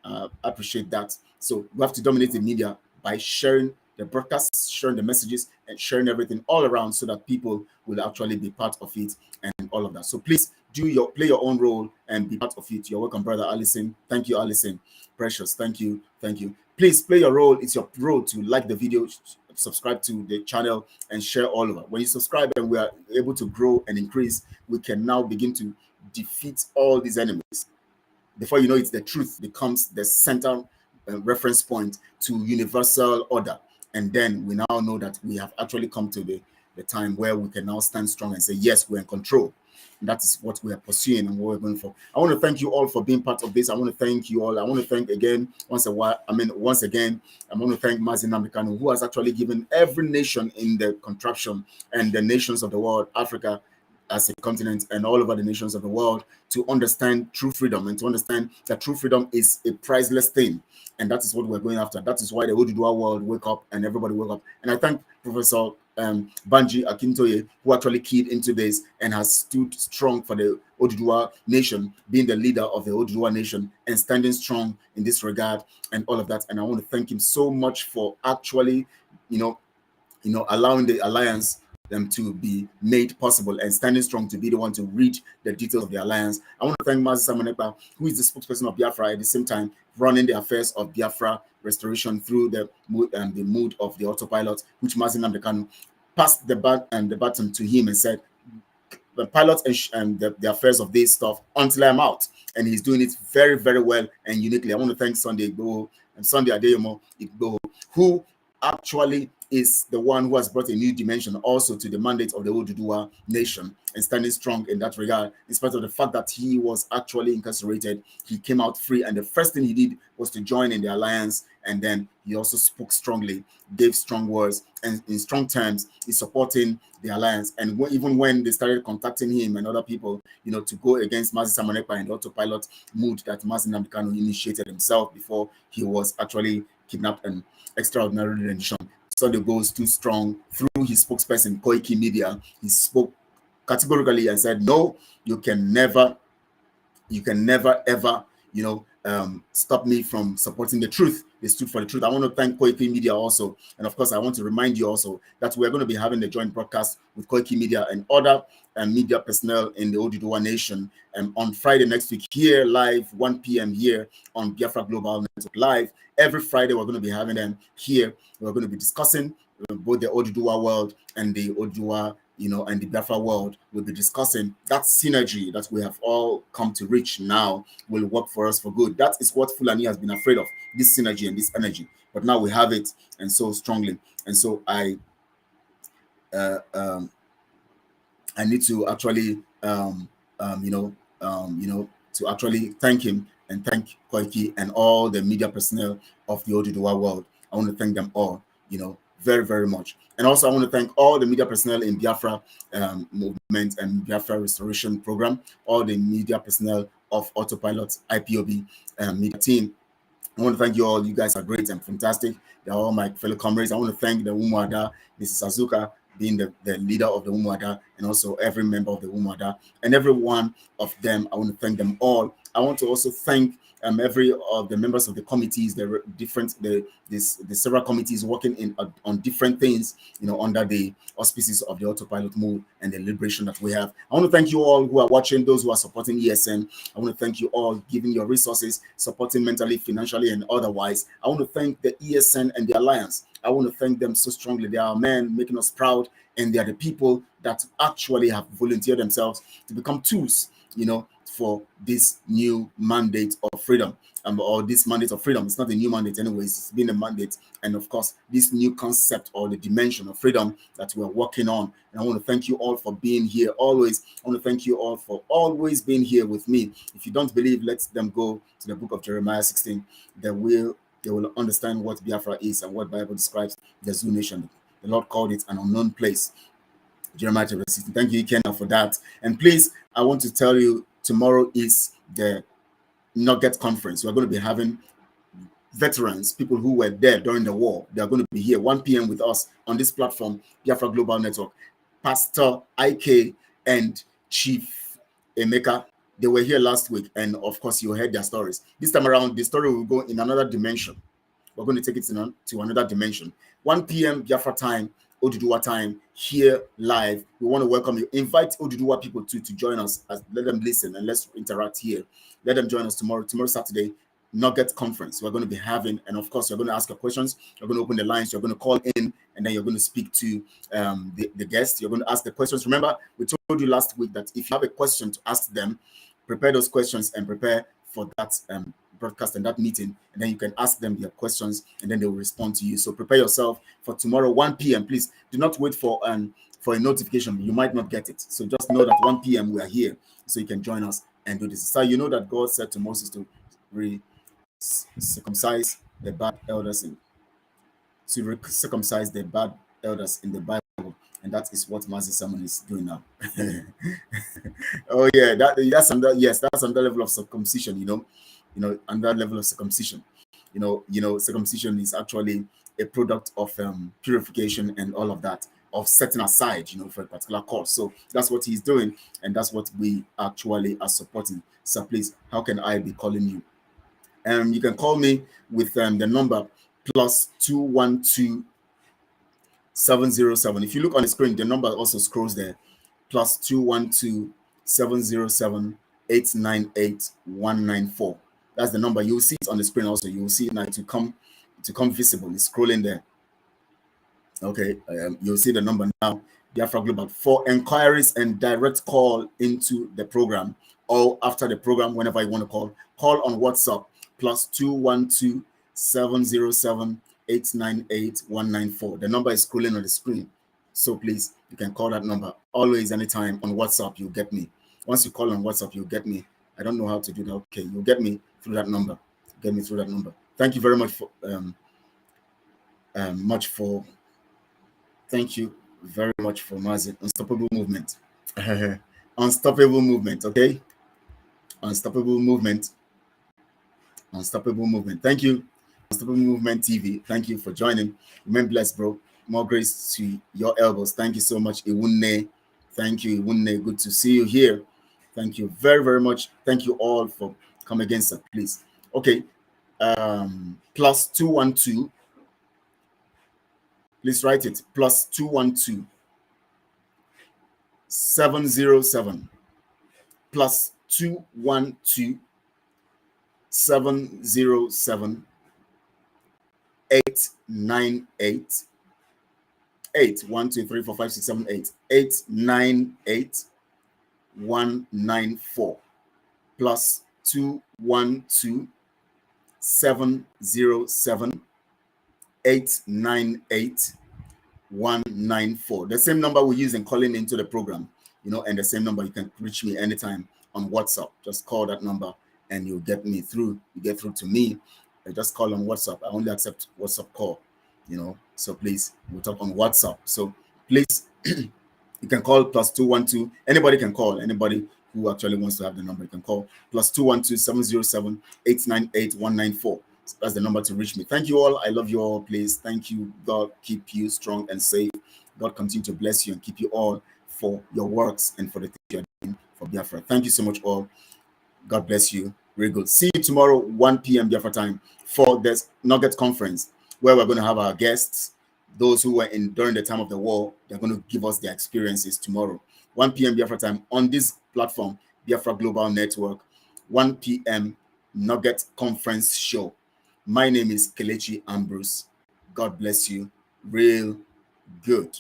I appreciate that. So we have to dominate the media by sharing the broadcasts, sharing the messages, and sharing everything all around so that people will actually be part of it and all of that. So please play your own role and be part of it. You're welcome, brother Alison. Thank you, Alison Precious. Thank you. Please play your role. It's your role to like the video, subscribe to the channel, and share all over. When you subscribe and we are able to grow and increase, we can now begin to defeat all these enemies. Before you know it, the truth becomes the center reference point to universal order. And then we now know that we have actually come to the time where we can now stand strong and say, yes, we're in control. And that is what we are pursuing and what we're going for. I want to thank you all for being part of this. I want to thank you all. I want to thank once again, I want to thank Mazi Nnamdi Kanu, who has actually given every nation in the contraption and the nations of the world, Africa as a continent and all over the nations of the world, to understand true freedom and to understand that true freedom is a priceless thing. And that is what we're going after. That is why the Oduduwa world wake up and everybody wake up. And I thank Professor Banji Akintoye, who actually keyed into this and has stood strong for the Oduduwa nation, being the leader of the Oduduwa nation and standing strong in this regard and all of that. And I want to thank him so much for actually, allowing the alliance to be made possible and standing strong to be the one to read the details of the alliance. I want to thank Mazi Samonekpa, who is the spokesperson of Biafra, at the same time running the affairs of Biafra restoration through the mood of the autopilot, which Mazi Nnamdi Kanu passed the baton to him and said, the pilot and the affairs of this stuff until I'm out. And he's doing it very, very well and uniquely. I want to thank Sunday Igboho and Sunday Adeyemo Igboho, who actually is the one who has brought a new dimension also to the mandate of the Oduduwa nation and standing strong in that regard. In spite of the fact that he was actually incarcerated, he came out free, and the first thing he did was to join in the alliance, and then he also spoke strongly, gave strong words, and in strong terms, he's supporting the alliance. And even when they started contacting him and other people, to go against Mazi Samonekpa and the autopilot mood that Mazi Nnamdi Kanu initiated himself before he was actually kidnapped and extraordinary rendition, Sunday goes too strong through his spokesperson Koiki Media. He spoke categorically and said, no, you can never ever stop me from supporting the truth. They stood for the truth. I want to thank Koiki Media also, and of course I want to remind you also that we're going to be having the joint broadcast with Koiki Media and other media personnel in the Oduduwa nation on Friday next week here live 1 p.m. here on Biafra Global Network live. Every Friday we're going to be having them here. We're going to be discussing both the Oduduwa world and the Oduduwa and the Biafra world. We'll be discussing that synergy that we have all come to reach now will work for us for good. That is what Fulani has been afraid of, this synergy and this energy. But now we have it, and so strongly. And so I need to actually, to actually thank him and thank Koiki and all the media personnel of the Oduduwa world. I want to thank them all, very, very much. And also I want to thank all the media personnel in Biafra movement and Biafra restoration program, all the media personnel of Autopilot IPOB media team, I want to thank you all. You guys are great and fantastic. They're all my fellow comrades. I want to thank the Umuada, Mrs. Azuka, being the leader of the Umuada, and also every member of the Umuada, and every one of them. I want to thank them all. I want to also thank every of the members of the committees, the several committees working in on different things, under the auspices of the autopilot move and the liberation that we have. I want to thank you all who are watching, those who are supporting ESN. I want to thank you all, giving your resources, supporting mentally, financially, and otherwise. I want to thank the ESN and the Alliance. I want to thank them so strongly. They are men making us proud, and they are the people that actually have volunteered themselves to become tools, for this new mandate of freedom, or this mandate of freedom. It's not a new mandate anyways, it's been a mandate. And of course, this new concept or the dimension of freedom that we're working on. And I want to thank you all for being here always. I want to thank you all for always being here with me. If you don't believe, let them go to the book of Jeremiah 16. They will understand what Biafra is and what Bible describes the Zoo nation. The Lord called it an unknown place. Jeremiah 16. Thank you, Ikenna, for that. And please, I want to tell you, tomorrow is the Nugget Conference. We're going to be having veterans, people who were there during the war. They are going to be here 1 p.m. with us on this platform, Biafra Global Network. Pastor IK and Chief Emeka, they were here last week, and of course, you heard their stories. This time around, the story will go in another dimension. We're going to take it to another dimension. 1 p.m. Biafra time, Oduduwa time, here live. We want to welcome you. Invite Oduduwa people to join us. Let them listen and let's interact here. Let them join us tomorrow Saturday, Nugget Conference. We're going to be having, and of course, you're going to ask your questions. You're going to open the lines. You're going to call in, and then you're going to speak to the guests. You're going to ask the questions. Remember, we told you last week that if you have a question to ask them, prepare those questions and prepare for that broadcast and that meeting, and then you can ask them your questions and then they will respond to you. So prepare yourself for tomorrow 1 p.m. Please do not wait for a notification. You might not get it, so just know that 1 p.m. we are here, so you can join us and do this. So you know that God said to Moses to circumcise the bad elders in the Bible, and that is what Master Simon is doing now. Oh yeah, that's another level of circumcision. Another level of circumcision. Circumcision is actually a product of purification and all of that, of setting aside, for a particular cause. So that's what he's doing, and that's what we actually are supporting. So please, how can I be calling you? You can call me with the number +212 707. If you look on the screen, the number also scrolls there. +212 707 898 194. That's the number. You will see it on the screen also. You will see it now to come visible. It's scrolling there. Okay, you'll see the number now. Biafra Global. For inquiries and direct call into the program, or after the program, whenever you want to call on WhatsApp +212 707 898 194. The number is scrolling on the screen. So please, you can call that number always, anytime. On WhatsApp, you'll get me. Once you call on WhatsApp, you'll get me. I don't know how to do that. Okay, you'll get me through that number. Get me through that number. Thank you very much for thank you very much for Mazi. Unstoppable movement. Unstoppable movement, okay? Unstoppable movement. Unstoppable movement. Thank you. Unstoppable Movement TV. Thank you for joining. Remain blessed, bro. More grace to your elbows. Thank you so much, Iwunne. Thank you, Iwunne. Good to see you here. Thank you very, very much. Thank you all for coming against us, please. Okay. +212. Please write it. +212 707. +212 707 898 8 1 2 3 4 5 6 7 8 898 194 +212 707 898 194. The same number we use in calling into the program, and the same number you can reach me anytime on WhatsApp. Just call that number and you'll get me through. You get through to me. Just call on WhatsApp. I only accept WhatsApp call, so please, we'll talk on WhatsApp. So please, you can call +212. Anybody can call. Anybody who actually wants to have the number, you can call +212 707 898 194. That's the number to reach me. Thank you all. I love you all, please. Thank you. God keep you strong and safe. God continue to bless you and keep you all for your works and for the things you're doing for Biafra. Thank you so much all. God bless you. Very good. See you tomorrow, 1 p.m. Biafra time for this Nugget conference, where we're going to have our guests, those who were in during the time of the war. They're going to give us their experiences tomorrow, 1 p.m. Biafra time on this platform, Biafra Global Network, 1 p.m. Nugget conference show. My name is Kelechi Ambrose. God bless you. Real good.